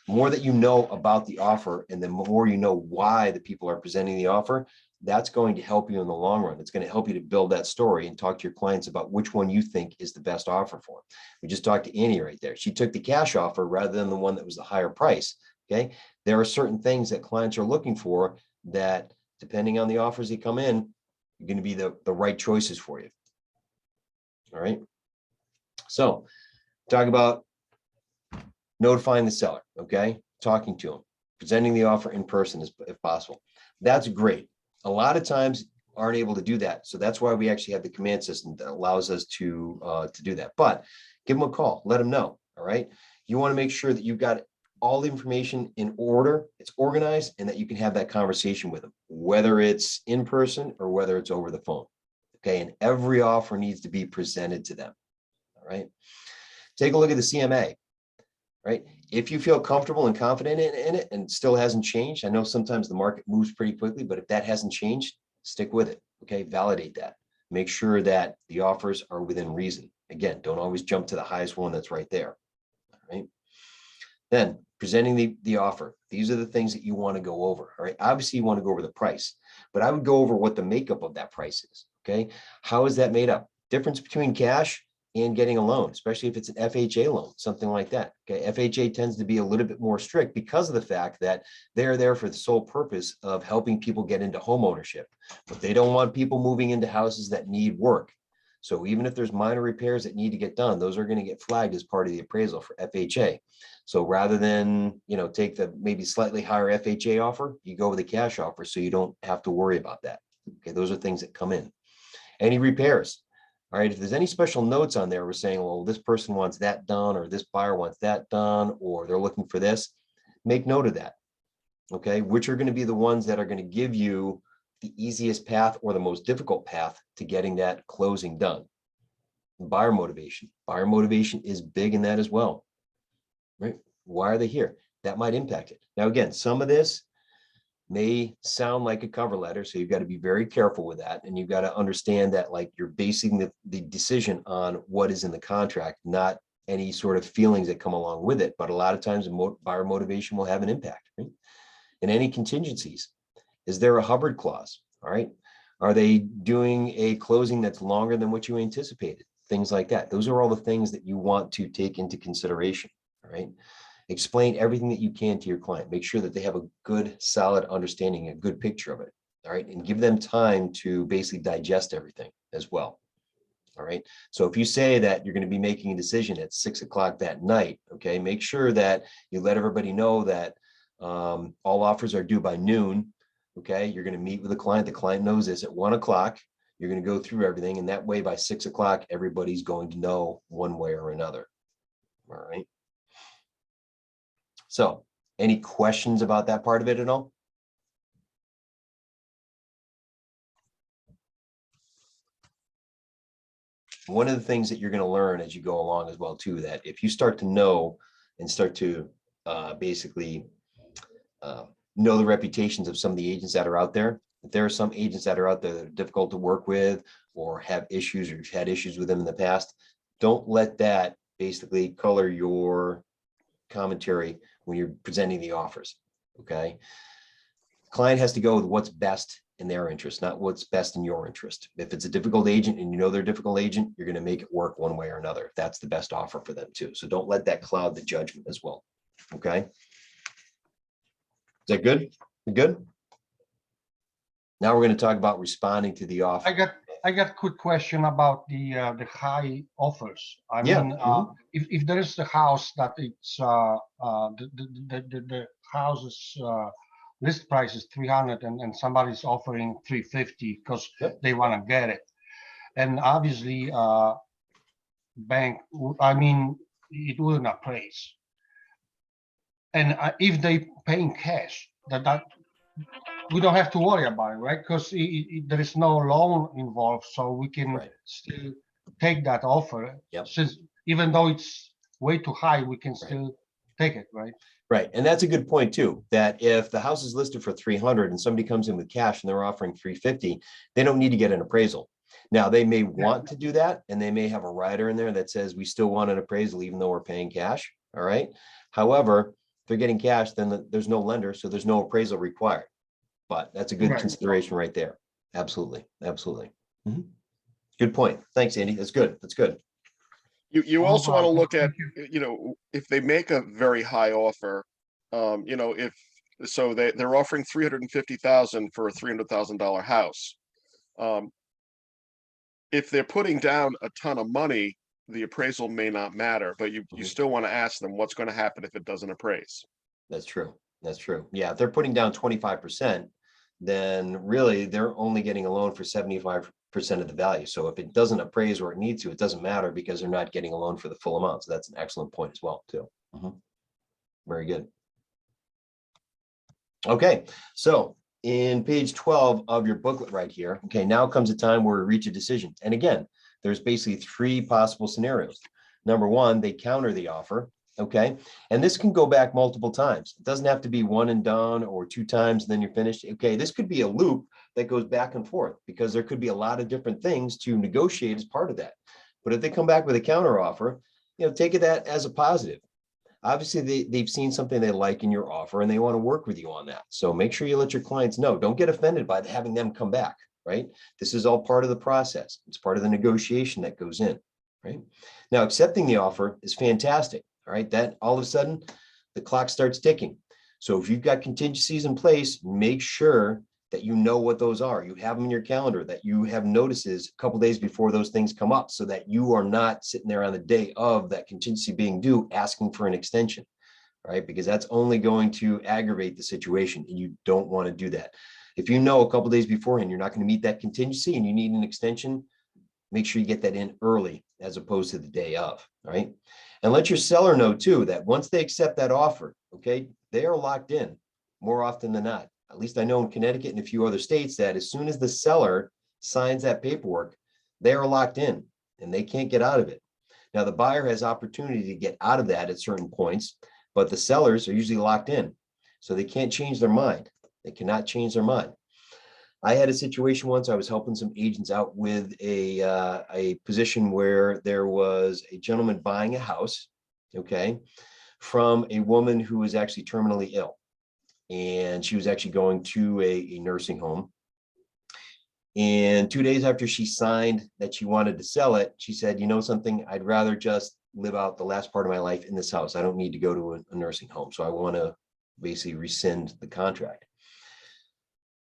The more that you know about the offer and the more you know why the people are presenting the offer, that's going to help you in the long run. It's going to help you to build that story and talk to your clients about which one you think is the best offer for them. We just talked to Annie right there. She took the cash offer rather than the one that was the higher price. Okay. There are certain things that clients are looking for that, depending on the offers that come in, are going to be the right choices for you. All right. So talk about notifying the seller. Okay. Talking to them, presenting the offer in person if possible. That's great. A lot of times aren't able to do that. So that's why we actually have the command system that allows us to do that. But give them a call, let them know. All right. You want to make sure that you've got all the information in order, it's organized, and that you can have that conversation with them, whether it's in person or whether it's over the phone. Okay. And every offer needs to be presented to them. All right. Take a look at the CMA. Right. If you feel comfortable and confident in it and it still hasn't changed, I know sometimes the market moves pretty quickly, but if that hasn't changed, stick with it. Okay. Validate that. Make sure that the offers are within reason. Again, don't always jump to the highest one that's right there. All right. Then presenting the offer. These are the things that you want to go over. All right. Obviously, you want to go over the price, but I would go over what the makeup of that price is. Okay. How is that made up? Difference between cash and getting a loan, especially if it's an FHA loan, something like that. Okay, FHA tends to be a little bit more strict because of the fact that they're there for the sole purpose of helping people get into home ownership, but they don't want people moving into houses that need work. So even if there's minor repairs that need to get done, those are going to get flagged as part of the appraisal for FHA. So rather than, take the maybe slightly higher FHA offer, you go with the cash offer so you don't have to worry about that. Okay, those are things that come in. Any repairs. All right, if there's any special notes on there, we're saying, well, this person wants that done, or this buyer wants that done, or they're looking for this, make note of that. Okay, which are going to be the ones that are going to give you the easiest path or the most difficult path to getting that closing done. Buyer motivation. Buyer motivation is big in that as well. Right? Why are they here? That might impact it. Now, again, some of this may sound like a cover letter, so you've got to be very careful with that, and you've got to understand that like you're basing the decision on what is in the contract, not any sort of feelings that come along with it. But a lot of times buyer motivation will have an impact. Right? And any contingencies. Is there a Hubbard clause? All right. Are they doing a closing that's longer than what you anticipated? Things like that. Those are all the things that you want to take into consideration. All right. Explain everything that you can to your client. Make sure that they have a good, solid understanding, a good picture of it. All right. And give them time to basically digest everything as well. All right. So if you say that you're going to be making a decision at 6 o'clock that night, okay, make sure that you let everybody know that all offers are due by noon. Okay. You're going to meet with the client. The client knows this at 1 o'clock. You're going to go through everything. And that way by 6 o'clock, everybody's going to know one way or another. All right. So any questions about that part of it at all? One of the things that you're going to learn as you go along as well too, that if you start to know and start to basically know the reputations of some of the agents that are out there, if there are some agents that are out there that are difficult to work with or have issues or you've had issues with them in the past, don't let that basically color your commentary when you're presenting the offers. Okay. Client has to go with what's best in their interest, not what's best in your interest. If it's a difficult agent and you know they're a difficult agent, you're going to make it work one way or another. If that's the best offer for them too. So don't let that cloud the judgment as well. Okay. Is that good? Good. Now we're going to talk about responding to the offer. I got a quick question about the high offers. I Yeah. mean, if there is the house that it's the house's list price is 300 and somebody's offering 350 because they want to get it, and obviously bank, I mean, it wouldn't appraise. And if they paying cash, that we don't have to worry about it, right? Because there is no loan involved, so we can still take that offer. Since even though it's way too high, we can still take it, right? Right. And that's a good point too, that if the house is listed for 300 and somebody comes in with cash and they're offering 350, they don't need to get an appraisal. Now they may want to do that and they may have a rider in there that says we still want an appraisal even though we're paying cash. All right. However, if they're getting cash, then there's no lender, so there's no appraisal required. But that's a good consideration right there. Absolutely. Absolutely. Good point. Thanks, Andy. That's good. That's good. You also want to look at, you know, if they make a very high offer, you know, if so they're offering 350,000 for a $300,000 house. If they're putting down a ton of money, the appraisal may not matter, but you still want to ask them what's going to happen if it doesn't appraise. That's true. That's true. Yeah, if they're putting down 25%, then really they're only getting a loan for 75% of the value. So if it doesn't appraise where it needs to, it doesn't matter because they're not getting a loan for the full amount. So that's an excellent point as well, too. Very good. Okay, so in page 12 of your booklet right here, okay, now comes a time where we reach a decision. And again, there's basically three possible scenarios. Number one, they counter the offer. Okay, and this can go back multiple times. It doesn't have to be one and done or two times and then you're finished. Okay, this could be a loop that goes back and forth because there could be a lot of different things to negotiate as part of that. But if they come back with a counter offer, you know, take that as a positive. Obviously, they've seen something they like in your offer and they want to work with you on that. So make sure you let your clients know. Don't get offended by having them come back, right? This is all part of the process. It's part of the negotiation that goes in, right? Now, accepting the offer is fantastic. All right, that all of a sudden the clock starts ticking. So if you've got contingencies in place, make sure that you know what those are. You have them in your calendar, that you have notices a couple days before those things come up so that you are not sitting there on the day of that contingency being due asking for an extension, right? Because that's only going to aggravate the situation and you don't want to do that. If you know a couple days beforehand you're not going to meet that contingency and you need an extension, make sure you get that in early as opposed to the day of, right? And let your seller know too, that once they accept that offer, okay, they are locked in more often than not. At least I know in Connecticut and a few other states that as soon as the seller signs that paperwork, they are locked in and they can't get out of it. Now the buyer has opportunity to get out of that at certain points, but the sellers are usually locked in. So they can't change their mind. They cannot change their mind. I had a situation once, I was helping some agents out with a position where there was a gentleman buying a house, okay, from a woman who was actually terminally ill. And she was actually going to a nursing home. And 2 days after she signed that she wanted to sell it, she said, you know something, I'd rather just live out the last part of my life in this house. I don't need to go to a nursing home. So I want to basically rescind the contract.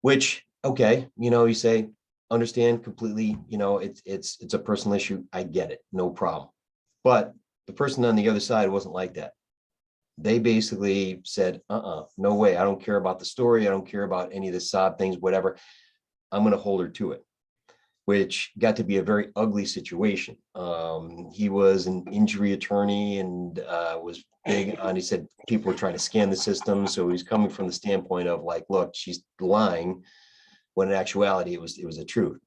Which, okay, you know, you say, understand completely, you know, it's a personal issue. I get it, no problem. But the person on the other side wasn't like that. They basically said, no way. I don't care about the story. I don't care about any of the sob things, whatever. I'm going to hold her to it. which got to be a very ugly situation. He was an injury attorney and was big on, he said people were trying to scam the system. So he's coming from the standpoint of like, look, she's lying, when in actuality, it was the truth.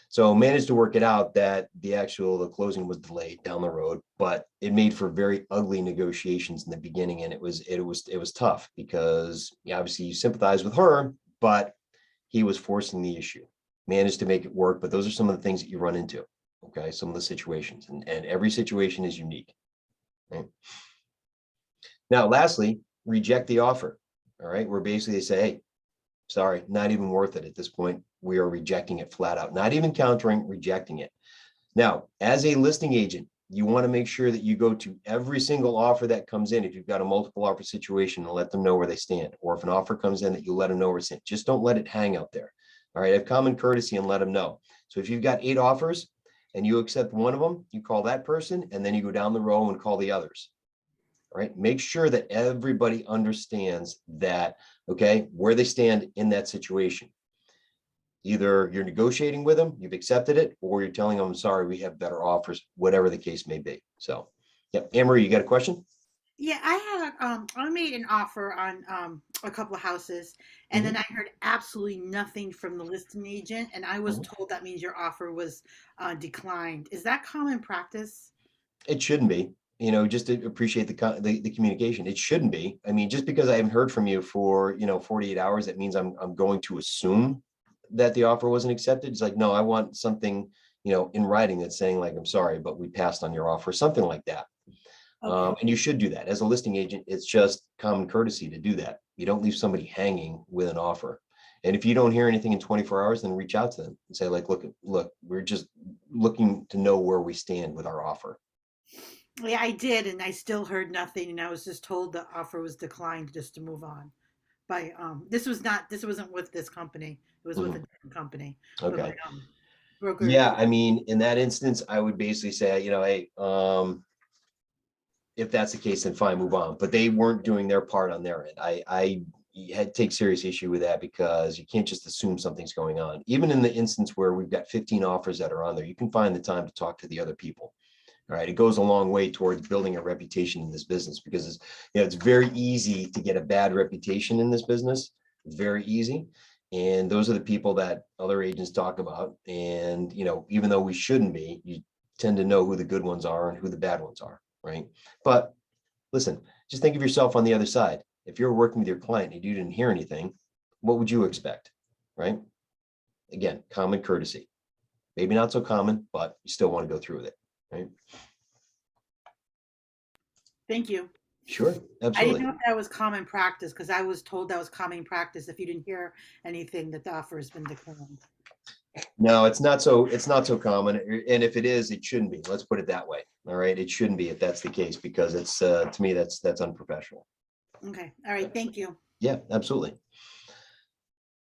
So managed to work it out that the closing was delayed down the road, but it made for very ugly negotiations in the beginning. And it was tough because obviously you sympathize with her, but he was forcing the issue, managed to make it work. But those are some of the things that you run into. Okay. Some of the situations, and every situation is unique. Right? Now, lastly, reject the offer. All right. Where basically they say, hey, sorry, not even worth it at this point. We are rejecting it flat out, not even countering, rejecting it. Now, as a listing agent, you want to make sure that you go to every single offer that comes in. If you've got a multiple offer situation, and let them know where they stand. Or if an offer comes in, that you let them know where it's at. Just don't let it hang out there. All right, have common courtesy and let them know. So if you've got 8 offers and you accept one of them, you call that person, and then you go down the row and call the others. All right, make sure that everybody understands that, okay, where they stand in that situation. Either you're negotiating with them, you've accepted it, or you're telling them, sorry, we have better offers, whatever the case may be. So, yeah, Anne-Marie, you got a question? Yeah, I made an offer on a couple of houses, and then I heard absolutely nothing from the listing agent, and I was told that means your offer was declined. Is that common practice? It shouldn't be. Just to appreciate the communication. It shouldn't be. I mean, just because I haven't heard from you for 48 hours, that means I'm going to assume that the offer wasn't accepted. It's like, no, I want something in writing that's saying like, I'm sorry, but we passed on your offer, something like that. Okay. And you should do that as a listing agent. It's just common courtesy to do that. You don't leave somebody hanging with an offer. And if you don't hear anything in 24 hours, then reach out to them and say like, look, we're just looking to know where we stand with our offer. Yeah, I did, and I still heard nothing, and I was just told the offer was declined just to move on. By this wasn't with this company. It was with a different company. But Okay. my broker. Yeah, I mean, in that instance, I would basically say, hey, if that's the case, then fine, move on. But they weren't doing their part on their end. I had to take serious issue with that because you can't just assume something's going on. Even in the instance where we've got 15 offers that are on there, you can find the time to talk to the other people. All right, it goes a long way towards building a reputation in this business because it's very easy to get a bad reputation in this business. It's very easy. And those are the people that other agents talk about. And, even though we shouldn't be, you tend to know who the good ones are and who the bad ones are, right? But listen, just think of yourself on the other side. If you're working with your client and you didn't hear anything, what would you expect, right? Again, common courtesy. Maybe not so common, but you still want to go through with it, right? Thank you. Sure, I absolutely. didn't know if that was common practice because I was told that was common practice if you didn't hear anything that the offer has been declined. No, it's not so common. And if it is, it shouldn't be. Let's put it that way. All right. It shouldn't be if that's the case, because it's to me, that's unprofessional. Okay. All right. Thank you. Yeah, absolutely.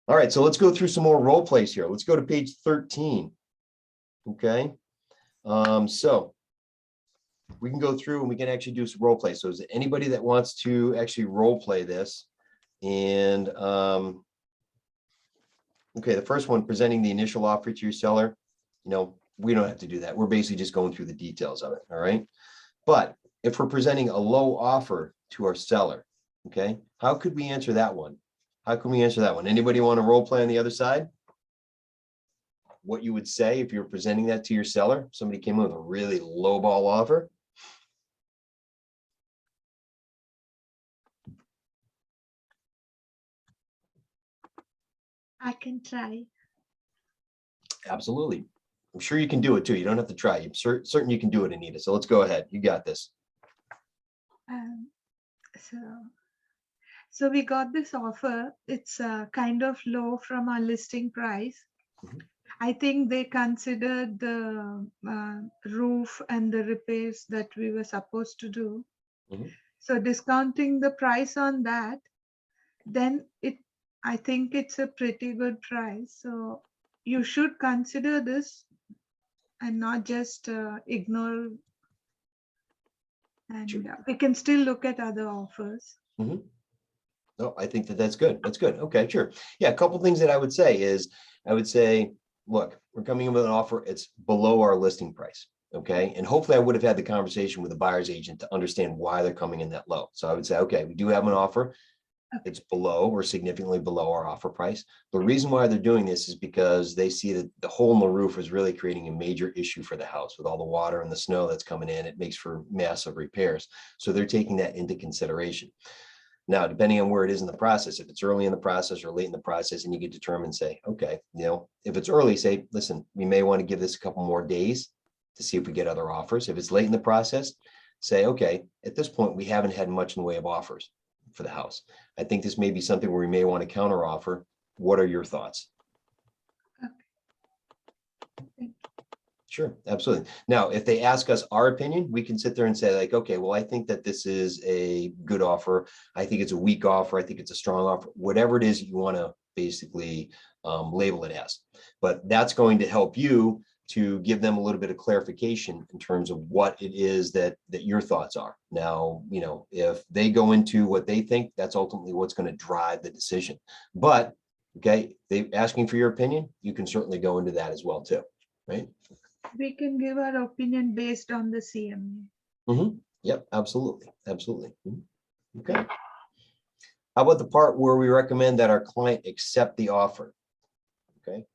All right. So let's go through some more role plays here. Let's go to page 13. Okay. So we can go through and we can actually do some role play. So is there anybody that wants to actually role play this? And okay, the first one, presenting the initial offer to your seller. We don't have to do that. We're basically just going through the details of it. All right. But if we're presenting a low offer to our seller, okay, how could we answer that one? Anybody want to role play on the other side? What you would say if you're presenting that to your seller? Somebody came in with a really low ball offer. I can try. Absolutely. I'm sure you can do it too. You don't have to try. I'm certain you can do it, Anita. So let's go ahead. You got this. So we got this offer. It's kind of low from our listing price. I think they considered the roof and the repairs that we were supposed to do. So discounting the price on that, then I think it's a pretty good price. So you should consider this and not just ignore. And we can still look at other offers. No, I think that's good. That's good. Okay, sure. Yeah, a couple things that I would say is, look, we're coming in with an offer, it's below our listing price. Okay, and hopefully I would have had the conversation with the buyer's agent to understand why they're coming in that low. So I would say, okay, we do have an offer. It's below or significantly below our offer price. The reason why they're doing this is because they see that the hole in the roof is really creating a major issue for the house with all the water and the snow that's coming in. It makes for massive repairs. So they're taking that into consideration. Now, depending on where it is in the process, if it's early in the process or late in the process, and you can determine, say, okay, if it's early, say, listen, we may want to give this a couple more days to see if we get other offers. If it's late in the process, say, okay, at this point, we haven't had much in the way of offers for the house. I think this may be something where we may want to counter offer. What are your thoughts? Sure, absolutely. Now, if they ask us our opinion, we can sit there and say like, okay, well, I think that this is a good offer. I think it's a weak offer. I think it's a strong offer, whatever it is you want to basically label it as. But that's going to help you to give them a little bit of clarification in terms of what it is that your thoughts are. Now, if they go into what they think, that's ultimately what's going to drive the decision. But, okay, they asking for your opinion, you can certainly go into that as well too, right? We can give our opinion based on the CMA. Mm-hmm. Yep, absolutely, absolutely. Mm-hmm. Okay. How about the part where we recommend that our client accept the offer? Okay.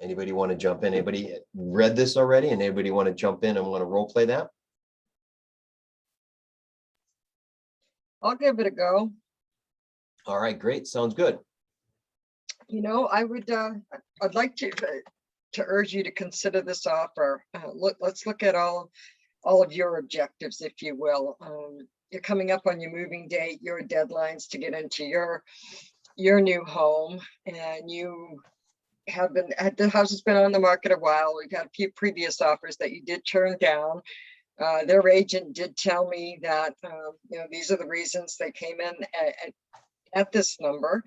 Anybody want to jump in? Anybody read this already? And anybody want to jump in and want to role play that? I'll give it a go. All right, great. Sounds good. I'd like to urge you to consider this offer. Let's look at all of your objectives, if you will. You're coming up on your moving date, your deadlines to get into your new home, and the house has been on the market a while. We've had a few previous offers that you did turn down. Their agent did tell me that these are the reasons they came in at this number.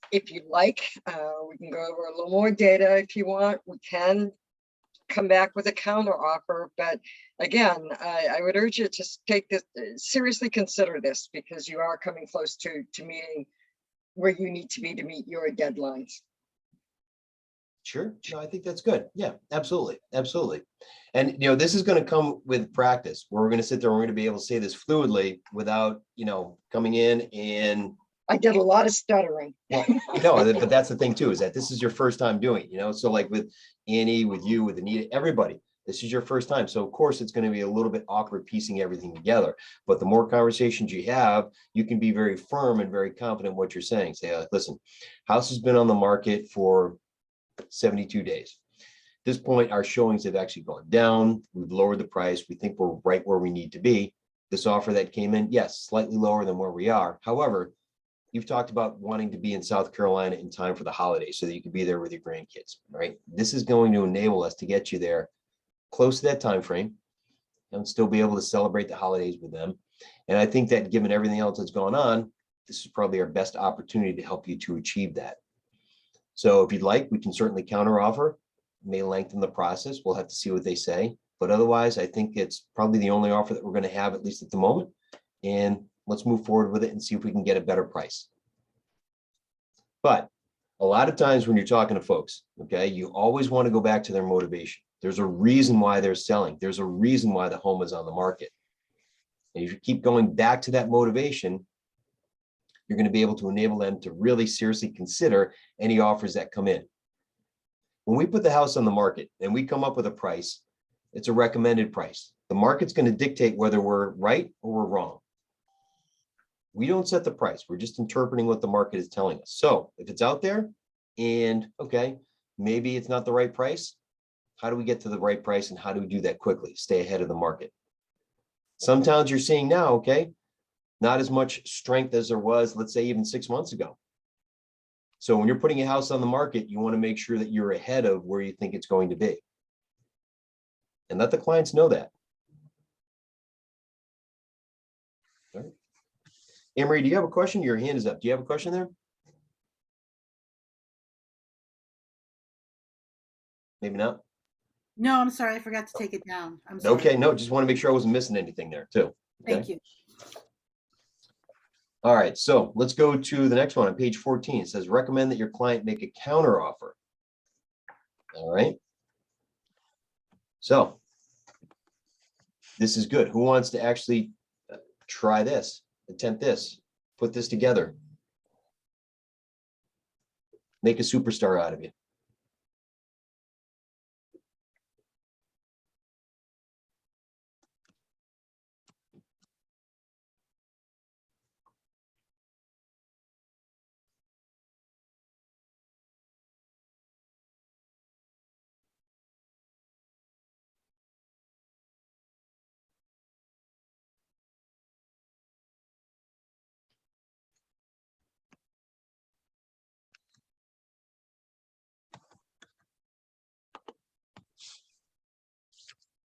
If you like, we can go over a little more data if you want. We can come back with a counter offer, but again, I would urge you to take this seriously, consider this, because you are coming close to meeting where you need to be to meet your deadlines. Sure. No, I think that's good. Yeah, absolutely. Absolutely. And, this is going to come with practice where we're going to sit there and we're going to be able to say this fluidly without, coming in and. I did a lot of stuttering. Well, but that's the thing too, is that this is your first time doing it, so like with Annie, with you, with Anita, everybody, this is your first time. So of course it's going to be a little bit awkward piecing everything together, but the more conversations you have, you can be very firm and very confident in what you're saying. Say, listen, house has been on the market for 72 days. At this point, our showings have actually gone down. We've lowered the price. We think we're right where we need to be. This offer that came in, yes, slightly lower than where we are. However, you've talked about wanting to be in South Carolina in time for the holidays so that you can be there with your grandkids, right? This is going to enable us to get you there close to that time frame and still be able to celebrate the holidays with them. And I think that given everything else that's going on, this is probably our best opportunity to help you to achieve that. So if you'd like, we can certainly counter offer, may lengthen the process. We'll have to see what they say. But otherwise, I think it's probably the only offer that we're going to have, at least at the moment. And let's move forward with it and see if we can get a better price. But a lot of times when you're talking to folks, okay, you always want to go back to their motivation. There's a reason why they're selling. There's a reason why the home is on the market. And if you keep going back to that motivation, you're going to be able to enable them to really seriously consider any offers that come in. When we put the house on the market and we come up with a price, it's a recommended price. The market's going to dictate whether we're right or we're wrong. We don't set the price. We're just interpreting what the market is telling us. So if it's out there and okay, maybe it's not the right price, how do we get to the right price and how do we do that quickly? Stay ahead of the market. Some towns you're seeing now, okay, not as much strength as there was, let's say even 6 months ago. So when you're putting a house on the market, you want to make sure that you're ahead of where you think it's going to be. And let the clients know that. All right. Anne-Marie, do you have a question? Your hand is up. Do you have a question there? Maybe not. No, I'm sorry. I forgot to take it down. I'm sorry. Okay, no, just want to make sure I wasn't missing anything there too. Okay. Thank you. All right, so let's go to the next one on page 14. It says recommend that your client make a counter offer. All right. So this is good. Who wants to actually try this, attempt this, put this together? Make a superstar out of you.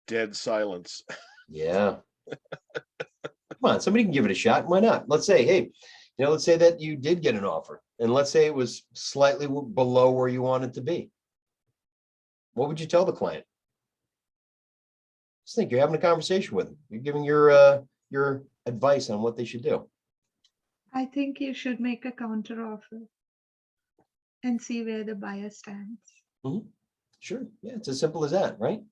Dead silence. Yeah. Come on, somebody can give it a shot. Why not? Let's say, hey, let's say that you did get an offer, and let's say it was slightly below where you wanted to be. What would you tell the client? Just think you're having a conversation with them. You're giving your advice on what they should do. I think you should make a counter offer and see where the buyer stands. Sure. Yeah, it's as simple as that, right?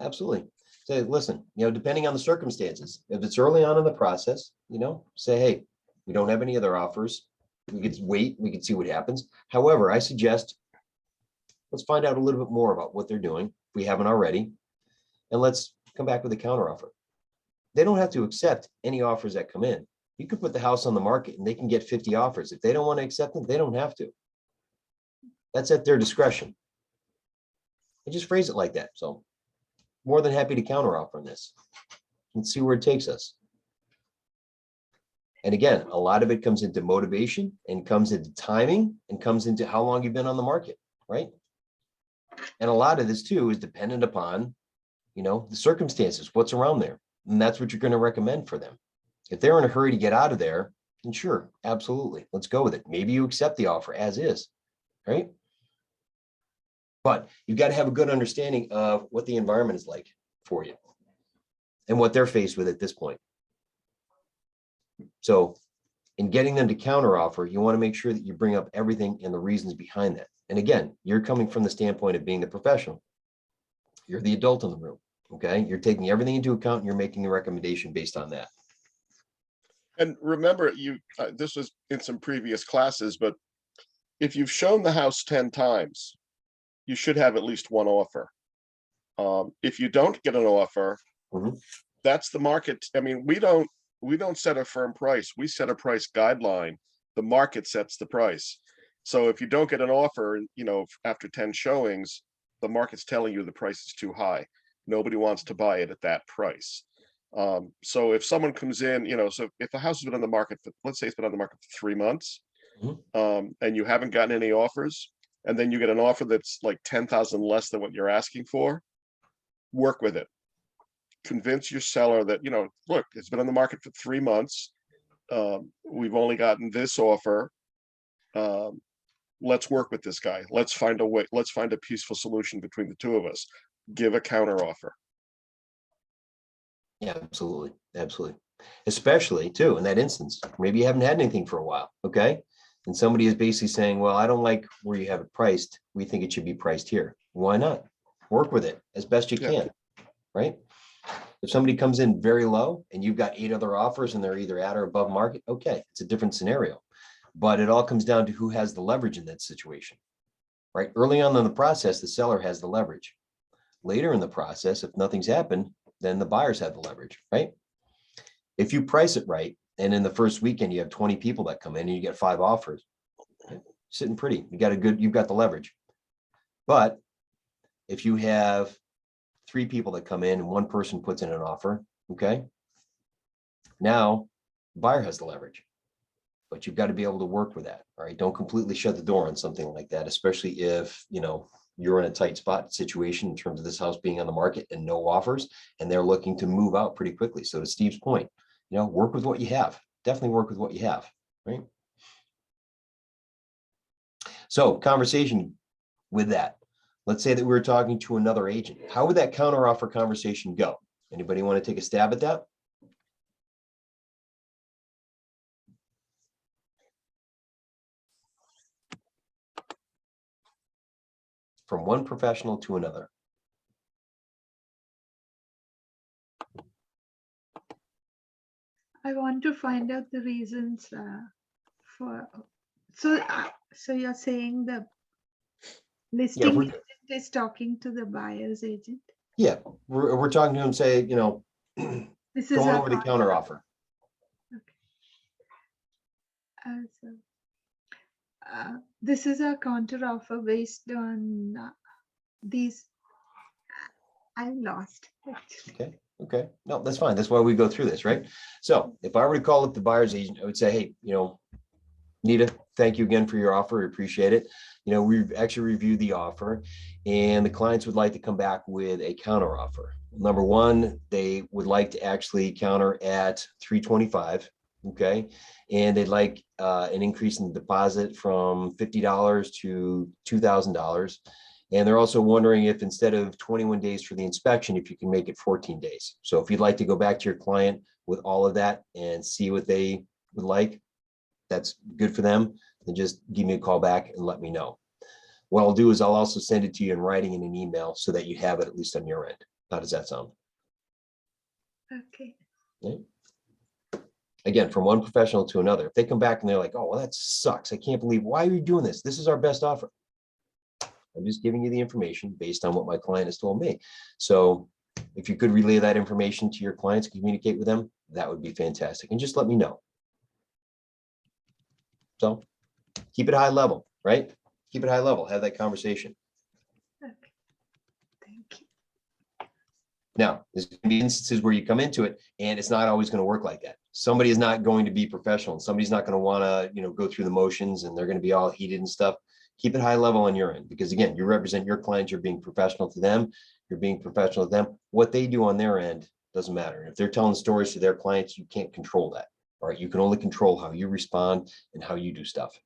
Absolutely. Say, listen, depending on the circumstances, if it's early on in the process, say, hey, we don't have any other offers. We could wait, we could see what happens. However, I suggest let's find out a little bit more about what they're doing, if we haven't already, and let's come back with a counter offer. They don't have to accept any offers that come in. You could put the house on the market and they can get 50 offers. If they don't want to accept them, they don't have to. That's at their discretion. I just phrase it like that. So more than happy to counteroffer on this and see where it takes us. And again, a lot of it comes into motivation and comes into timing and comes into how long you've been on the market, right? And a lot of this too is dependent upon, the circumstances, what's around there. And that's what you're going to recommend for them. If they're in a hurry to get out of there, then sure, absolutely. Let's go with it. Maybe you accept the offer as is, right? But you've got to have a good understanding of what the environment is like for you and what they're faced with at this point. So in getting them to counteroffer, you want to make sure that you bring up everything and the reasons behind that. And again, you're coming from the standpoint of being the professional. You're the adult in the room, okay? You're taking everything into account and you're making the recommendation based on that. And remember, this was in some previous classes, but if you've shown the house 10 times, you should have at least one offer. If you don't get an offer, that's the market. I mean, we don't set a firm price. We set a price guideline. The market sets the price. So if you don't get an offer, after 10 showings, the market's telling you the price is too high. Nobody wants to buy it at that price. So if someone comes in, so if the house has been on the market for, let's say it's been on the market for 3 months, and you haven't gotten any offers, and then you get an offer that's like 10,000 less than what you're asking for, work with it. Convince your seller that, look, it's been on the market for 3 months. We've only gotten this offer. Let's work with this guy. Let's find a way. Let's find a peaceful solution between the two of us. Give a counter offer. Yeah, absolutely. Absolutely. Especially too, in that instance, maybe you haven't had anything for a while. Okay. And somebody is basically saying, well, I don't like where you have it priced. We think it should be priced here. Why not? Work with it as best you can, right? If somebody comes in very low and you've got 8 other offers and they're either at or above market, okay, it's a different scenario. But it all comes down to who has the leverage in that situation, right? Early on in the process, the seller has the leverage. Later in the process, if nothing's happened, then the buyers have the leverage, right? If you price it right, and in the first weekend, you have 20 people that come in and you get 5 offers, sitting pretty, you've got the leverage. But if you have 3 people that come in and 1 person puts in an offer, okay, now the buyer has the leverage, but you've got to be able to work with that. All right. Don't completely shut the door on something like that, especially if, you're in a tight spot situation in terms of this house being on the market and no offers, and they're looking to move out pretty quickly. So to Steve's point, work with what you have. Definitely work with what you have, right? So conversation with that. Let's say that we were talking to another agent. How would that counteroffer conversation go? Anybody want to take a stab at that? from one professional to another. I want to find out the reasons for. So you're saying the listing we're- agent is talking to the buyer's agent. Yeah, we're talking to him, say, This is going our over the counter offer. This is a counter offer based on these. I'm lost. Actually. Okay, no, that's fine. That's why we go through this, right? So if I were to call up the buyer's agent, I would say, hey, Nita, thank you again for your offer. We appreciate it. We've actually reviewed the offer and the clients would like to come back with a counter offer. Number one, they would like to actually counter at 325. Okay. And they'd like an increase in the deposit from $50 to $2,000. And they're also wondering if instead of 21 days for the inspection, if you can make it 14 days. So if you'd like to go back to your client with all of that and see what they would like, that's good for them, then just give me a call back and let me know. What I'll do is I'll also send it to you in writing in an email so that you have it at least on your end. How does that sound? Okay. Again, from one professional to another. If they come back and they're like, oh, well, that sucks. I can't believe, why are you doing this? This is our best offer. I'm just giving you the information based on what my client has told me. So if you could relay that information to your clients, communicate with them, that would be fantastic. And just let me know. So keep it high level, right? Keep it high level, have that conversation. Okay. Thank you. Now, there's going to be instances where you come into it and it's not always going to work like that. Somebody is not going to be professional and somebody's not going to want to, go through the motions and they're going to be all heated and stuff. Keep it high level on your end, because again, you represent your clients, you're being professional to them, you're being professional to them. What they do on their end doesn't matter. If they're telling stories to their clients, you can't control that. All right. You can only control how you respond and how you do stuff.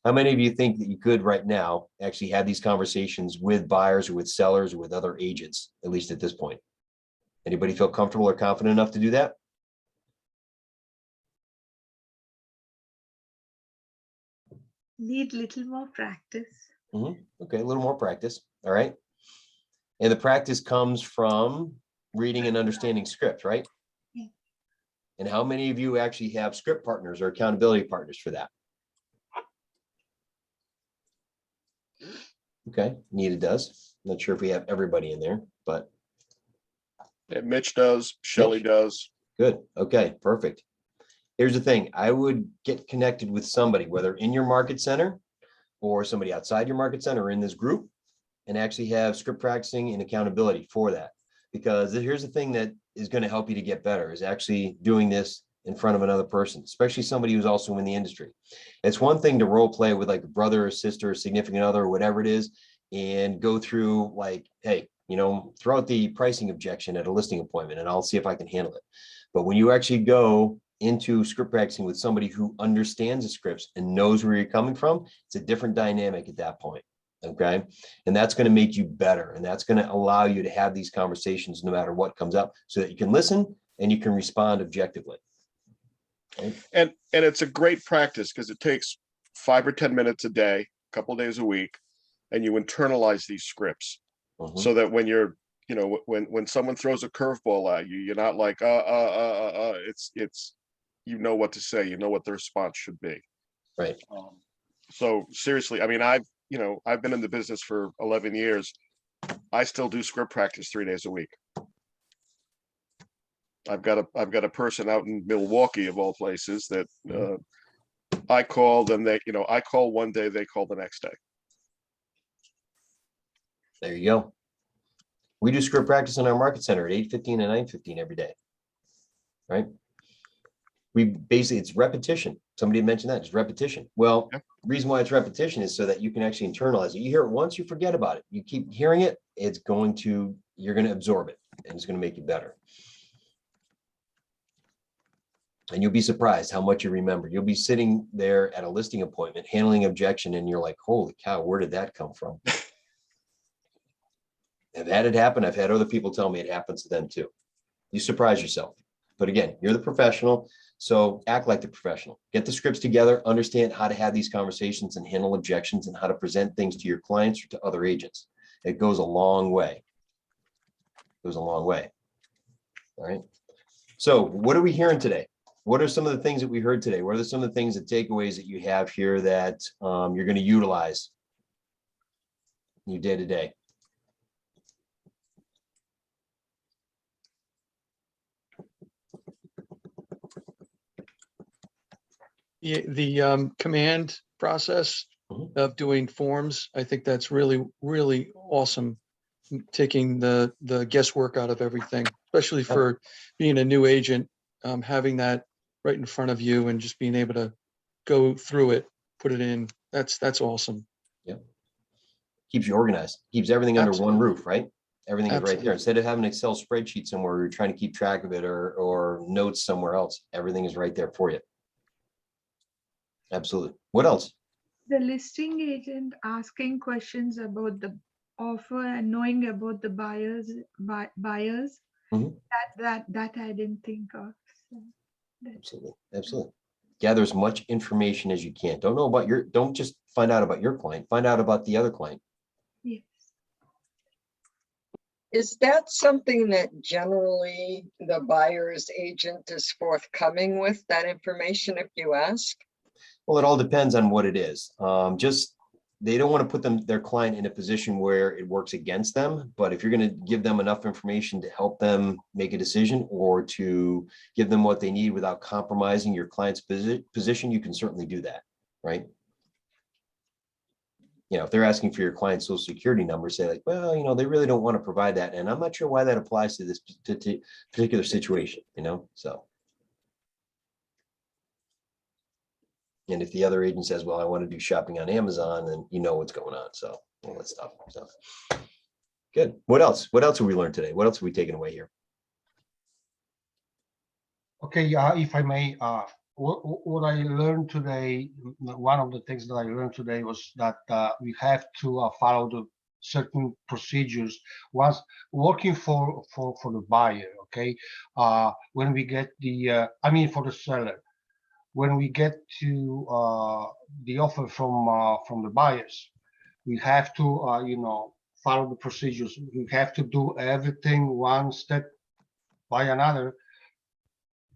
How many of you think that you could right now actually have these conversations with buyers or with sellers or with other agents, at least at this point? Anybody feel comfortable or confident enough to do that? Need little more practice. Okay, a little more practice. All right. And the practice comes from reading and understanding script, right? Yeah. And how many of you actually have script partners or accountability partners for that? Okay, Nita does. Not sure if we have everybody in there, but. Yeah, Mitch does, Shelley does. Good. Okay, perfect. Here's the thing. I would get connected with somebody, whether in your market center or somebody outside your market center or in this group, and actually have script practicing and accountability for that. Because here's the thing that is going to help you to get better is actually doing this in front of another person, especially somebody who's also in the industry. It's one thing to role play with like a brother or sister or significant other or whatever it is, and go through like, hey, throw out the pricing objection at a listing appointment and I'll see if I can handle it. But when you actually go into script practicing with somebody who understands the scripts and knows where you're coming from, it's a different dynamic at that point. Okay. And that's going to make you better. And that's going to allow you to have these conversations no matter what comes up so that you can listen and you can respond objectively. Okay. And it's a great practice because it takes 5 or 10 minutes a day, a couple of days a week, and you internalize these scripts so that when you're, when someone throws a curveball at you, you're not like, it's, you know what to say, you know what the response should be. Right. So seriously, I mean, I've been in the business for 11 years. I still do script practice 3 days a week. I've got a person out in Milwaukee of all places that I called and they, I call one day, they call the next day. There you go. We do script practice in our market center at 8:15 and 9:15 every day. Right. We basically, it's repetition. Somebody mentioned that, it's repetition. Well, the reason why it's repetition is so that you can actually internalize it. You hear it once, you forget about it. You keep hearing it, you're going to absorb it and it's going to make you better. And you'll be surprised how much you remember. You'll be sitting there at a listing appointment, handling objection, and you're like, holy cow, where did that come from? I've had it happen. I've had other people tell me it happens to them too. You surprise yourself. But again, you're the professional, so act like the professional. Get the scripts together, understand how to have these conversations and handle objections and how to present things to your clients or to other agents. It goes a long way. Goes a long way. All right. So what are we hearing today? What are some of the things that we heard today? What are some of the things, the takeaways that you have here that you're going to utilize in your day to day? Yeah, the command process of doing forms, I think that's really, really awesome. Taking the guesswork out of everything, especially for being a new agent, having that right in front of you and just being able to go through it, put it in. That's awesome. Yeah. Keeps you organized, keeps everything under one roof, right? Everything is right there. Instead of having an Excel spreadsheet somewhere, you're trying to keep track of it or notes somewhere else. Everything is right there for you. Absolutely. What else? The listing agent asking questions about the offer and knowing about the buyers, Mhm. that I didn't think of. So Absolutely. Absolutely. Gather as much information as you can. Don't just find out about your client, find out about the other client. yes. Is that something that generally the buyer's agent is forthcoming with, that information, if you ask? Well, it all depends on what it is. They don't want to put their client in a position where it works against them. But if you're going to give them enough information to help them make a decision or to give them what they need without compromising your client's position, you can certainly do that, right? You know, if they're asking for your client's social security number, say like, well, you know, they really don't want to provide that. And I'm not sure why that applies to this particular situation, you know, so. And if the other agent says, well, I want to do shopping on Amazon, then you know what's going on. So all that stuff. So good. What else? What else have we learned today? What else have we taken away here? Okay, if I may, what I learned today, one of the things that I learned today was that we have to follow the certain procedures once working for the buyer. Okay, when we get for the seller, when we get to the offer from the buyers, we have to follow the procedures. We have to do everything one step by another,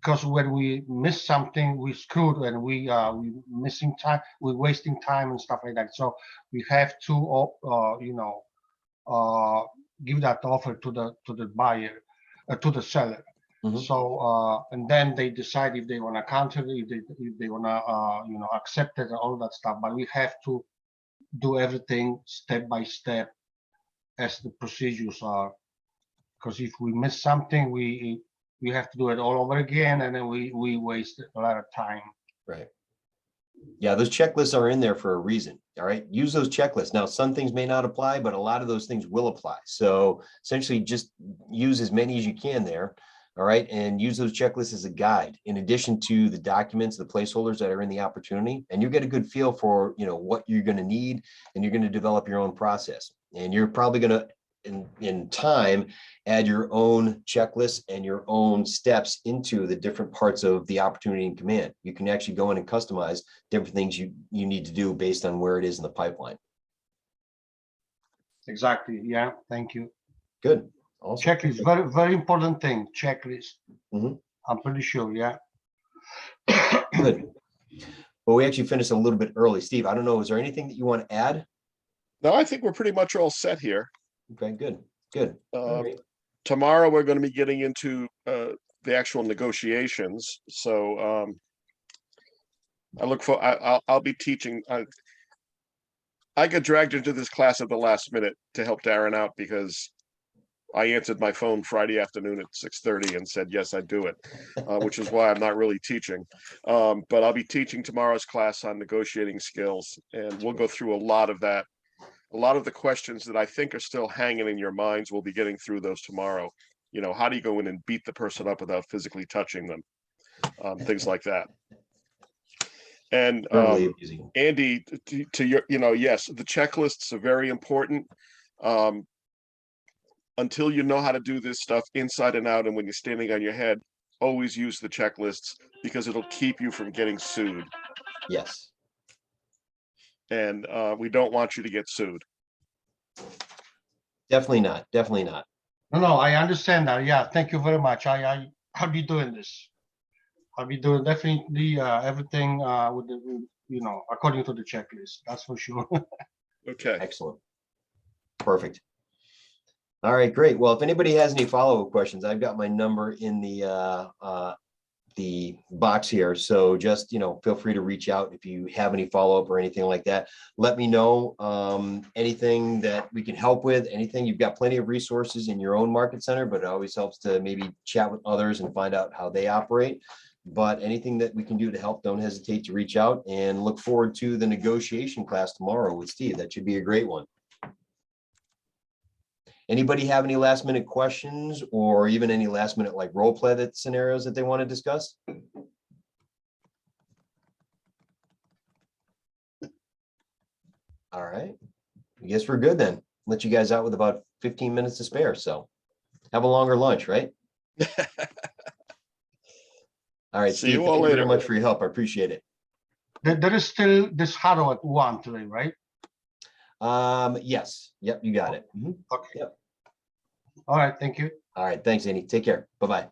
because when we miss something, we screwed, and we missing time, we're wasting time and stuff like that. So we have to give that offer to the buyer, to the seller. So and then they decide if they want to counter it, if they want to accept it and all that stuff. But we have to do everything step by step as the procedures are, because if we miss something, we have to do it all over again, and then we waste a lot of time. Right. Yeah, those checklists are in there for a reason. All right. Use those checklists. Now, some things may not apply, but a lot of those things will apply. So essentially just use as many as you can there. All right. And use those checklists as a guide in addition to the documents, the placeholders that are in the opportunity. And you get a good feel for, what you're going to need, and you're going to develop your own process. And you're probably going to, in time, add your own checklists and your own steps into the different parts of the opportunity and command. You can actually go in and customize different things you need to do based on where it is in the pipeline. Exactly. Yeah. Thank you. Good. Awesome. Checklist, very, very important thing. Checklist. I'm pretty sure. Yeah. Good. Well, we actually finished a little bit early. Steve, I don't know, is there anything that you want to add? No, I think we're pretty much all set here. Okay, good. Good. Right. Tomorrow we're going to be getting into the actual negotiations. So I look for, I'll be teaching. I got dragged into this class at the last minute to help Darren out because I answered my phone Friday afternoon at 6:30 and said, yes, I do it, which is why I'm not really teaching. But I'll be teaching tomorrow's class on negotiating skills, and we'll go through a lot of that. A lot of the questions that I think are still hanging in your minds, we'll be getting through those tomorrow. How do you go in and beat the person up without physically touching them? Things like that. And Andy, to your, yes, the checklists are very important. Until you know how to do this stuff inside and out, and when you're standing on your head, always use the checklists because it'll keep you from getting sued. Yes. And we don't want you to get sued. Definitely not. Definitely not. No, I understand that. Yeah, thank you very much. I'll be doing this. I'll be doing definitely everything with the, according to the checklist. That's for sure. Okay. Excellent. Perfect. All right, great. Well, if anybody has any follow-up questions, I've got my number in the box here. So just, feel free to reach out if you have any follow-up or anything like that. Let me know anything that we can help with, anything. You've got plenty of resources in your own market center, but it always helps to maybe chat with others and find out how they operate. But anything that we can do to help, don't hesitate to reach out, and look forward to the negotiation class tomorrow with Steve. That should be a great one. Anybody have any last minute questions or even any last minute like role play that scenarios that they want to discuss? All right, I guess we're good then. Let you guys out with about 15 minutes to spare. So have a longer lunch, right? All right, See Steve, you all thank you very later. much for your help. I appreciate it. There is still this huddle at 1 today, right? Yes. Yep, you got it. Mhm. Okay. Yep. All right, thank you. All right, thanks, Andy. Take care. Bye-bye.